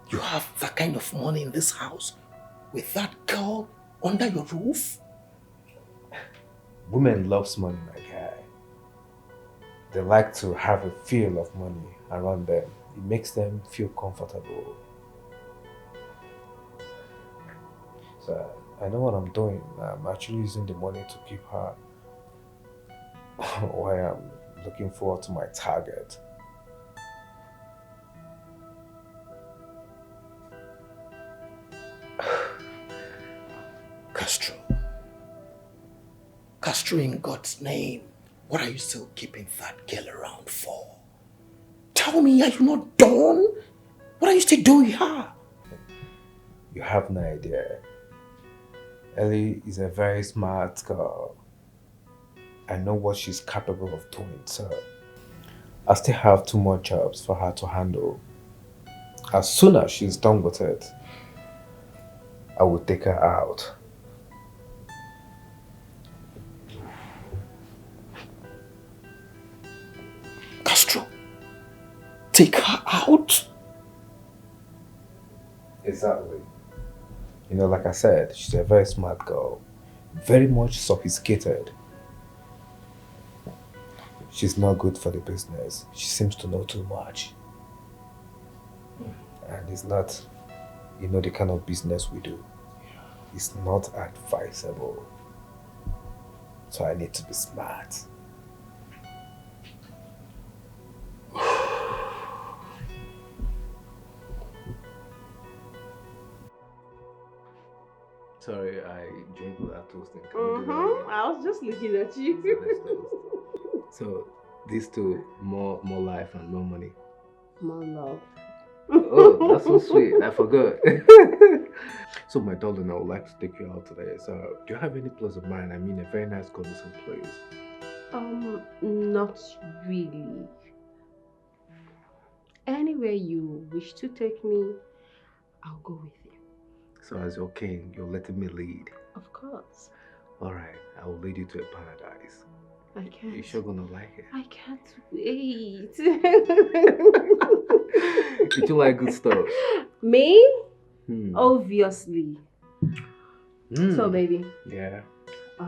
you have that kind of money in this house with that girl under your roof?
Women loves money, my guy. They like to have a feel of money around them. It makes them feel comfortable. So I know what I'm doing. I'm actually using the money to keep her while I'm looking forward to my target.
Castro, in God's name, what are you still keeping that girl around for? Tell me, are you not done? What are you still doing here?
You have no idea. Ellie is a very smart girl. I know what she's capable of doing, so I still have 2 more jobs for her to handle. As soon as she's done with it, I will take her out.
Castro, take her out?
Exactly. You know, like I said, she's a very smart girl. Very much sophisticated. She's not good for the business. She seems to know too much. And it's not, you know, the kind of business we do. It's not advisable. So I need to be smart. Sorry, I drank without toasting. Can we do that again?
I was just looking at you.
So let's toast. So these two, more life and more money.
More love.
Oh, that's so sweet. I forgot. So my darling, I would like to take you out today. So do you have any place of mine? I mean, a very nice conducive place.
Not really. Anywhere you wish to take me, I'll go with you.
So as your king, you're letting me lead.
Of course.
Alright, I will lead you to a paradise.
I can't.
You're sure gonna like it?
I can't wait.
Did you like good stuff?
Me? Obviously. So baby.
Yeah.
I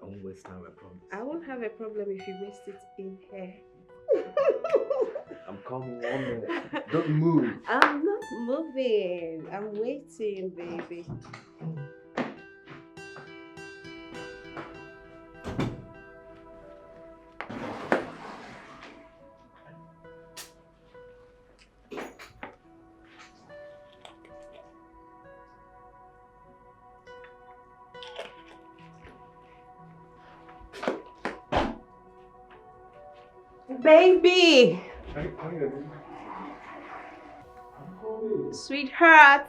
won't waste time, I promise.
I won't have a problem if you waste it in here.
I'm coming 1 minute. Don't move.
I'm not moving. I'm waiting, baby. Baby! Sweetheart!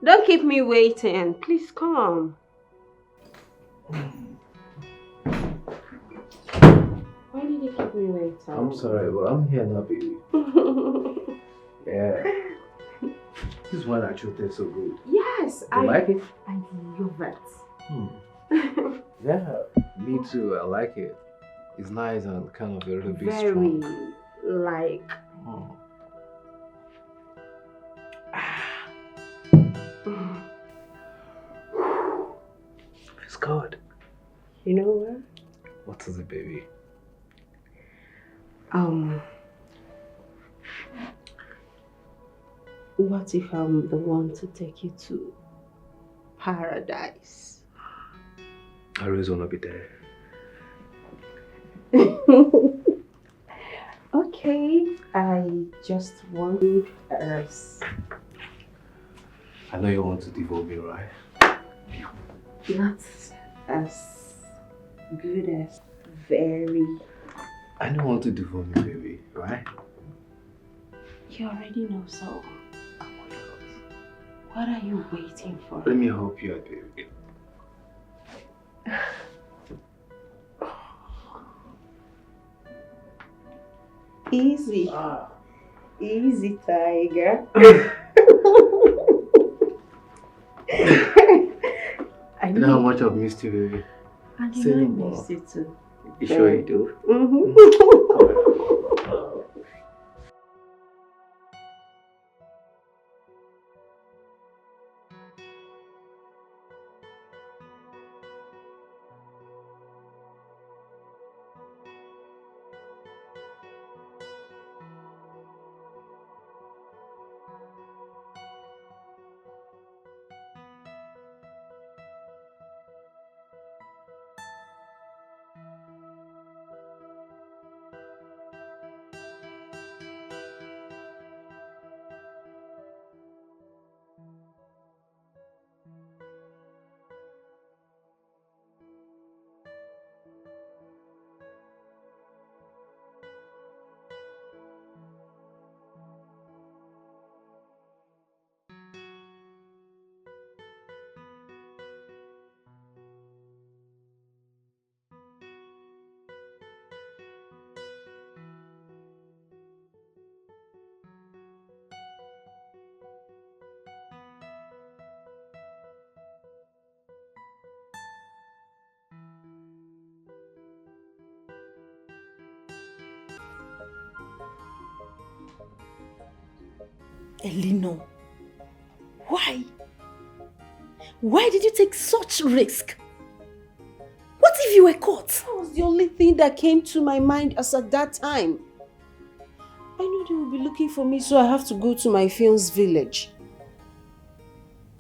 Don't keep me waiting. Please come. Why did you keep me waiting?
I'm sorry, but I'm here now, baby. Yeah. This one actually tastes so good.
Yes,
You like it?
I love it.
Yeah, me too. I like it. It's nice and kind of a little bit
Very,
strong.
like.
It's good.
You know what?
What is it, baby?
What if I'm the one to take you to paradise?
I always want to be there.
Okay, I just want us.
I know you want to devote me, right?
Not as good as very.
I don't want to devote me, baby, right?
You already know, so what are you waiting for?
Let me help you out, baby.
Easy. Easy, tiger.
You know how much I've missed you, baby.
And
Say
you know I
no more.
missed you too.
You sure you do?
Elino, why? Why did you take such risk? What if you were caught?
That was the only thing that came to my mind as at that time. I knew they would be looking for me, so I have to go to my fiance's village.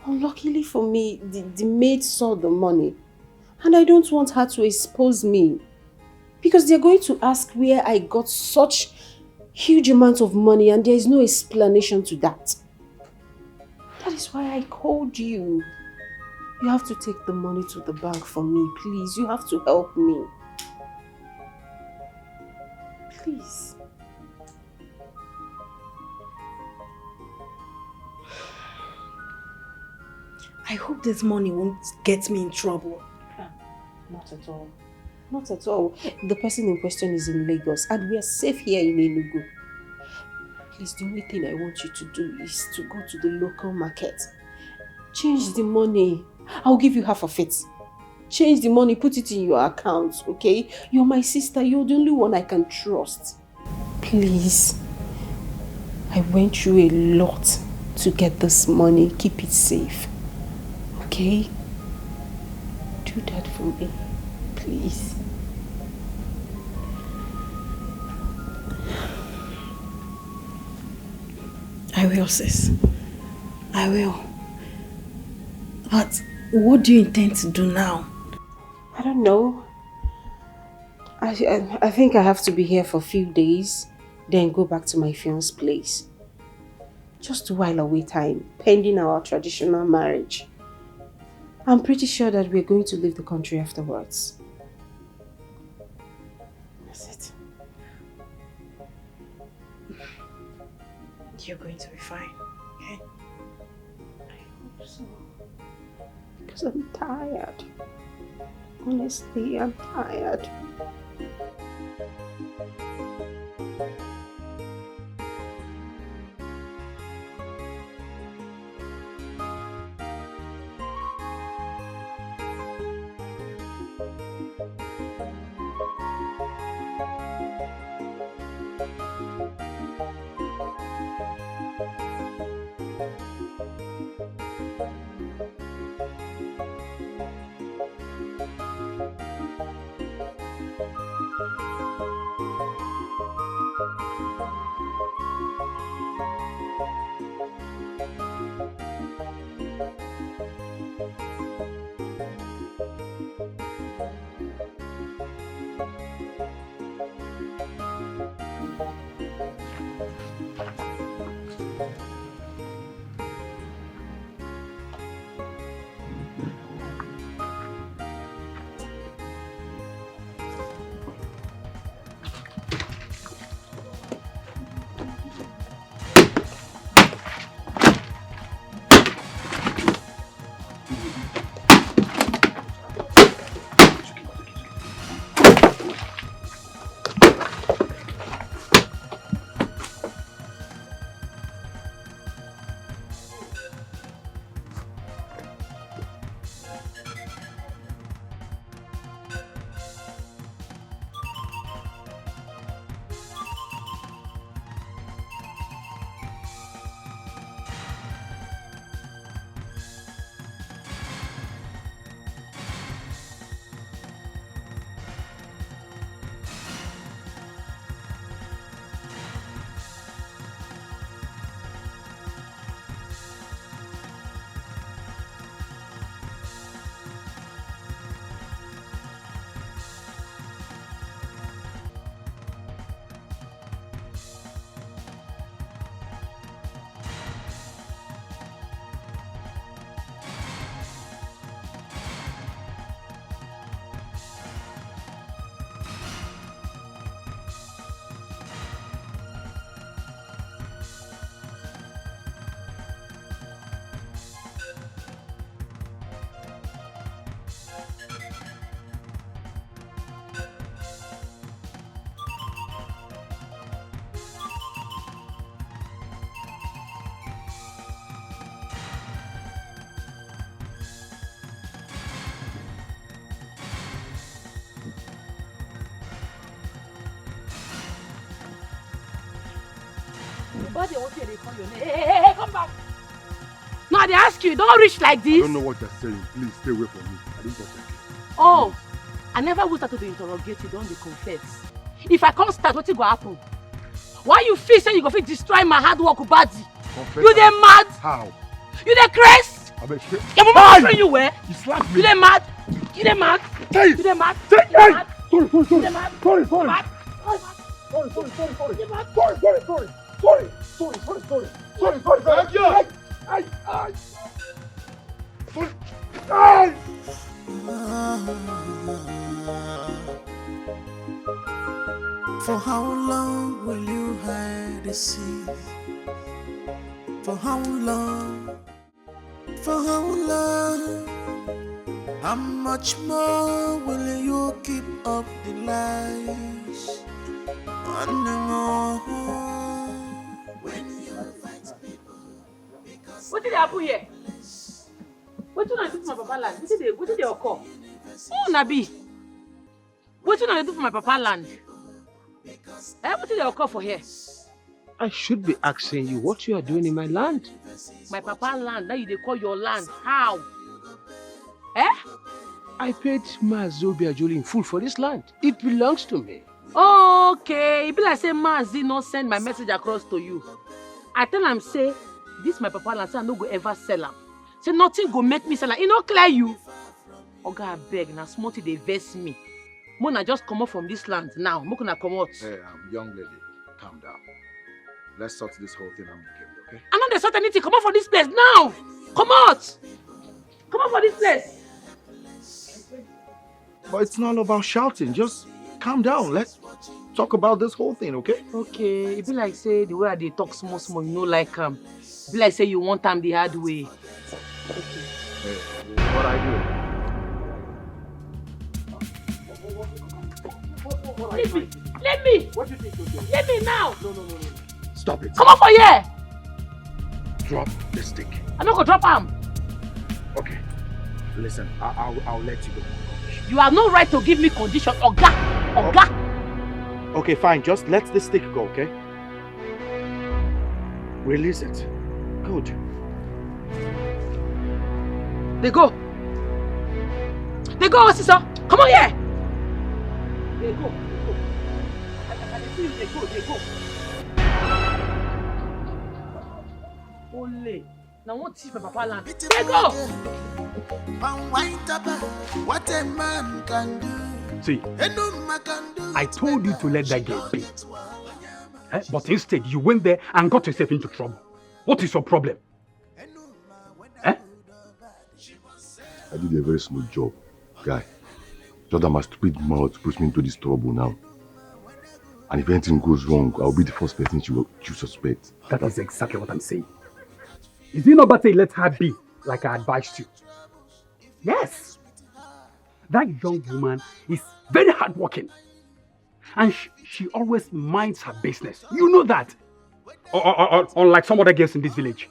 Unluckily for me, the maid saw the money, and I don't want her to expose me, because they're going to ask where I got such huge amount of money, and there is no explanation to that. That is why I called you. You have to take the money to the bank for me, please. You have to help me. Please.
I hope this money won't get me in trouble.
Not at all. Not at all. The person in question is in Lagos and we are safe here in Enugu. Please, the only thing I want you to do is to go to the local market. Change the money. I'll give you half of it. Change the money, put it in your account, okay? You're my sister. You're the only one I can trust. Please. I went through a lot to get this money. Keep it safe. Okay? Do that for me. Please.
I will, sis. I will. But what do you intend to do now?
I don't know. I think I have to be here for a few days, then go back to my fiance's place. Just to while away time, pending our traditional marriage. I'm pretty sure that we're going to leave the country afterwards. That's it.
You're going to be fine, okay?
I hope so. Because I'm tired. Honestly, I'm tired.
But they want you to call your name. Hey, come back. No, they ask you, don't reach like this.
I don't know what you're saying. Please stay away from me. I didn't touch you.
Oh, I never will start to interrogate you, don't they confess? If I can't start, what will happen? Why you feel say you go fit destroy my hard work body?
Confess.
You dey mad?
How?
You dey crazy?
I bet you.
Your mama train you where?
You slapped me.
You dey mad? You dey mad?
Hey!
You dey mad?
Take
You dey
it!
mad?
Sorry.
You dey mad?
Sorry.
Mad?
Sorry.
You mad?
Sorry. Thank you. Ay. Sorry. Ay.
For how long will you hide the sea? For how long? For how long? How much more will you keep up the lies? On and on. When you fight people because
What did happen here? What did I do for my papa land? What did they occur? Oh, Nabi. What did I do for my papa land? What did they occur for here?
I should be asking you what you are doing in my land.
My papa land, now you they call your land. How?
I paid Mazobi Ajoli in full for this land. It belongs to me.
Okay, it be like say Mazi not send my message across to you. I tell him say, this my papa land, say I no go ever sell him. Say nothing go make me sell him. It no clear you. Oga, I beg, now smarty they vex me. Mona just come out from this land now. Mona come out.
Hey, young lady, calm down. Let's sort this whole thing amicably, okay?
I'm not the sort anything. Come out from this place now. Come out. Come out from this place.
But it's not about shouting. Just calm down. Let's talk about this whole thing, okay?
Okay, it be like say the way they talk small, you know, like be like say you want time the hard way. Okay.
Hey, what I do?
Leave me. Leave me.
What do you think you're doing?
Leave me now.
No. Stop it.
Come on for here.
Drop the stick.
I'm not gonna drop him.
Okay. Listen, I'll let you go.
You have no right to give me condition, Oga. Oga.
Okay, fine. Just let the stick go, okay? Release it. Good.
They go. They go, sister. Come on here. They go. I can see you. They go. Ole. Now what is my papa land? They go.
What a man can do.
See, I told you to let that girl be. But instead, you went there and got yourself into trouble. What is your problem?
I did a very smooth job, guy. Just that my stupid mouth puts me into this trouble now. And if anything goes wrong, I'll be the first person you suspect.
That is exactly what I'm saying. Is it not better let her be, like I advised you? Yes. That young woman is very hardworking. And she always minds her business. You know that. Unlike some other girls in this village.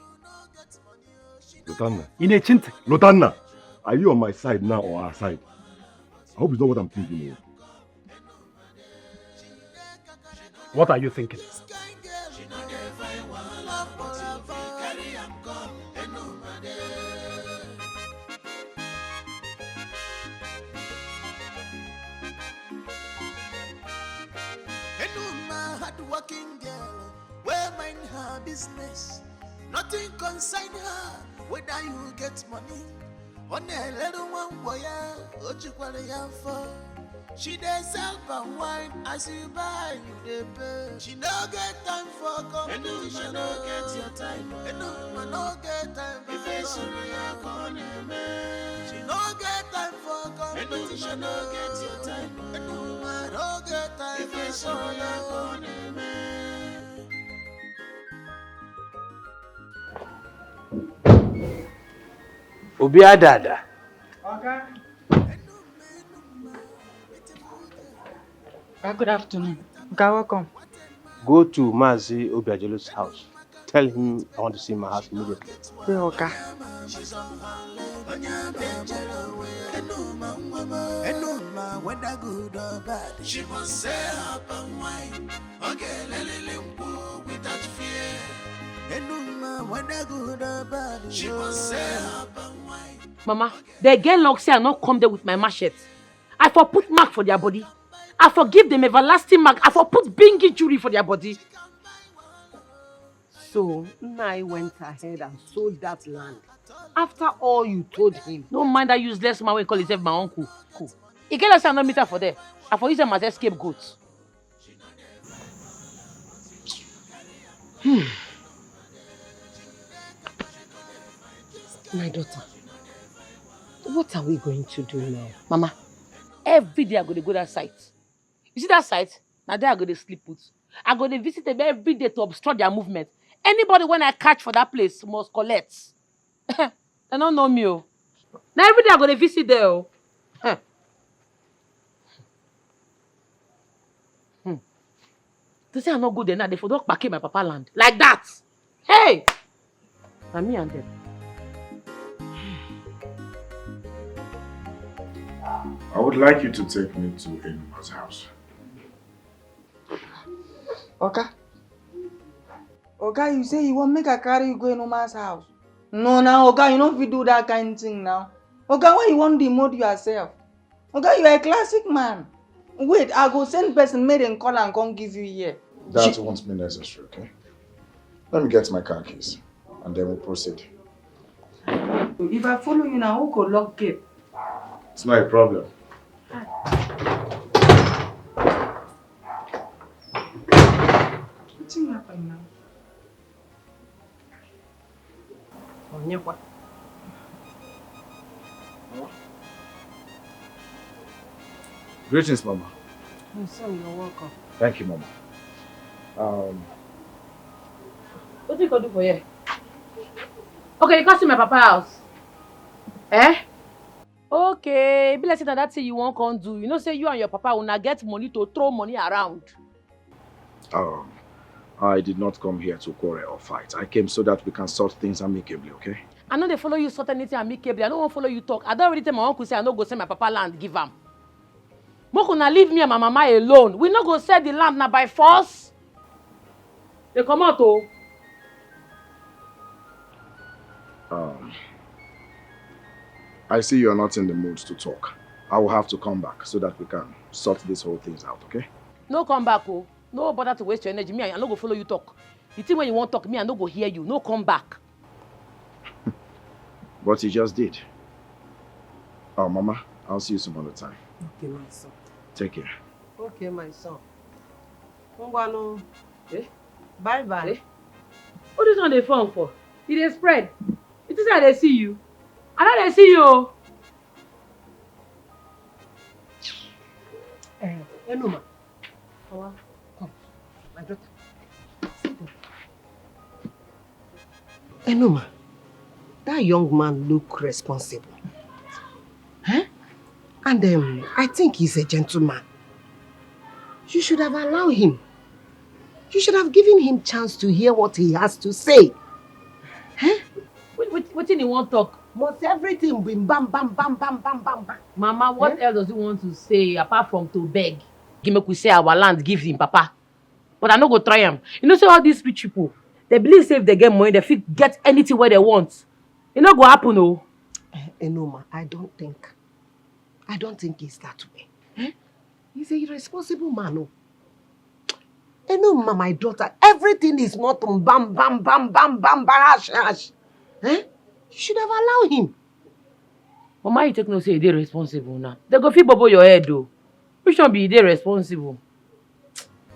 Lotanna.
Inechinte.
Lotanna, are you on my side now or our side? I hope it's not what I'm thinking of.
What are you thinking?
Working girl, where mind her business. Nothing concern her, whether you get money. On a little one boy, what you call a for. She does sell and wine as you buy, you dey pay. She no get time for competition, no get your time. No get time for she no get time for competition, no get your time. No get time for
Obia Dada.
Okay. Good afternoon. Okay, welcome.
Go to Mazi Obiajelu's house. Tell him I want to see my house immediately.
Yeah, okay.
She must say up and wine. Okay, without fear. Whether good or bad, she must say up and wine.
Mama, the girl like say I not come there with my machete. I for put mark for their body. I forgive them everlasting mark. I for put big injury for their body.
So, Nai went ahead and sold that land. After all you told him.
Don't mind that useless man we call himself my uncle. Cool. He get us a no meter for there. I for use them as scapegoats.
My daughter, what are we going to do now?
Mama, every day I go to that site. You see that site? Now there I go to sleep put. I go to visit them every day to obstruct their movement. Anybody when I catch for that place must collect. They don't know me. Oh. Now every day I go to visit there. Oh. To say I'm not good there now, they for don't back in my papa land. Like that. Hey! And me and them.
I would like you to take me to Enuma's house.
Okay. Okay, you say you want make a carry you go in Oma's house. No, now, okay, you know if you do that kind of thing now. Okay, why you want to demote yourself? Okay, you are a classic man. Wait, I go send person made and call and come give you here.
That won't be necessary, okay? Let me get my car keys and then we'll proceed.
If I follow you now, who could lock gate?
It's not a problem.
What's happening now?
Greetings, Mama.
My son, you're welcome.
Thank you, Mama.
What do you go do for you? Okay, you can see my papa's house. Eh? Okay, be like say na that thing you won't come do. You know, say you and your papa will not get money to throw money around.
I did not come here to quarrel or fight. I came so that we can sort things amicably, okay?
I know they follow you sort anything amicably. I don't want to follow you talk. I don't already tell my uncle say I no go sell my papa land, give him. Moko na leave me and my mama alone. We no go sell the land now by force. They come out oh.
I see you are not in the mood to talk. I will have to come back so that we can sort this whole thing out, okay?
No come back oh. No bother to waste your energy. Me, I no go follow you talk. The thing when you want talk, me, I no go hear you. No come back.
What you just did. Oh, Mama, I'll see you some other time.
Okay, my son.
Take care.
Okay, my son. Ngwano. Bye-bye.
What is on the phone for? Did they spread? It is how they see you. I know they see you.
Enoma. Come, my daughter. Sit down. Enoma, that young man look responsible. Huh? And I think he's a gentleman. You should have allowed him. You should have given him chance to hear what he has to say. Huh?
What did he want to talk?
Must everything be bam, bam, bam, bam, bam, bam, bam.
Mama, what else does he want to say apart from to beg? Make we say our land, give him, Papa. But I no go try him. You know, say all these rich people, they believe say if they get money, they fit get anything where they want. It no go happen, no.
Enoma, I don't think it's that way. Eh? He's a irresponsible man, oh. Enoma, my daughter, everything is not bam, bam, bam, bam, bam, barash, hash. Eh? You should have allowed him.
Mama, you take no say they responsible now. They go fit bubble your head, though. Which one be they responsible?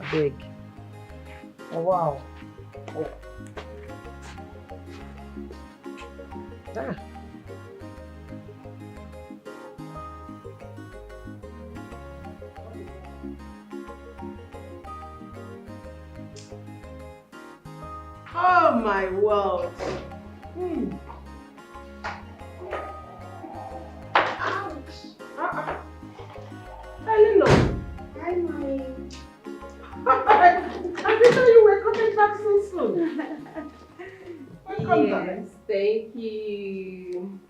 I beg.
Oh, wow. Oh. Ah. Oh my world. Ouch. Hello. Hi, Mommy. I didn't know you were coming back so soon. Welcome back.
Yes, thank you.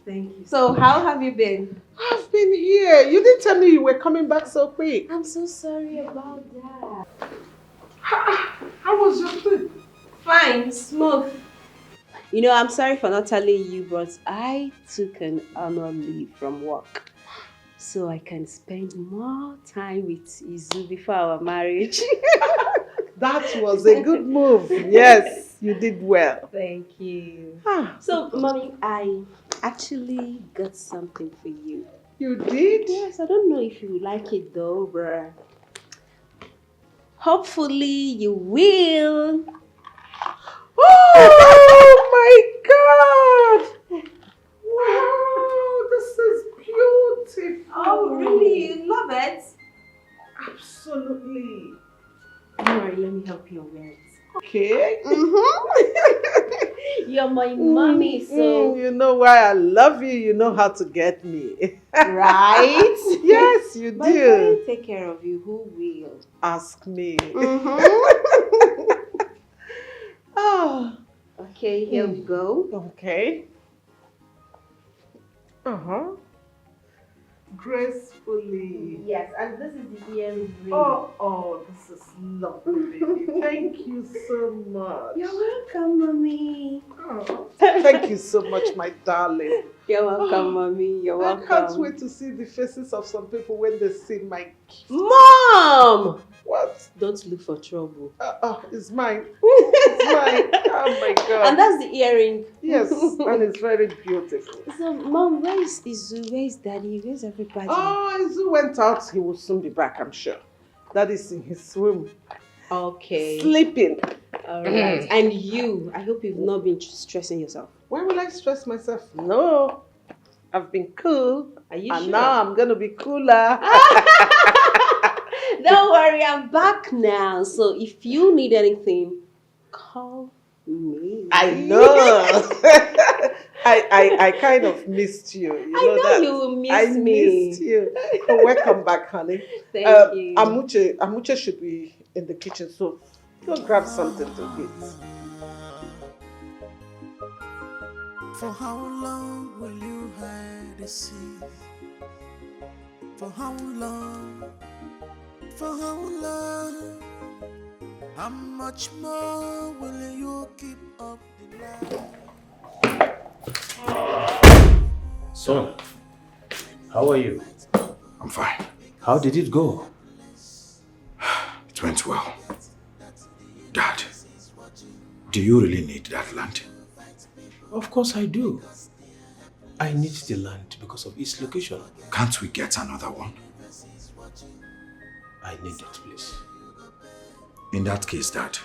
Thank you. So, how have you been?
I've been here. You didn't tell me you were coming back so quick.
I'm so sorry about that.
How was your trip?
Fine, smooth. You know, I'm sorry for not telling you, but I took an annual leave from work so I can spend more time with Izu before our marriage.
That was a good move. Yes, you did well.
Thank you. So, Mommy, I actually got something for you.
You did?
Yes, I don't know if you like it though, bruh. Hopefully you will.
Oh my God! Wow, this is beautiful.
Oh, really? You love it?
Absolutely.
Don't worry, let me help you wear it.
Okay.
You're my mommy, so...
You know why I love you. You know how to get me.
Right?
Yes, you
But if I
do.
don't take care of you, who will?
Ask me.
Oh. Okay, here we go.
Okay. Gracefully.
Yes, and this is the earring.
Oh, this is lovely. Thank you so much.
You're welcome, Mommy.
Oh, thank you so much, my darling.
You're welcome, Mommy. You're welcome.
I can't wait to see the faces of some people when they see my gift.
Mom!
What?
Don't look for trouble.
It's mine. It's mine. Oh my God.
And that's the earring.
Yes, and it's very beautiful.
So, Mom, where is Izu? Where is Daddy? Where's everybody?
Oh, Izu went out. He will soon be back, I'm sure. Daddy's in his room.
Okay.
Sleeping.
All right. And you, I hope you've not been stressing yourself.
Why will I stress myself? No. I've been cool.
Are you
and
sure?
now I'm going to be cooler.
Don't worry, I'm back now. So if you need anything, call me.
I know. I kind of missed you. You
I know
that.
you will miss
I
me.
missed you. Welcome back, honey.
Thank you.
Amuche should be in the kitchen, so go grab something to eat.
For how long will you hide the secret? For how long? For how long? How much more will you keep up the lie?
Son, how are you?
I'm fine.
How did it go?
It went well. Dad, do you really need that land?
Of course I do. I need the land because of its location.
Can't we get another one?
I need it, please.
In that case, Dad,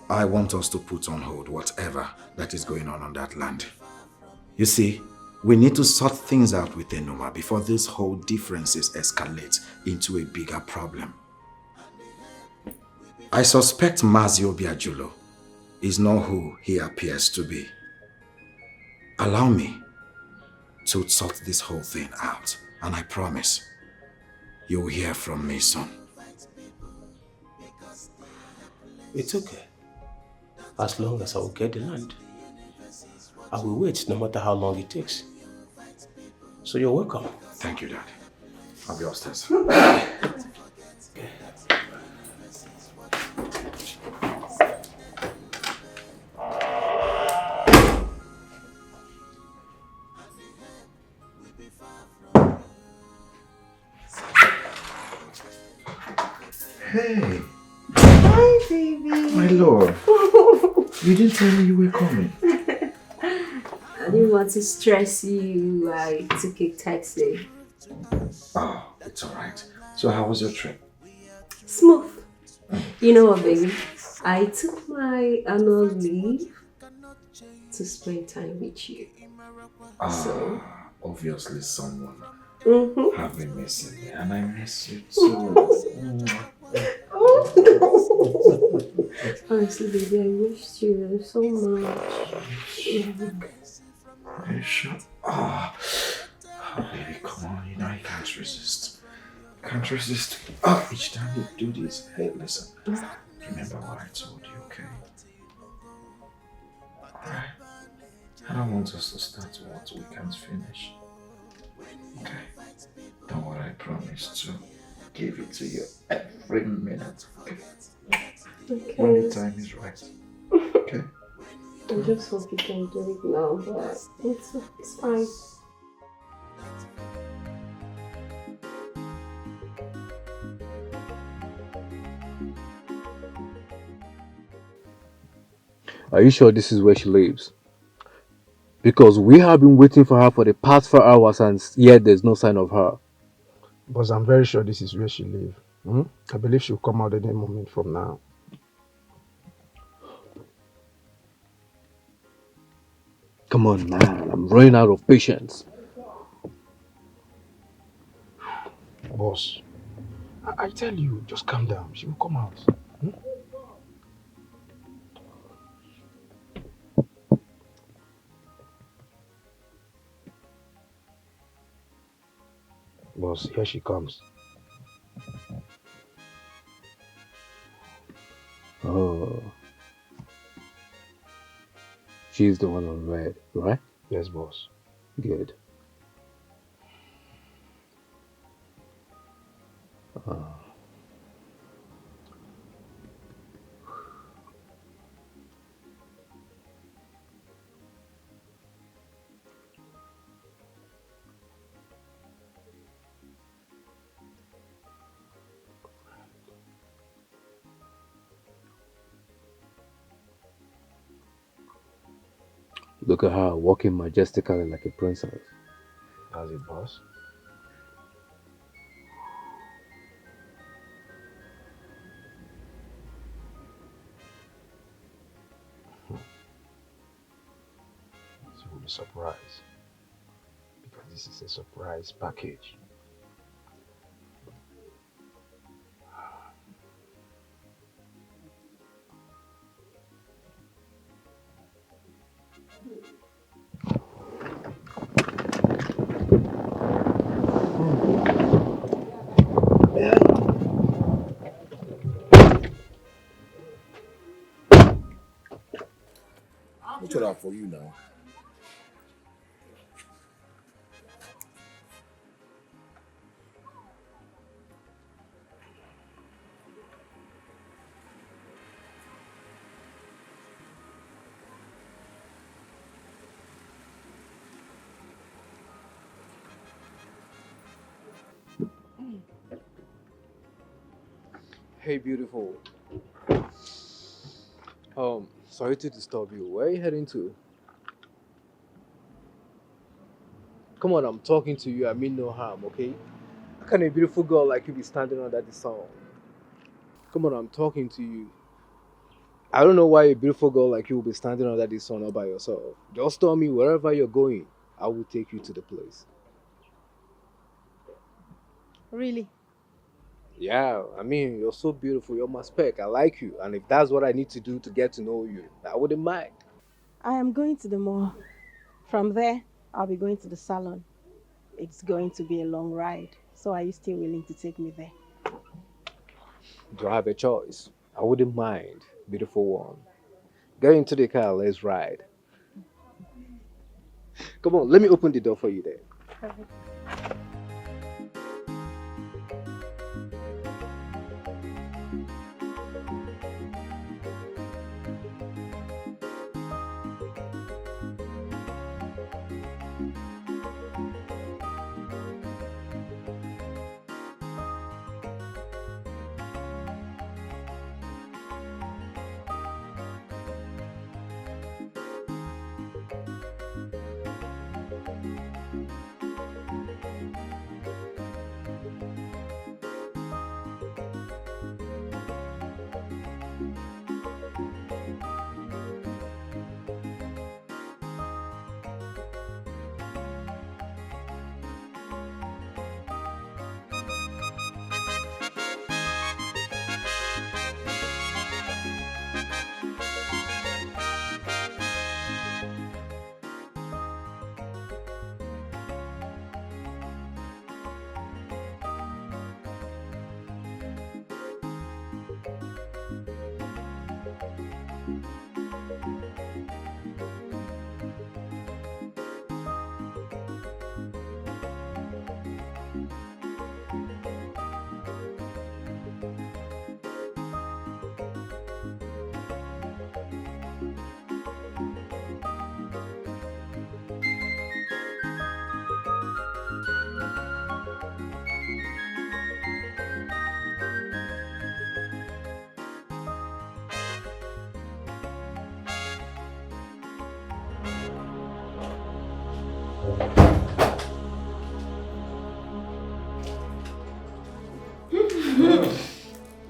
I want us to put on hold whatever that is going on that land. You see, we need to sort things out with Enoma before this whole differences escalate into a bigger problem. I suspect Mazi Obiajulo is not who he appears to be. Allow me to sort this whole thing out, and I promise you'll hear from me soon.
It's okay. As long as I will get the land. I will wait no matter how long it takes. So you're welcome.
Thank you, Dad. I'll be upstairs. Hey.
Hi, baby.
My lord. You didn't tell me you were coming.
I didn't want to stress you. I took a taxi.
Oh, it's alright. So how was your trip?
Smooth. You know what, baby? I took my annual leave to spend time with you. So,
Obviously someone
have
been missing me, and I miss you too.
Honestly, baby, I missed you so much.
Are you sure? Oh, baby, come on. You know I can't resist. Can't resist. Oh, each time you do this, hey, listen. Remember what I told you, okay? Alright? I don't want us to start what we can't finish. Okay? Don't worry, I promise to give it to you every minute, okay? When the time is right. Okay?
I just hope you can do it now, but it's fine.
Are you sure this is where she lives? Because we have been waiting for her for the past 4 hours and yet there's no sign of her.
But I'm very sure this is where she lives. I believe she'll come out any moment from now.
Come on, man. I'm running out of patience.
Boss, I tell you, just calm down. She will come out. Boss, here she comes.
Oh. She's the one on red, right?
Yes, boss.
Good. Look at her walking majestically like a princess.
That's it, boss. She will be surprised. Because this is a surprise package.
am for you now.
Hey, beautiful. Sorry to disturb you. Where are you heading to? Come on, I'm talking to you. I mean no harm, okay? How can a beautiful girl like you be standing under the sun? Come on, I'm talking to you. I don't know why a beautiful girl like you will be standing under the sun all by yourself. Just tell me wherever you're going, I will take you to the place.
Really?
Yeah, I mean, you're so beautiful. You're my spec. I like you. And if that's what I need to do to get to know you, I wouldn't mind.
I am going to the mall. From there, I'll be going to the salon. It's going to be a long ride. So are you still willing to take me there?
Do I have a choice? I wouldn't mind, beautiful one. Get into the car, let's ride. Come on, let me open the door for you there.
Perfect.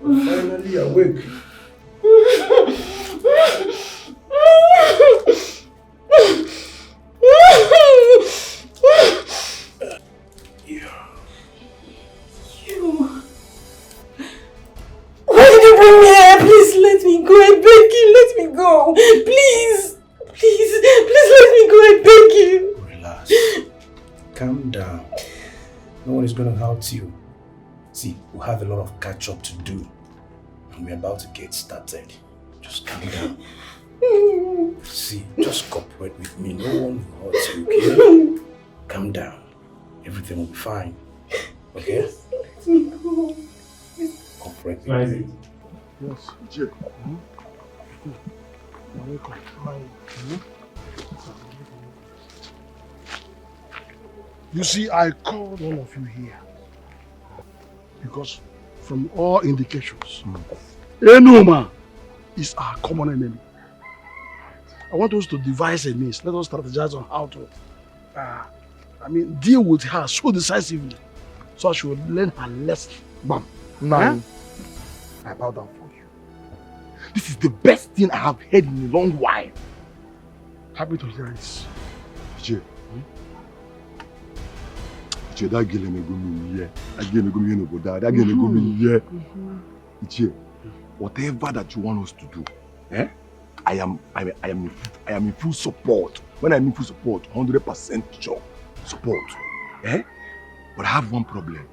I'm finally awake.
Why did you bring me here? Please let me go. I beg you, let me go. Please. Please let me go. I beg you.
Relax. Calm down. No one is going to hurt you. See, we have a lot of catch up to do. And we're about to get started. Just calm down. See, just cooperate with me. No one will hurt you, okay? Calm down. Everything will be fine. Okay?
Let me go.
Cooperate with me.
Yes, Jay. You see, I called all of you here because from all indications, Enoma is our common enemy. I want us to devise a means. Let us strategize on how to, deal with her so decisively so she will learn her lesson. Bam. Now, I bow down for you. This is the best thing I have heard in a long while. Happy to hear this.
Jay. Ichie, that girl ain't go me here. That girl ain't go me no that girl ain't go me here. Ichie, whatever that you want us to do, I am in full support. When I mean full support, 100% sure support. But I have one problem.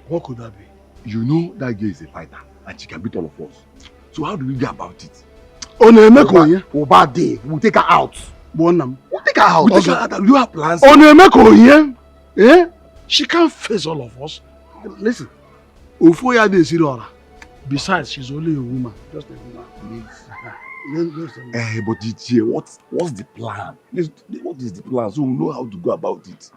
What could that be?
You know that girl is a fighter and she can beat all of us. So how do we go about it?
Oba day, we'll take her out.
We'll
take her out.
We'll take her out. You have plans. Eh? She can't face all of us. Listen, besides, she's only a woman. Just a woman.
But DJ, what's the plan? What is the plan? So we know how to go about it.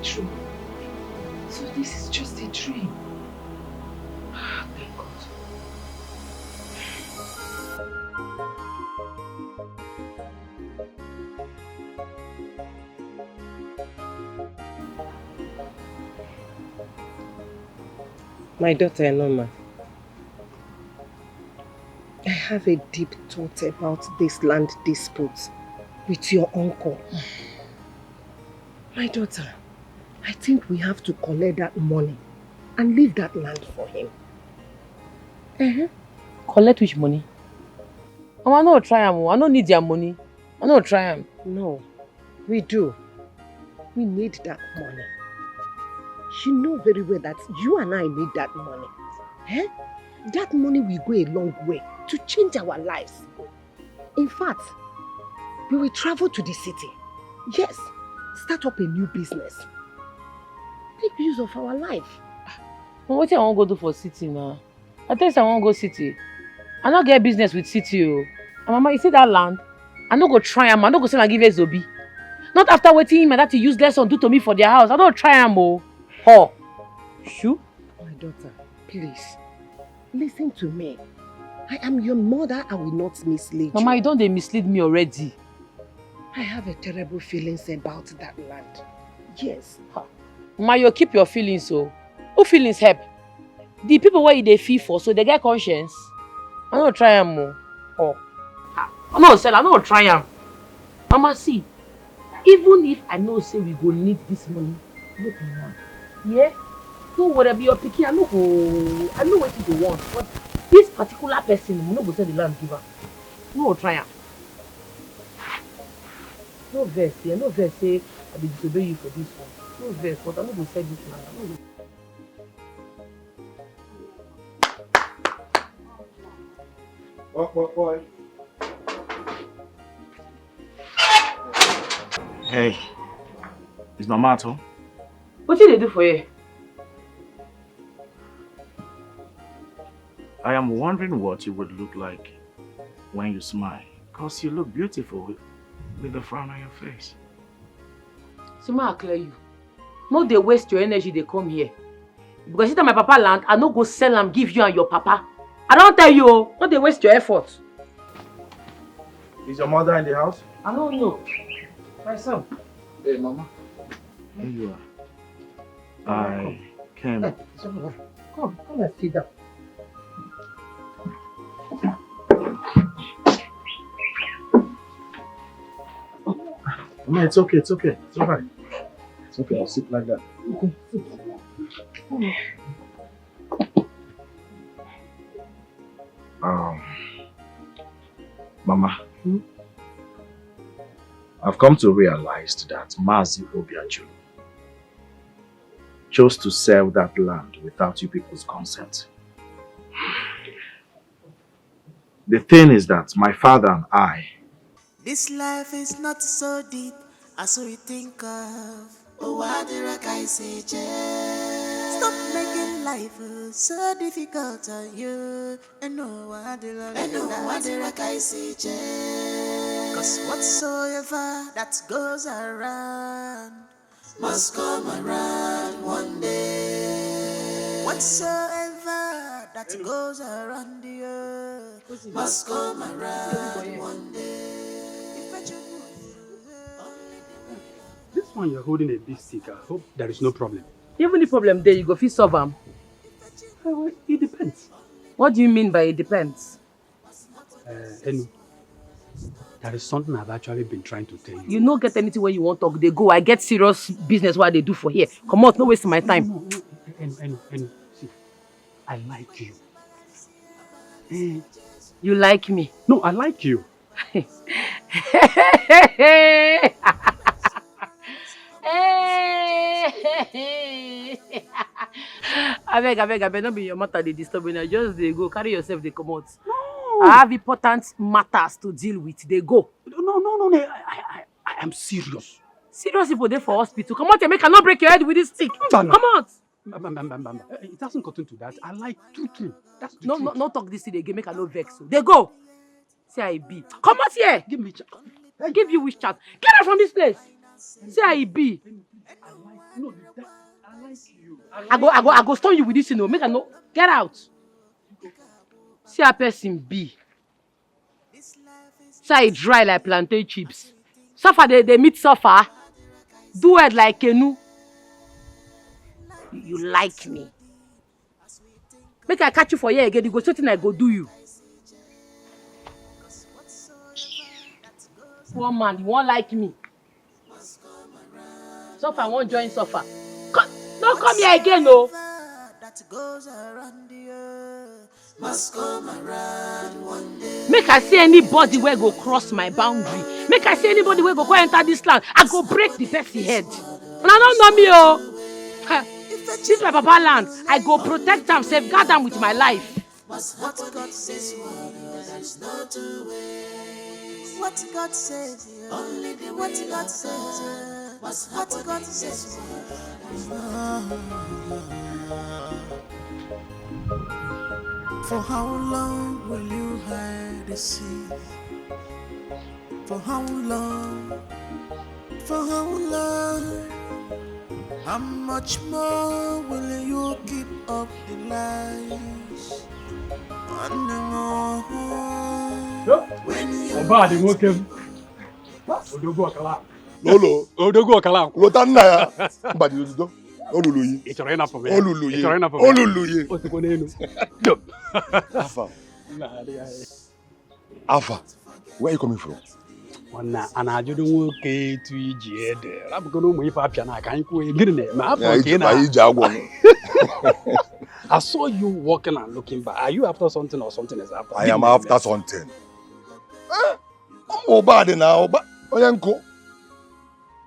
True. So this is just a dream. Thank God.
My daughter Enoma, I have a deep thought about this land dispute with your uncle. My daughter, I think we have to collect that money and leave that land for him.
Collect which money? Oh, I no try am. I no need your money. I no try am.
No, we do. We need that money. You know very well that you and I need that money. That money will go a long way to change our lives. In fact, we will travel to the city. Yes, start up a new business. Make use of our life.
What I want to go do for city now? I tell you I want to go city. I not get business with city. And Mama, you see that land? I no go try am. I no go say I give Zobi. Not after waiting him and that useless son do to me for their house. I don't try am. Shoo.
My daughter, please, listen to me. I am your mother. I will not mislead you.
Mama, you don't mislead me already.
I have a terrible feelings about that land. Yes.
Mama, you keep your feelings so. Who feelings help? The people where they feel for, so they get conscience. I don't try am more. I no sell, I no try am. Mama, see, even if I know say we go need this money, no be now. Yeah? Don't worry about your picking, I know what you want. But this particular person, we no go sell the land giver. No try am. No verse, yeah, no verse say I will disobey you for this one. No verse, but I'm not going to say this land.
Boy.
Hey, it's Mama at home?
What did they do for you?
I am wondering what you would look like when you smile. Because you look beautiful with a frown on your face.
So I clear you. No, they waste your energy, they come here. Because you tell my papa land, I no go sell and give you and your papa. I don't tell you, no, they waste your effort.
Is your mother in the house?
I don't know. My son.
Hey, Mama.
Here you are. I came.
Come and sit down.
Mama, it's okay, it's okay. It's alright. It's okay, I'll sit like that.
Okay, sit.
Mama, I've come to realize that Mazi Obiajulu chose to sell that land without you people's consent. The thing is that my father and I...
This life is not so deep as we think of. Oh, why did I say, stop making life so difficult on you. And no, why did I say, cause whatsoever that goes around must come around one day. Whatsoever that goes around the earth must come around one day.
This one you're holding a big stick. I hope there is no problem.
Even the problem there, you go fit solve am.
Well, it depends.
What do you mean by it depends?
Enu, there is something I've actually been trying to tell you.
You no get anything where you want talk, they go. I get serious business what they do for here. Come on, no waste my time.
No. Enu, see, I like you.
You like me?
No, I like you.
I beg, don't be your matter, they disturb me. Just they go, carry yourself, they come out. No. I have important matters to deal with, they go.
No, I am serious.
Serious people there for hospital. Come out and make I not break your head with this stick. Come out.
It doesn't continue to that. I like true. That's the
no,
truth.
no talk this thing again, make I no vex. They go. Say I be. Come out here.
Give me chance.
I give you which chance. Get out from this place. Say I be.
I like you.
I go stone you with this, you know. Make I no. Get out. See a person be. Say I dry like plantain chips. Suffer they meet suffer. Do it like canoe. You like me. Make I catch you for here again. You go something I go do you. One man, you won't like me. Suffer, I won't join suffer. Don't come here again, no. Make I see anybody where go cross my boundary. Make I see anybody where go enter this land. I go break the person head. And I don't know me, oh. This is my papa land. I go protect them, safeguard them with my life.
What God says, there's no two ways. What God says, only the what God says. What God says. For how long will you hide the sea? For how long? For how long? How much more will you keep up the lies? And the more when you
Odogo Okala. Lotana. But you do. Oluluyi.
It's a rena for me.
Oluluyi. Alpha. Where are you coming from?
And I don't want to eat there. I'm going to wait for Piana. Can't go in. I saw you walking and looking back. Are you after something or something is after?
I am after something. I'm bad now, but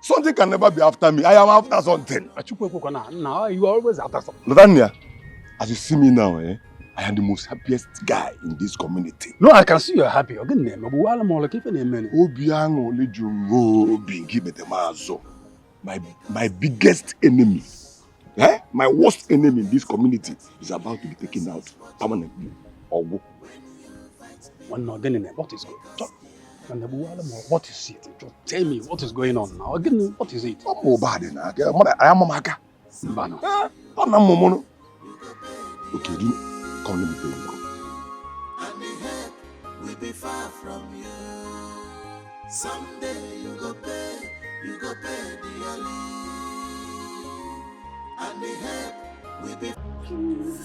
something can never be after me. I am after something.
Now you are always after something.
Latanya, as you see me now, I am the most happiest guy in this community.
No, I can see you're happy.
My biggest enemy, my worst enemy in this community is about to be taken out permanently.
What is going on? What is it? Just tell me what is going on now. Again, what is it?
I am a maga. Okay, come let me tell you.
And the help will be far from you. Someday you go pay the alley. And the help will be.
Please,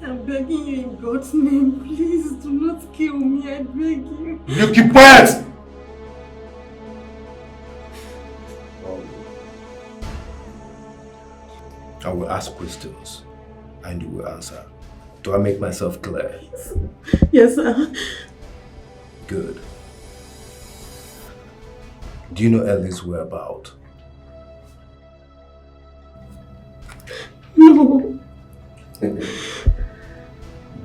I'm begging you in God's name. Please do not kill me. I beg you.
You keep quiet.
I will ask questions and you will answer. Do I make myself clear?
Yes, sir.
Good. Do you know Ellie's whereabouts?
No.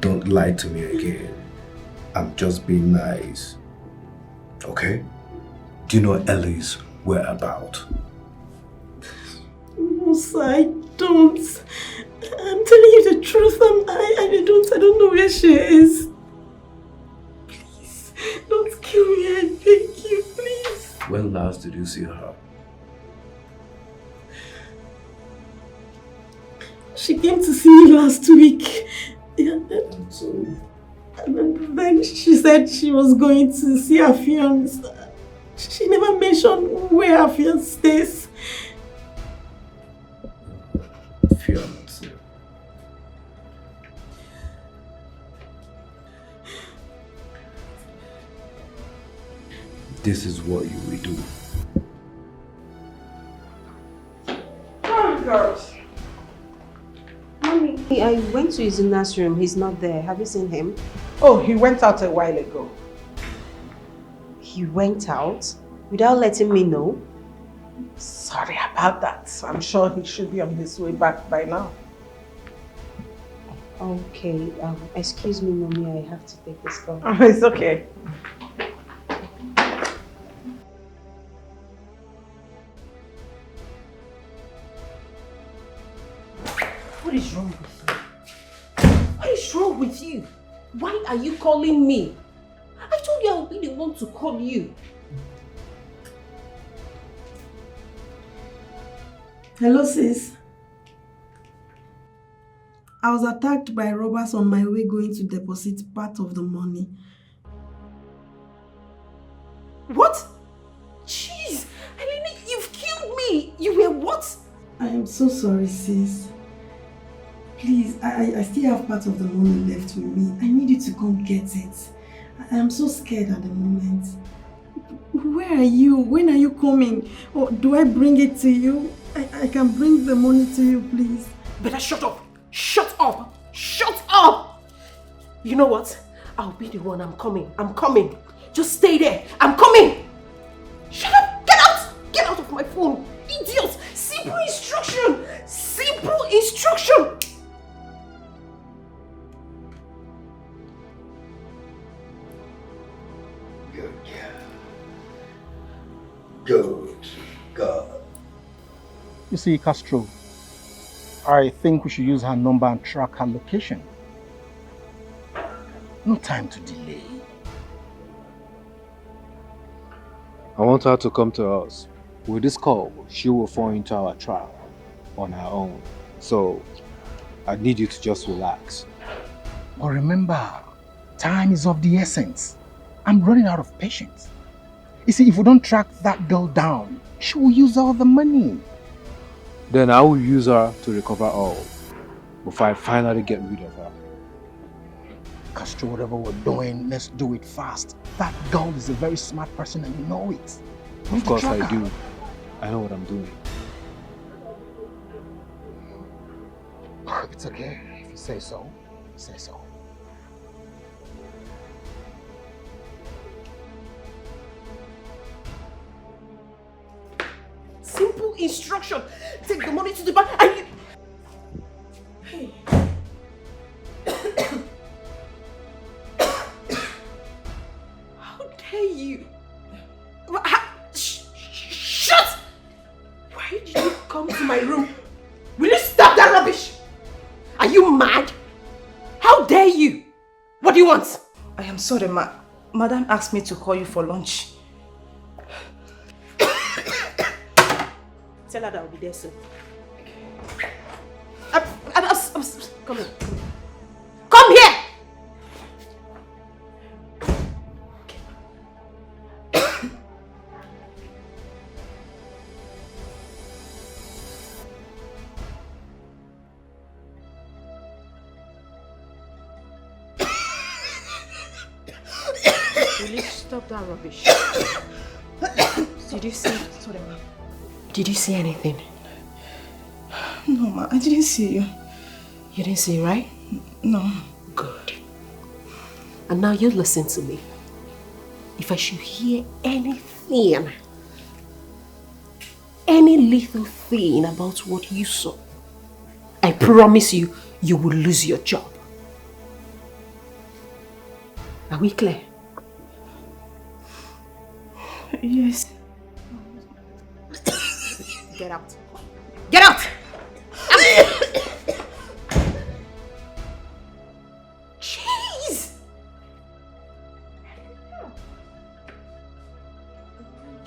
Don't lie to me again. I'm just being nice. Okay? Do you know Ellie's whereabouts?
No, sir, I don't. I'm telling you the truth. I don't know where she is. Please, don't kill me. I beg you, please.
When last did you see her?
She came to see me last week. Yeah.
And so,
And then she said she was going to see her fiance. She never mentioned where her fiance stays.
Fiance. This is what you will do.
Oh, girls. Mommy, I went to his nursery. He's not there. Have you seen him?
Oh, he went out a while ago.
He went out without letting me know?
Sorry about that. I'm sure he should be on his way back by now.
Okay, excuse me, Mommy, I have to take this call.
Oh, it's okay.
What is wrong with you? What is wrong with you? Why are you calling me? I told you I would be the one to call you.
Hello, sis. I was attacked by robbers on my way going to deposit part of the money.
What? Jeez, Eleni, you've killed me. You were what?
I am so sorry, sis. Please, I still have part of the money left with me. I need you to come get it. I am so scared at the moment. Where are you? When are you coming? Or do I bring it to you? I can bring the money to you, please.
Better shut up. Shut up. Shut up. You know what? I'll be the one. I'm coming. I'm coming. Just stay there. I'm coming. Shut up. Get out. Get out of my phone. Idiots. Simple instruction. Simple instruction.
Good girl. Good girl.
You see, Castro, I think we should use her number and track her location. No time to delay.
I want her to come to us. With this call, she will fall into our trap on her own. So, I need you to just relax.
But remember, time is of the essence. I'm running out of patience. You see, if we don't track that girl down, she will use all the money.
Then I will use her to recover all before I finally get rid of her.
Castro, whatever we're doing, let's do it fast. That girl is a very smart person and you know it.
Of course I do. I know what I'm doing.
It's okay. If you say so, say so.
Simple instruction. Take the money to the bank and you... Hey. How dare you? Shut! Why did you come to my room? Will you stop that rubbish? Are you mad? How dare you? What do you want?
I am sorry, Madam asked me to call you for lunch.
Tell her that I'll be there soon. Come here. Come here! Will you stop that rubbish? Did you see? Sorry, ma'am. Did you see anything?
No, Ma, I didn't see you.
You didn't see, right?
No.
Good. And now you listen to me. If I should hear anything, any little thing about what you saw, I promise you, you will lose your job. Are we clear?
Yes.
Get out. Get out! Jeez!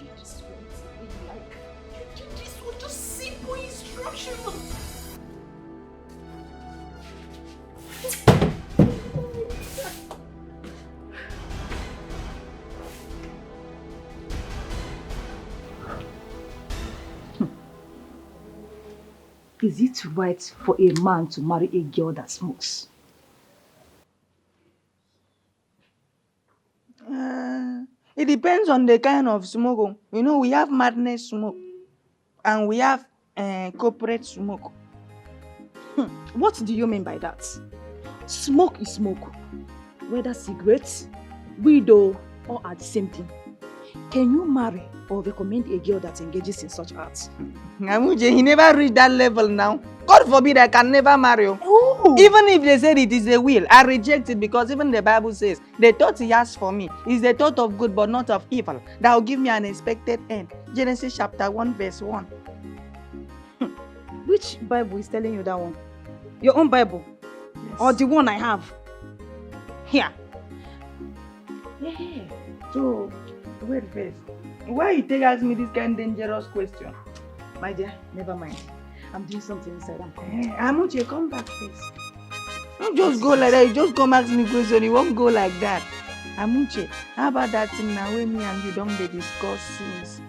You did this one, just simple instructions.
is it right for a man to marry a girl that smokes?
It depends on the kind of smoke. You know, we have madness smoke and we have corporate smoke.
What do you mean by that? Smoke is smoke. Whether cigarettes, weed or are the same thing. Can you marry or recommend a girl that engages in such arts?
Amuje, he never reached that level now. God forbid I can never marry you. Even if they said it is a will, I reject it because even the Bible says, the thought he has for me is the thought of good but not of evil. That will give me an expected end. Genesis chapter 1 verse 1.
Which Bible is telling you that one? Your own Bible? Yes. Or the one I have? Here.
Yeah. So, wait first. Why you take ask me this kind of dangerous question?
My dear, never mind. I'm doing something inside. I'm coming.
Amuche, come back first. Don't just go like that. You just come ask me question. You won't go like that. Amuche, how about that thing now when me and you don't be discussing?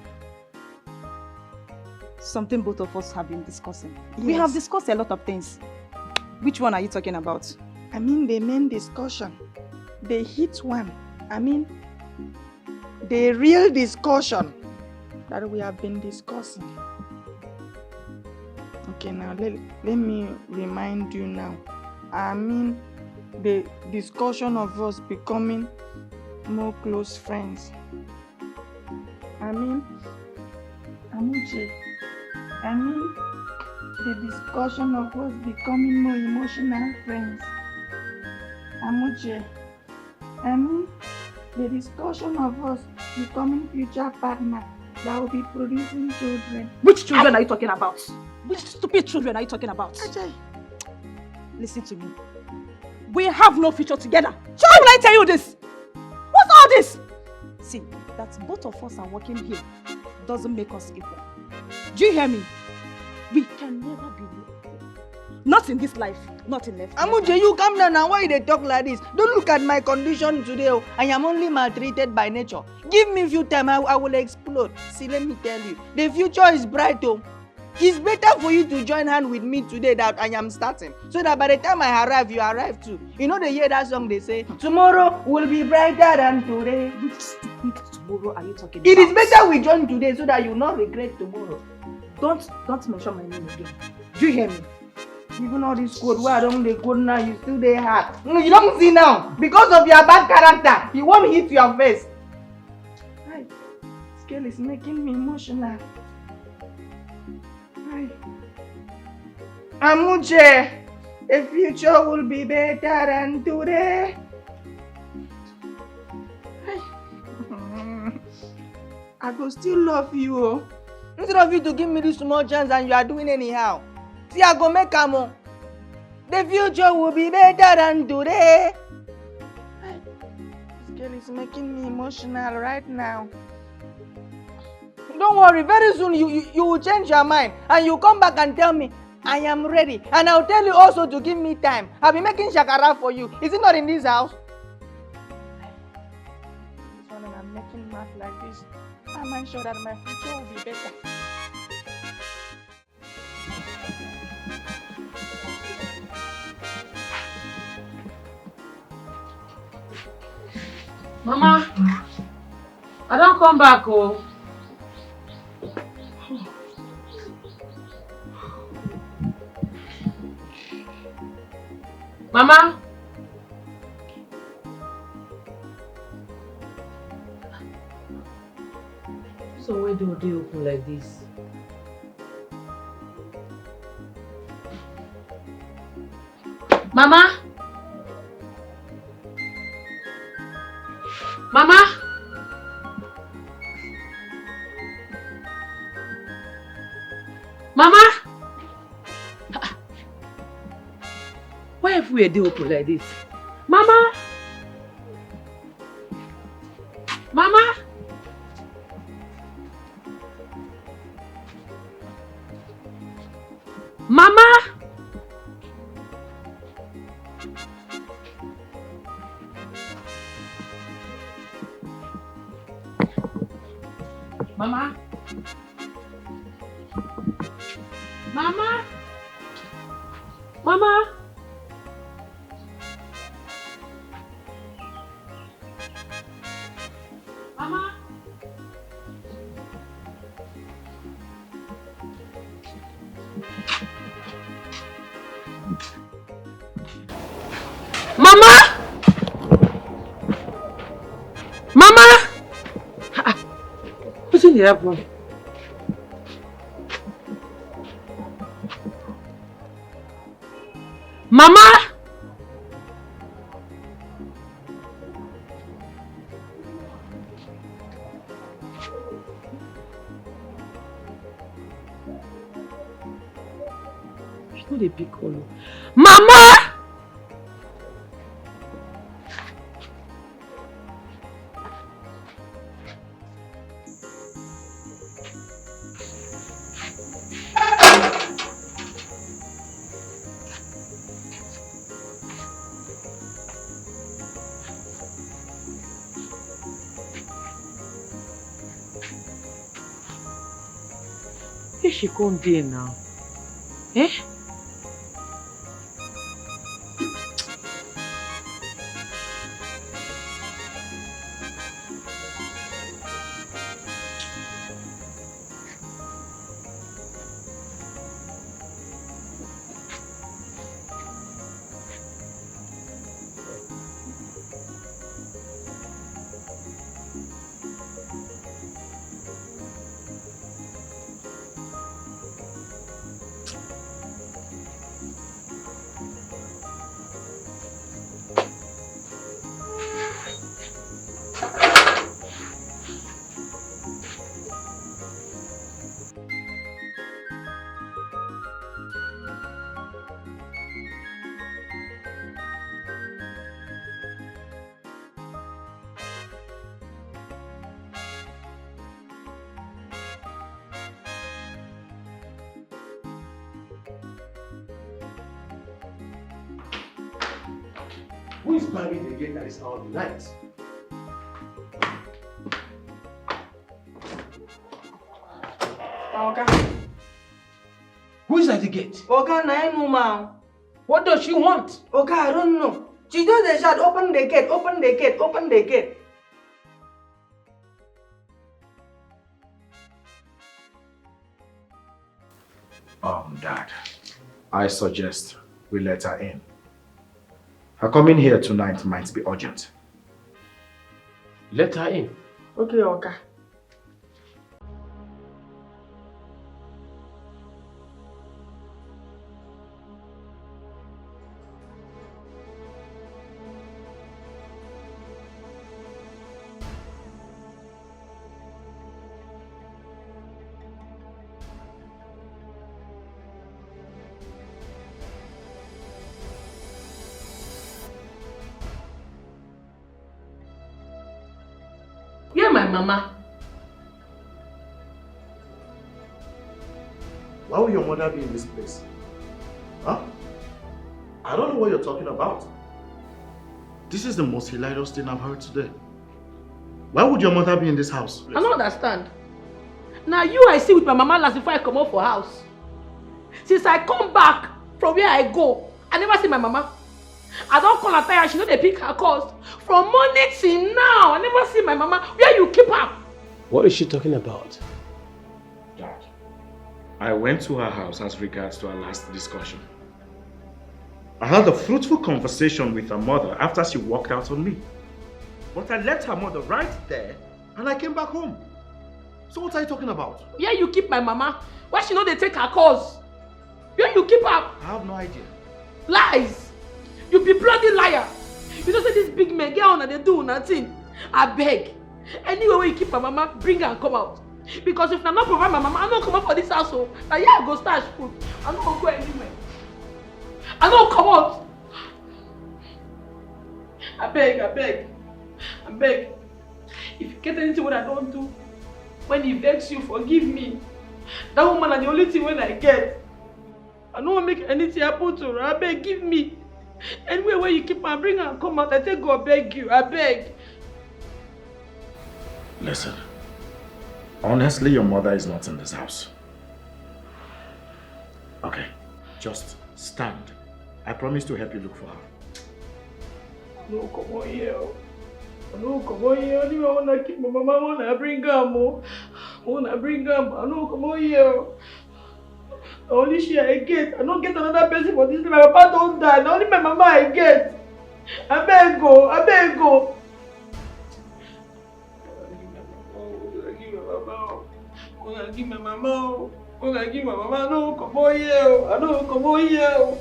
Something both of us have been discussing.
Yes.
We have discussed a lot of things. Which one are you talking about?
I mean the main discussion. The hit one. I mean the real discussion that we have been discussing. Okay, now let me remind you now. I mean the discussion of us becoming more close friends. I mean, Amuche, I mean the discussion of us becoming more emotional friends. Amuche, I mean the discussion of us becoming future partners that will be producing children.
Which children are you talking about? Which stupid children are you talking about?
Ajay.
Listen to me. We have no future together. Why will I tell you this? What's all this? See, that both of us are working here doesn't make us equal. Do you hear me? We can never be equal. Not in this life, not in life.
Amuje, you come down now. Why they talk like this? Don't look at my condition today. Oh. I am only maltreated by nature. Give me a few time, I will explode. See, let me tell you, the future is bright. Oh. It's better for you to join hand with me today that I am starting. So that by the time I arrive, you arrive too. You know they hear that song they say, tomorrow will be brighter than today.
Which stupid tomorrow are you talking
It
about?
is better we join today so that you not regret tomorrow.
Don't mention my name again. Do you hear me?
Even all this code where I don't dey code now, you still dey hard. You don't see now. Because of your bad character, you won't hit your face. Hi. Scale is making me emotional. Hi. Amuche, the future will be better than today. Hi. I go still love you. Oh. Instead of you to give me this small chance and you are doing anyhow. See, I go make a move. The future will be better than today. This girl is making me emotional right now. Don't worry, very soon you will change your mind and you come back and tell me, I am ready. And I'll tell you also to give me time. I'll be making shakara for you. Is it not in this house? This one I'm making math like this. I'm sure that my future will be better.
Mama, I don't come back, oh. Mama? So why do they open like this? Mama? Mama? Mama? Why have we a day open like this? Mama? Mama? Mama? Mama? Mama? Mama! Mama! Mama! Mama! What's in the apple? Mama! She's not a big call. Mama! Where she come there now? Eh?
Who is banging again at this hour of the night?
Oga.
Who is at the gate?
Oga, no man. What does she want? Oga, I don't know. She just shout, open the gate, open the gate, open the gate.
Dad, I suggest we let her in. Her coming here tonight might be urgent.
Let her in.
Okay, Oga.
My mama.
Why would your mother be in this place? Huh? I don't know what you're talking about. This is the most hilarious thing I've heard today. Why would your mother be in this house?
I don't understand. Now you I see with my mama last before I come out for house. Since I come back from where I go, I never see my mama. I don't call her tired, she know they pick her calls. From morning till now, I never see my mama. Where you keep her?
What is she talking about?
Dad, I went to her house as regards to our last discussion. I had a fruitful conversation with her mother after she walked out on me. But I left her mother right there and I came back home. So what are you talking about?
Where you keep my mama? Why she know they take her calls? Where you keep her?
I have no idea.
Lies! You be bloody liar! You know say this big man get on and they do nothing. I beg. Anywhere where you keep my mama, bring her and come out. Because if I not provide my mama, I don't come out for this household. Now yeah, I go stash food. I don't go anywhere. I don't come out. I beg. If you get anything what I don't do, when he begs you, forgive me. That woman is the only thing when I get. I don't want to make anything happen to her. I beg, give me. Anywhere where you keep her, bring her and come out. I take God, beg you. I beg.
Listen, honestly, your mother is not in this house. Okay, just stand
I promise to help you look for her.
No, come on here. No, come on here. I want to keep my mama. I want to bring her more. I want to bring her. No, come on here. Only she I get. I don't get another person for this. My papa don't die. Only my mama I get. I beg go. I beg go. Give my mama. Give my mama. No, come on here. I know, come on here.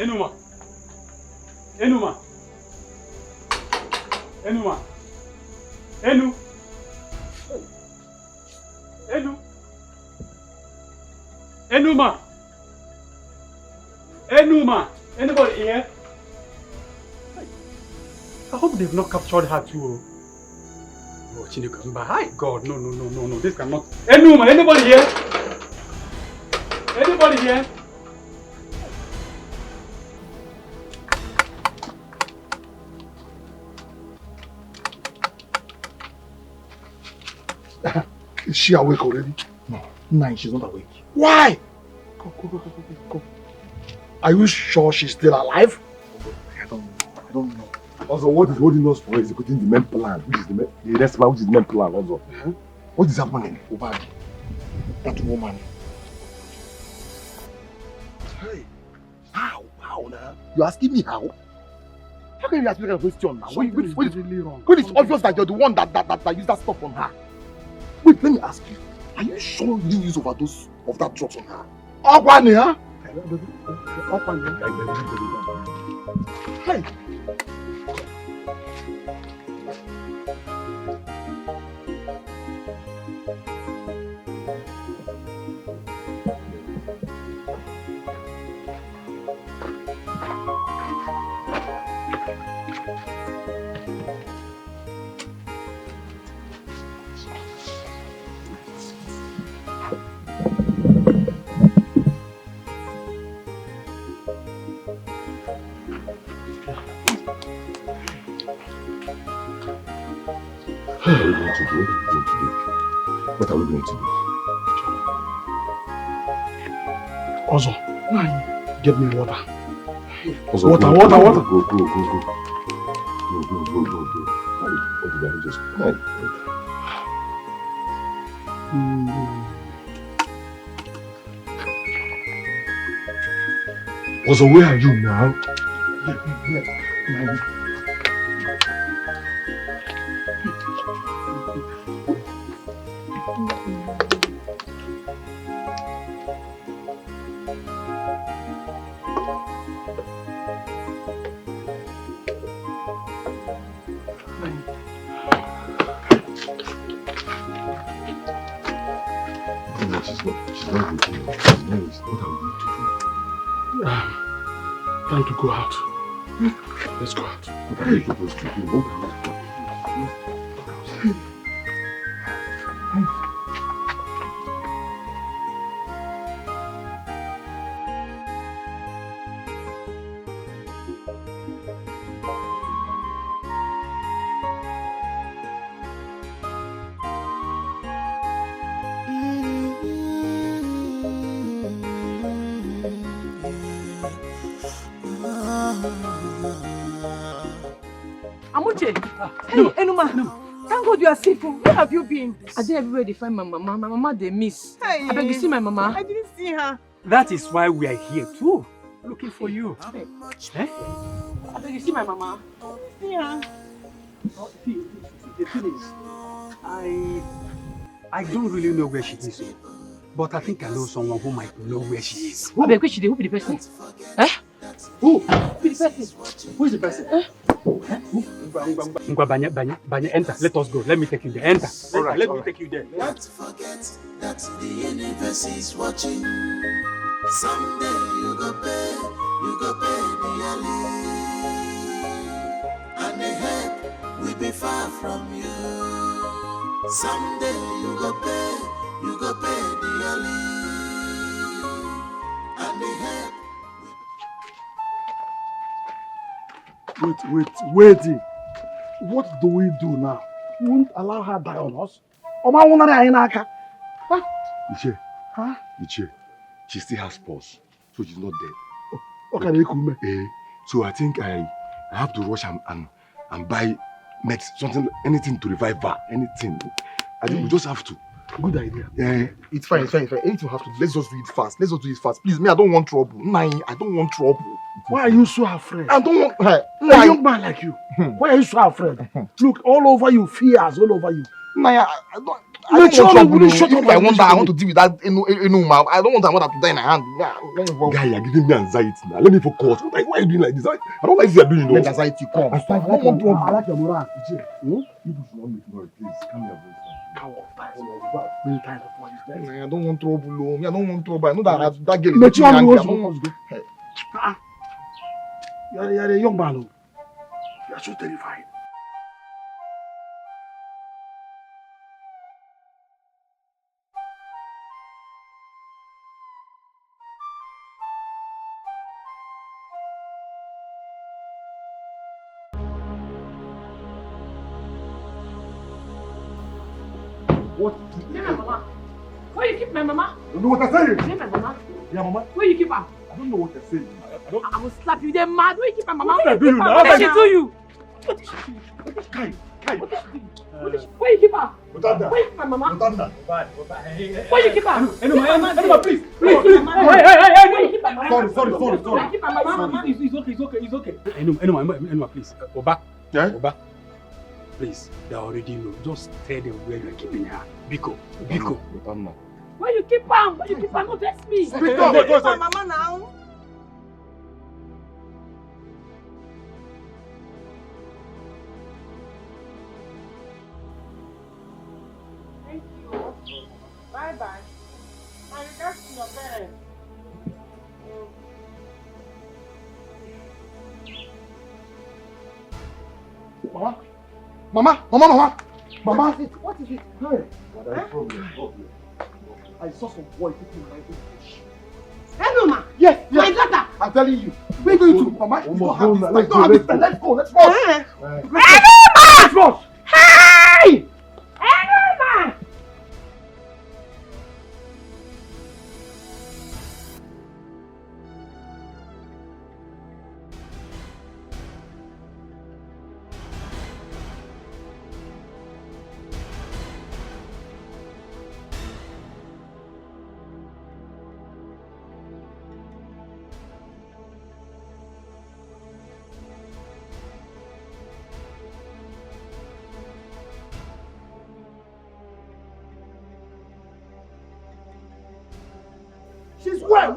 Enuma. Enuma. Enuma. Enu. Enu. Enuma. Enuma. Anybody here? I hope they've not captured her too. Oh, Chineke, hi God, no, this cannot. Enuma, anybody here? Anybody here?
Is she awake already? No, she's not awake. Why? Go. Are you sure she's still alive? I don't know.
Also, what is holding us for executing the main plan, which is the next plan, which is the main plan also. What is happening?
Obadi, that woman. Hey, how now? You asking me how? How can you ask me a question now? When it's obvious that you're the one that used that stuff on her. Wait, let me ask you. Are you sure you didn't use overdose of that drugs on her? Okwani, huh? Hey!
What are we going to do? What are we going to do?
Also, get me water.
Also,
water.
Go. What did I just play? Also, where are you now?
Time to go out. Let's go out.
What are you supposed to do?
Hey, Enuma, thank God you are safe. Where have you been?
I did everywhere to find my mama. My mama they miss.
Hey.
I beg you see my mama.
I didn't see her.
That is why we are here too, looking for you.
Hey.
Eh?
I beg you see my mama.
See her.
See, the thing is, I don't really know where she is, but I think I know someone who might know where she is.
I beg which they who be the person? Eh?
Who? Who is the person?
Banya, enter. Let us go. Let me take you there. Enter.
All right,
Let me take you there.
Don't forget that the universe is watching. Someday you go pay dearly. And the help will be far from you. Someday you go pay dearly. And the help.
Wait. What do we do now? We won't allow her die on us. Oma won't Ainaka.
Iche.
Huh?
Iche. She still has pulse, so she's not dead.
Okay,
so I think I have to rush and buy something, anything to revive her. Anything. I think we just have to.
Good idea.
It's fine. Anything we have to do, let's just do it fast. Please, me, I don't want trouble. I don't want trouble.
Why are you so afraid?
I don't want...
A young man like you. Why are you so afraid? Look, all over you, fears all over you.
I don't want trouble. If I want to deal with that Enuma. I don't want my mother to die in my hand.
Guy, you're giving me anxiety now. Let me focus. Why are you doing like this? I don't like this you're doing.
Let anxiety come.
I don't want trouble. I like your moral. You should not make noise, please. Calm your voice.
I don't want trouble. I don't want trouble. I know that girl is making me angry.
You're a young man. You're so terrified.
What?
Leave my mama. Where you keep my mama?
You know what I say?
Leave my mama.
Yeah, mama.
Where you keep her?
I don't know what you're saying.
I will slap you. They're mad. Where you keep my mama?
What did I do you now?
What did she do you?
Kai.
Where you keep her?
Mutanda.
Where you keep my mama?
Mutanda.
Where you keep her?
Enuma, please.
Where you keep my mama?
Sorry.
Where you keep my mama?
It's okay. Enuma, please. Oba.
Yeah?
Oba. Please, they already know. Just tell them where you're keeping her. Biko.
Where you keep her? Where you keep her? No, that's me.
Speak up.
Where you keep my mama now? Thank you. Bye-bye. My regards to your parents.
Mama.
What is it?
Hey. What is problem? I saw some boy taking my bush.
Enuma!
Yes.
My daughter!
I'm telling you. Where are you going to? Mama, you don't have this. Let's go. Let's go.
Enuma! Hey! Enuma!
She's where?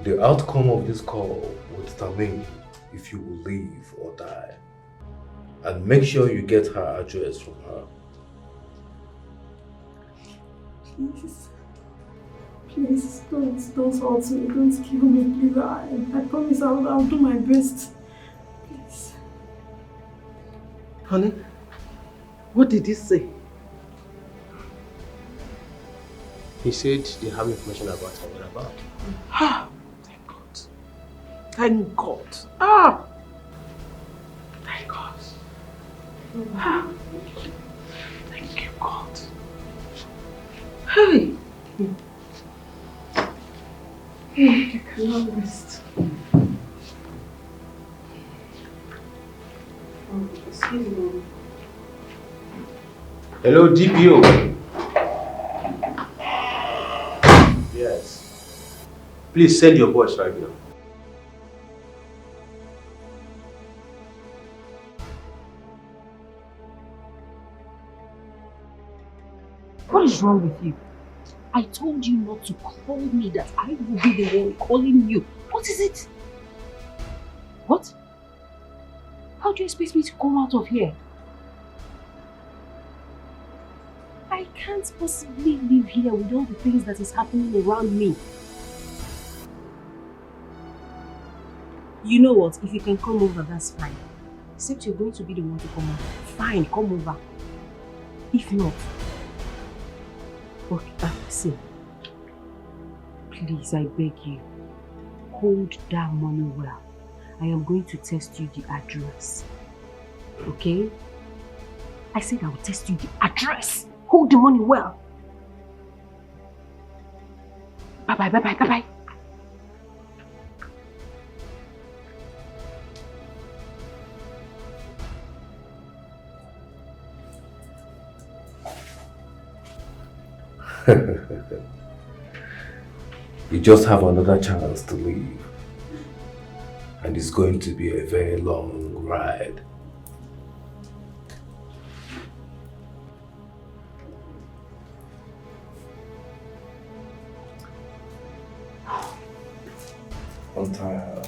The outcome of this call will determine if you will live or die. And make sure you get her address from her.
Please, don't hurt me, don't kill me, please. I promise I'll do my best. Please.
Honey, what did he say?
He said they have information about her whereabouts.
Ah, thank God. Thank God. Ah! Thank God. Ah. Thank you, God. Hey!
You cannot rest. Excuse me.
Hello, DPO. Yes. Please send your boys right now.
What is wrong with you? I told you not to call me, that I will be the one calling you. What is it? What? How do you expect me to come out of here? I can't possibly live here with all the things that is happening around me. You know what? If you can come over, that's fine. Except you're going to be the one to come over. Fine, come over. If not, okay, see. Please, I beg you, hold that money well. I am going to test you the address. Okay? I said I will test you the address. Hold the money well. Bye-bye, bye-bye, bye-bye.
You just have another chance to leave. And it's going to be a very long ride. I'm tired.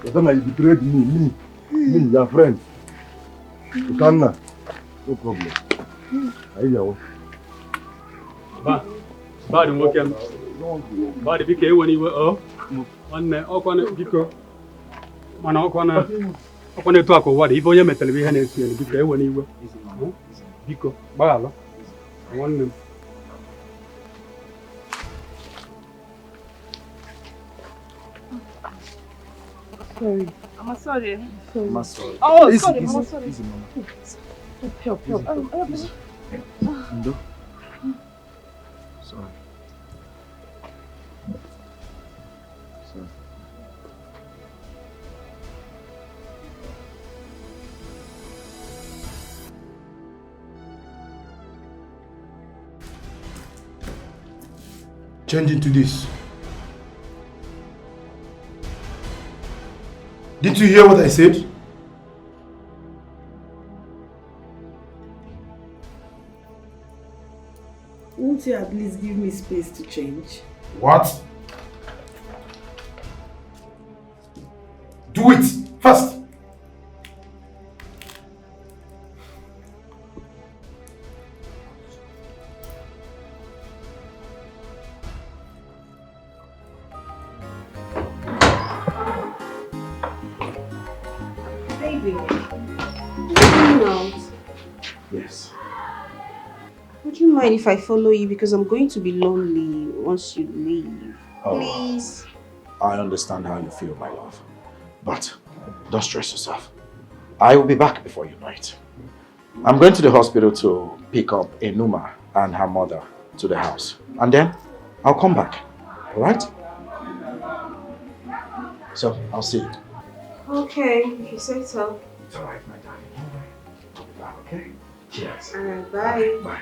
Lotanna, you betrayed me, your friend. Lotanna, no problem. I hear.
Bad welcome. Bad Dikeh when you were on Biko. Man, Okwana talk of what if you met television and Dikeh when you were Biko. Bala. One.
Sorry. I'm sorry.
I'm sorry.
Oh,
easy,
sorry.
easy,
I'm sorry.
easy, mama.
Help.
Easy. Ndo. Sorry. Sorry.
Change into this. Did you hear what I said?
Won't you at least give me space to change?
What? Do it fast.
Baby, are you going out?
Yes.
Would you mind if I follow you, because I'm going to be lonely once you leave?
Oh.
Please.
I understand how you feel, my love. But don't stress yourself. I will be back before you know it. I'm going to the hospital to pick up Enuma and her mother to the house. And then I'll come back. Alright? So, I'll see you.
Okay, if you say so.
It's alright, my darling. I'll be back, okay? Cheers.
Alright, bye.
Bye.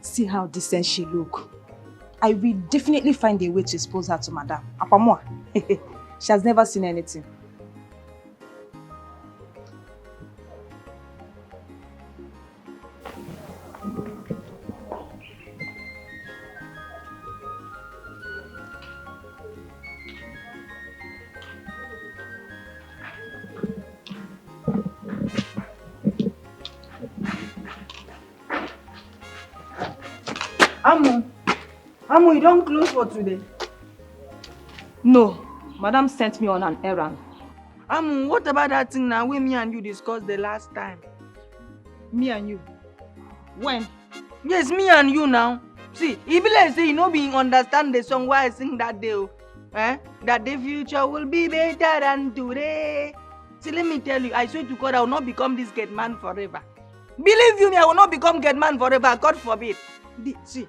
See how decent she look. I will definitely find a way to expose her to Madame. Apamwa. She has never seen anything.
Amo, you don't close for today?
No, Madam sent me on an errand.
What about that thing now we, me and you discussed the last time?
Me and you? When?
Yes, me and you now. See, if like say you know being understand the song why I sing that day, that the future will be better than today. See, let me tell you, I swear to God, I will not become this gate man forever. Believe you me, I will not become gate man forever. God forbid. See,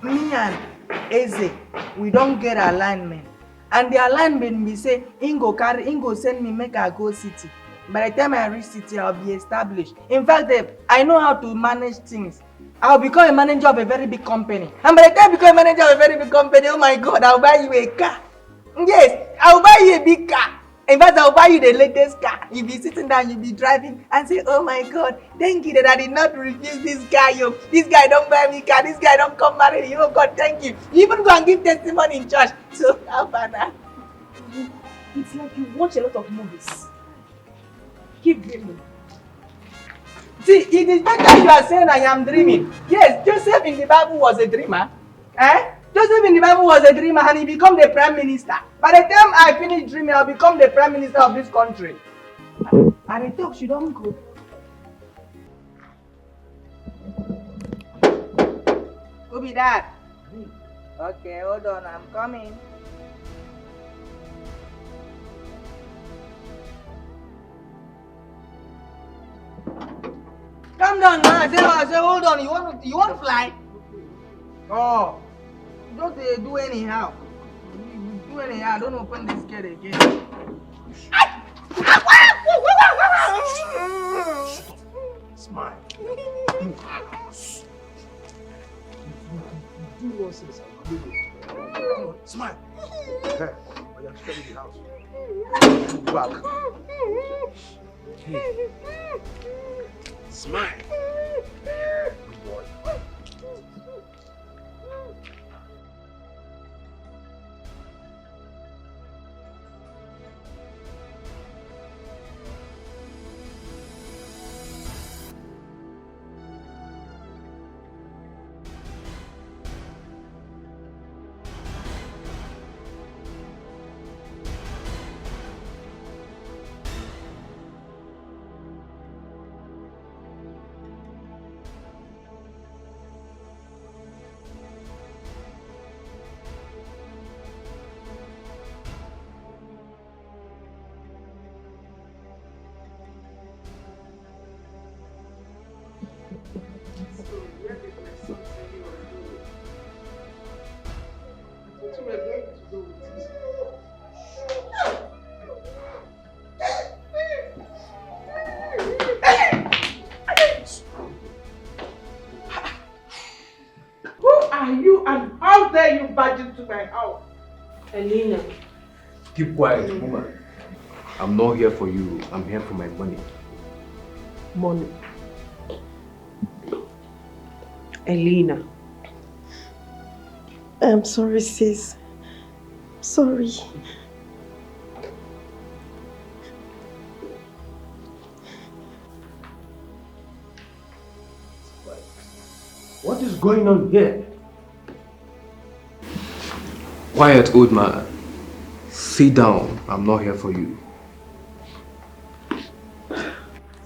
me and Eze, we don't get alignment. And the alignment be say, Ingo send me make I go city. By the time I reach city, I'll be established. In fact, I know how to manage things. I'll become a manager of a very big company. And by the time I become a manager of a very big company, oh my God, I'll buy you a car. Yes, I'll buy you a big car. In fact, I'll buy you the latest car. You'll be sitting down, you'll be driving and say, oh my God, thank you that I did not refuse this guy. Yo. This guy don't buy me car. This guy don't come marry me. Oh God, thank you. You even go and give testimony in church. So, how about that?
It's like you watch a lot of movies. Keep dreaming.
See, it is better you are saying I am dreaming. Yes, Joseph in the Bible was a dreamer. Joseph in the Bible was a dreamer and he became the prime minister. By the time I finish dreaming, I'll become the prime minister of this country. And I talk, she don't go. Who be that? Okay, hold on, I'm coming. Come down now. I say, hold on. You want to fly? Oh, don't do anyhow. You do anyhow. Don't open this gate again.
Smile. Do nonsense. Smile. Hey, I am still in the house. Back. Hey. Smile. Good boy.
To my house.
Elena.
Keep quiet, woman. I'm not here for you. I'm here for my money.
Money. Elena. I'm sorry, sis. Sorry.
What is going on here? Quiet, old man. Sit down. I'm not here for you.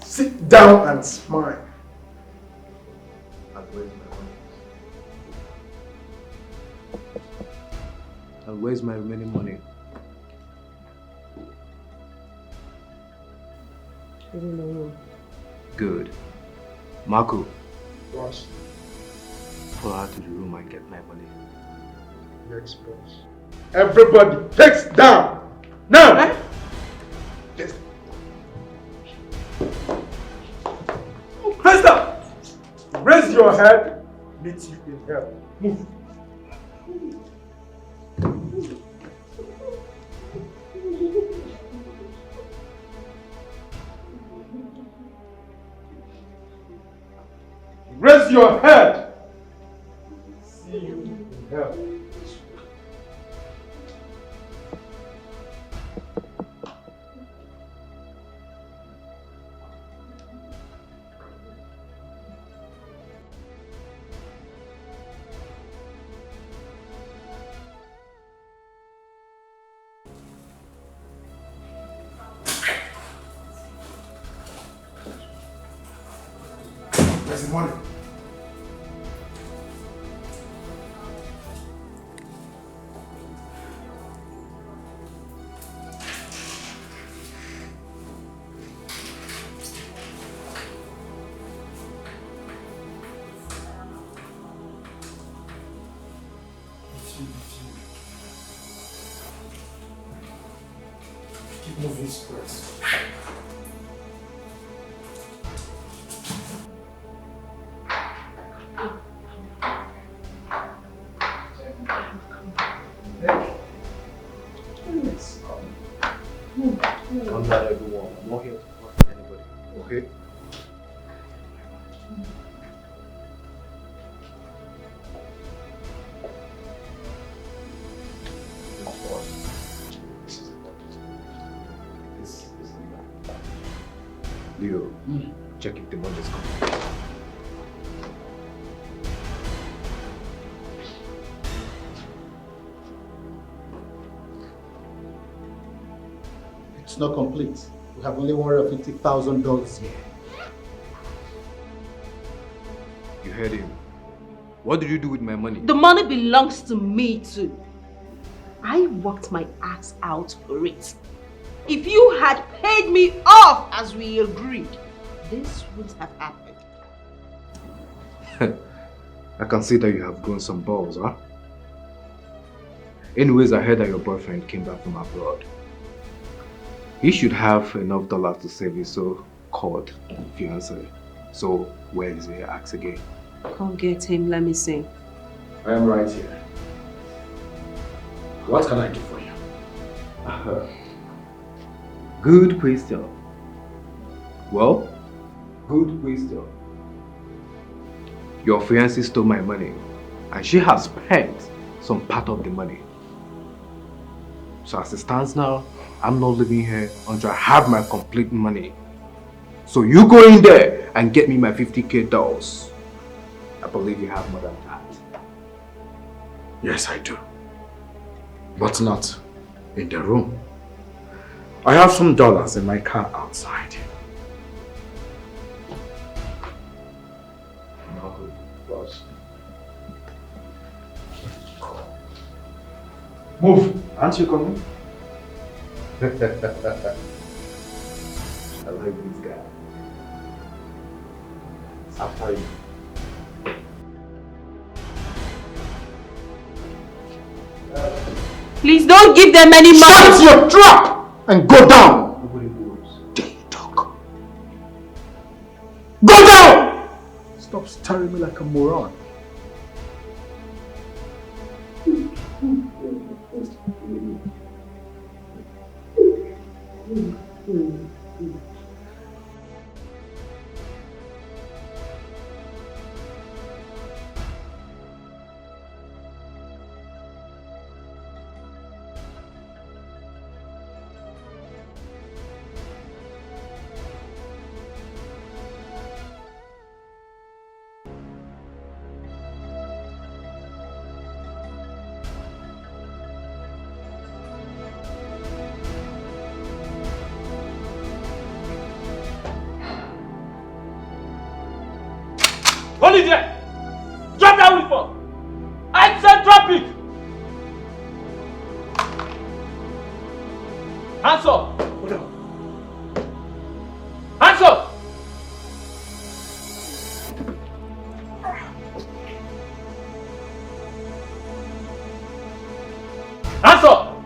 Sit down and smile.
And where's my money? And where's my remaining money?
I don't know.
Good. Marco.
Boss.
Follow her to the room and get my money.
Next boss. Everybody takes down. Now. Yes. Krista, raise your head. Meet you in hell. Move. Raise your head. See you in hell.
Where's the money? Keep moving, stress.
Calm down, everyone. I'm not here to hurt anybody. Okay? Leo, check if the money is coming.
It's not complete. We have only $150,000 here.
You heard him. What did you do with my money?
The money belongs to me too. I worked my ass out for it. If you had paid me off as we agreed, this would have happened.
I can see that you have grown some balls, huh? Anyways, I heard that your boyfriend came back from abroad. He should have enough dollars to save his so-called fiancé. So, where is he? Ask again.
Come get him, let me see.
I am right here.
What can I do for you?
Good question. Well, good question. Your fiancé stole my money and she has spent some part of the money. So as it stands now, I'm not living here until I have my complete money. So you go in there and get me my 50K dolls. I believe you have more than that.
Yes, I do. But not in the room. I have some dollars in my car outside.
No, boss.
Move! Aren't you coming?
I like this guy. After you.
Please don't give them any money.
Shut your trap and go down.
Nobody moves.
There you talk. Go down! Stop staring me like a moron.
Hold it there! Drop that uniform! I said drop it! Hands up! Hold on. Hands up! Hands up!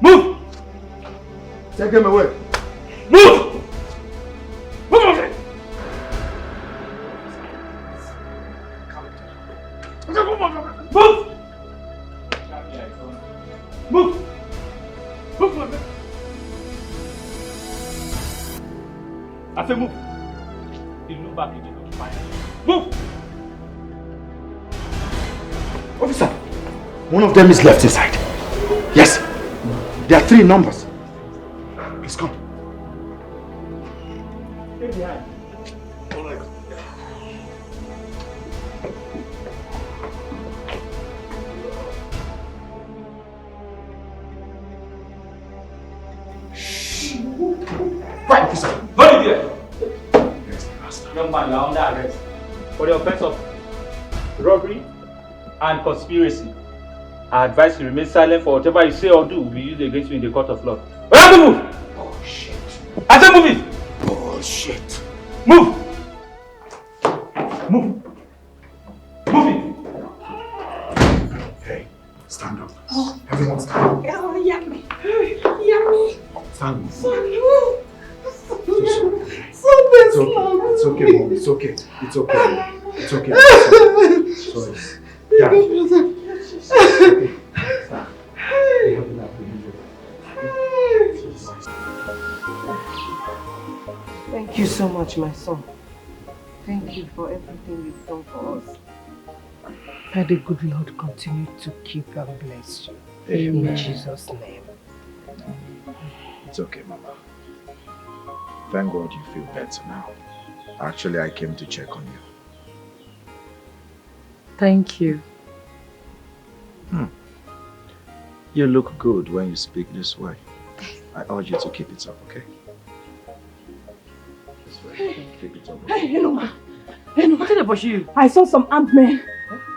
Move!
Take him away.
Move! Move! Move! Move! Move! I said move. You look back, you did not find. Move!
Officer, one of them is left inside. Yes, there are 3 numbers. Please come.
Stay behind.
man, you are under arrest for the offense of robbery and conspiracy. I advise you remain silent, for whatever you say or do will be used against you in the court of law. We have to move!
Bullshit.
I said move it!
Bullshit.
Move! Move! Move it!
Hey, stand up. Everyone stand up.
Oh, yummy. Yummy.
Stand up.
It's
okay, Mom. It's okay. It's okay. It's okay. Sorry. Yeah. Okay. Stop. We have enough.
Thank you so much, my son. Thank you for everything you've done for us. May the good Lord continue to keep and bless you.
Amen.
In Jesus' name.
It's okay, Mama. Thank God you feel better now. Actually, I came to check on you.
Thank you.
You look good when you speak this way. I urge you to keep it up, okay? This way. Keep it up.
Hey, Enoma.
What did they push you?
I saw some armed men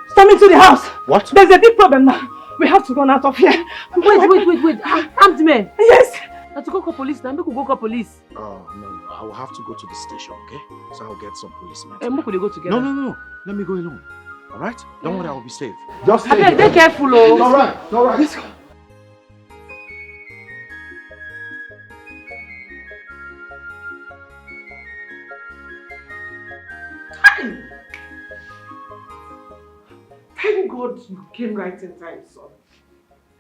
storming to the house.
What?
There's a big problem now. We have to run out of here.
Wait. Armed men?
Yes.
Now to go call police now. Make we go call police.
Oh, no. I will have to go to the station, okay? So I'll get some policemen.
And we go together.
No. Let me go alone. Alright? Don't worry, I will be safe.
Just stay here. Be careful, oh.
It's alright.
Let's go.
Thank God you came right in time, son.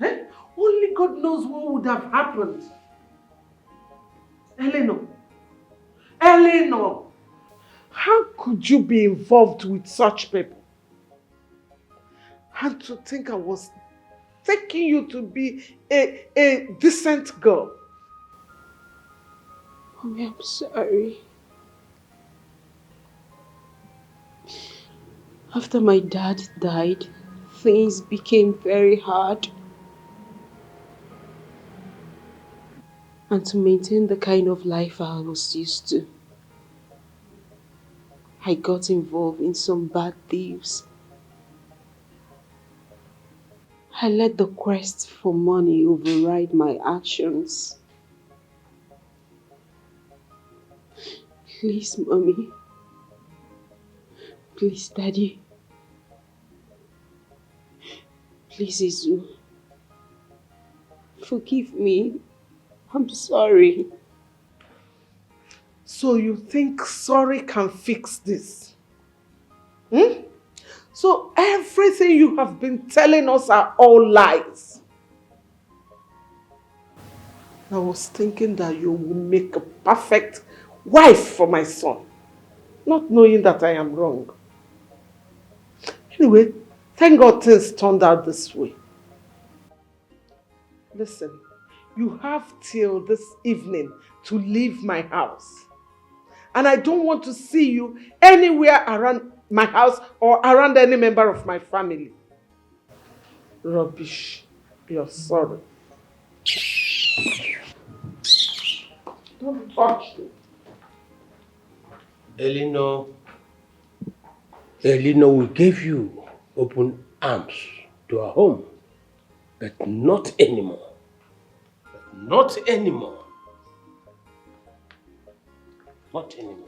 Eh? Only God knows what would have happened. Eleanor, how could you be involved with such people? And to think I was taking you to be a decent girl.
Mommy, I'm sorry. After my dad died, things became very hard. And to maintain the kind of life I was used to, I got involved in some bad thieves. I let the quest for money override my actions. Please, Mommy. Please, Daddy. Please, Izu. Forgive me. I'm sorry.
So you think sorry can fix this? So everything you have been telling us are all lies. I was thinking that you will make a perfect wife for my son, not knowing that I am wrong. Anyway, thank God things turned out this way. Listen, you have till this evening to leave my house. And I don't want to see you anywhere around my house or around any member of my family. Rubbish. You're sorry. Don't touch me.
Elinor, we gave you open arms to our home, but not anymore. Not anymore. Not anymore.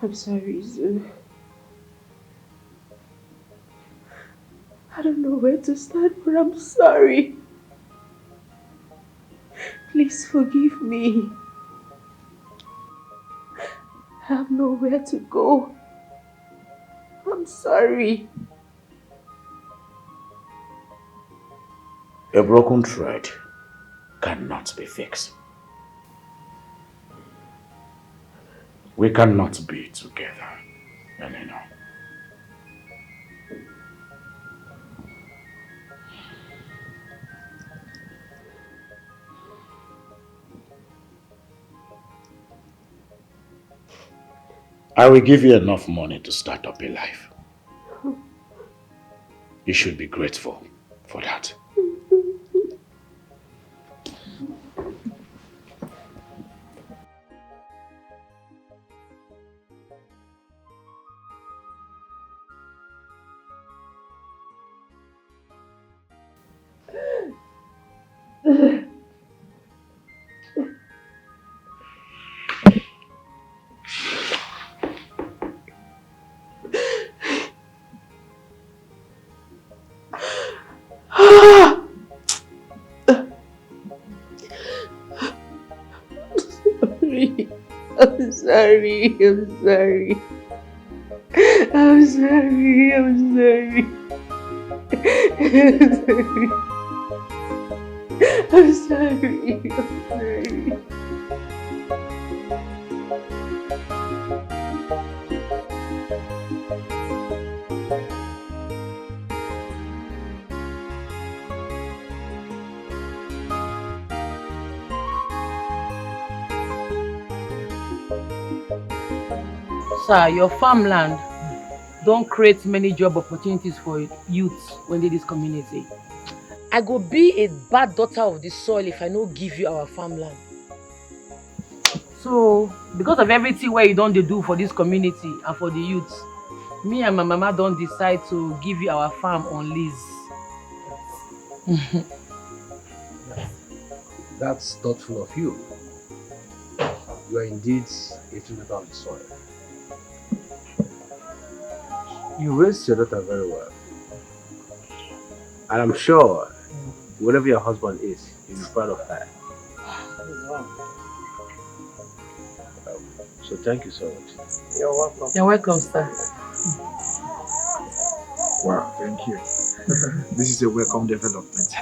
I'm sorry, Izu. I don't know where to start, but I'm sorry. Please forgive me. I have nowhere to go. I'm sorry.
A broken thread cannot be fixed. We cannot be together anymore. I will give you enough money to start up a life. You should be grateful for that.
I'm sorry. I'm sorry. I'm sorry. I'm sorry. I'm sorry. I'm sorry.
Sir, your farmland don't create many job opportunities for youths when they this community. I go be a bad daughter of the soil if I no give you our farmland. So, because of everything where you don't do for this community and for the youths, me and my mama don't decide to give you our farm on lease.
That's thoughtful of you. You are indeed a true daughter of the soil. You raised your daughter very well. And I'm sure, whatever your husband is, you'll be proud of her. So thank you so much.
You're welcome. You're welcome, sir.
Wow, thank you. This is a welcome development.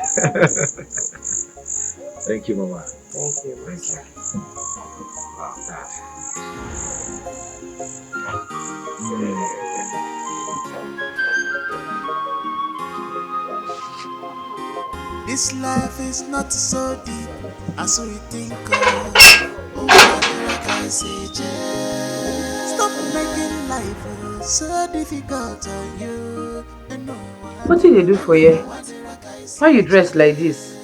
Thank you, Mama.
Thank you.
Thank you. Wow, Dad.
This life is not so deep as we think of. Oh, what I say, stop making life so difficult on you.
What did they do for you? Why you dressed like this?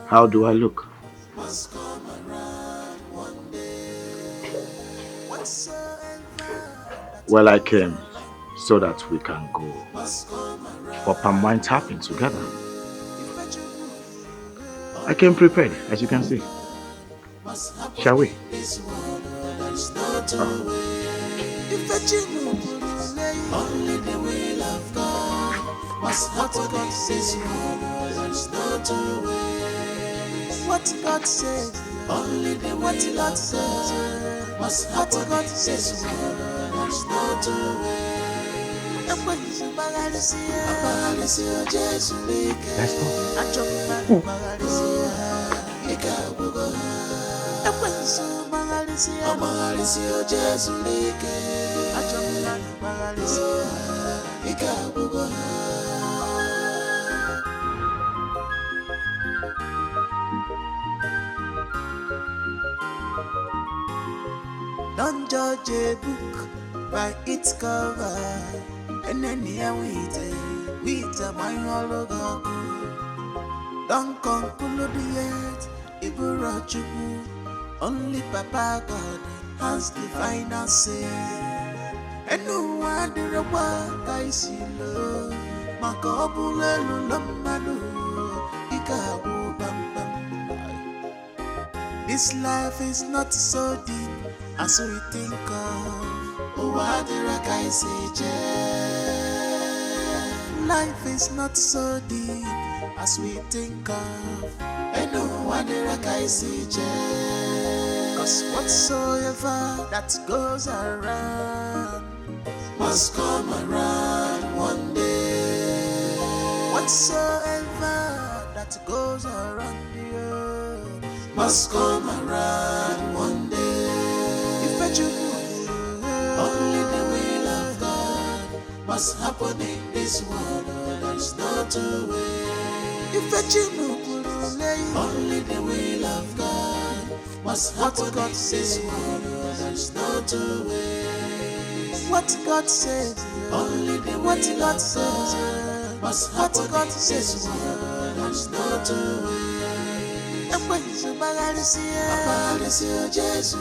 How do I look? Well, I came so that we can go for palm wine tapping together. I came prepared, as you can see. Shall we?
Only the will of God must what God says. There's no two ways. What God says, only the what God says must what God says. There's no two ways. Let's go. Don't judge a book by its cover, and then here with a my hologram. Don't conclude yet, Iburachubu. Only Papa God has the final say. And no one did a work I see low. Makobule Lulamadu, Ikabu Bam Bam. This life is not so deep as we think of. Oh, what did I say? Life is not so deep as we think of. And no one did I say? Cause whatsoever that goes around must come around one day. Whatsoever that goes around the earth must come around one day. If you only the will of God must happen in this world, there's no two ways. If you only the will of God what God says, there's no two ways. What God says, only the what God says. What God says, there's no two ways. And when you Jesus,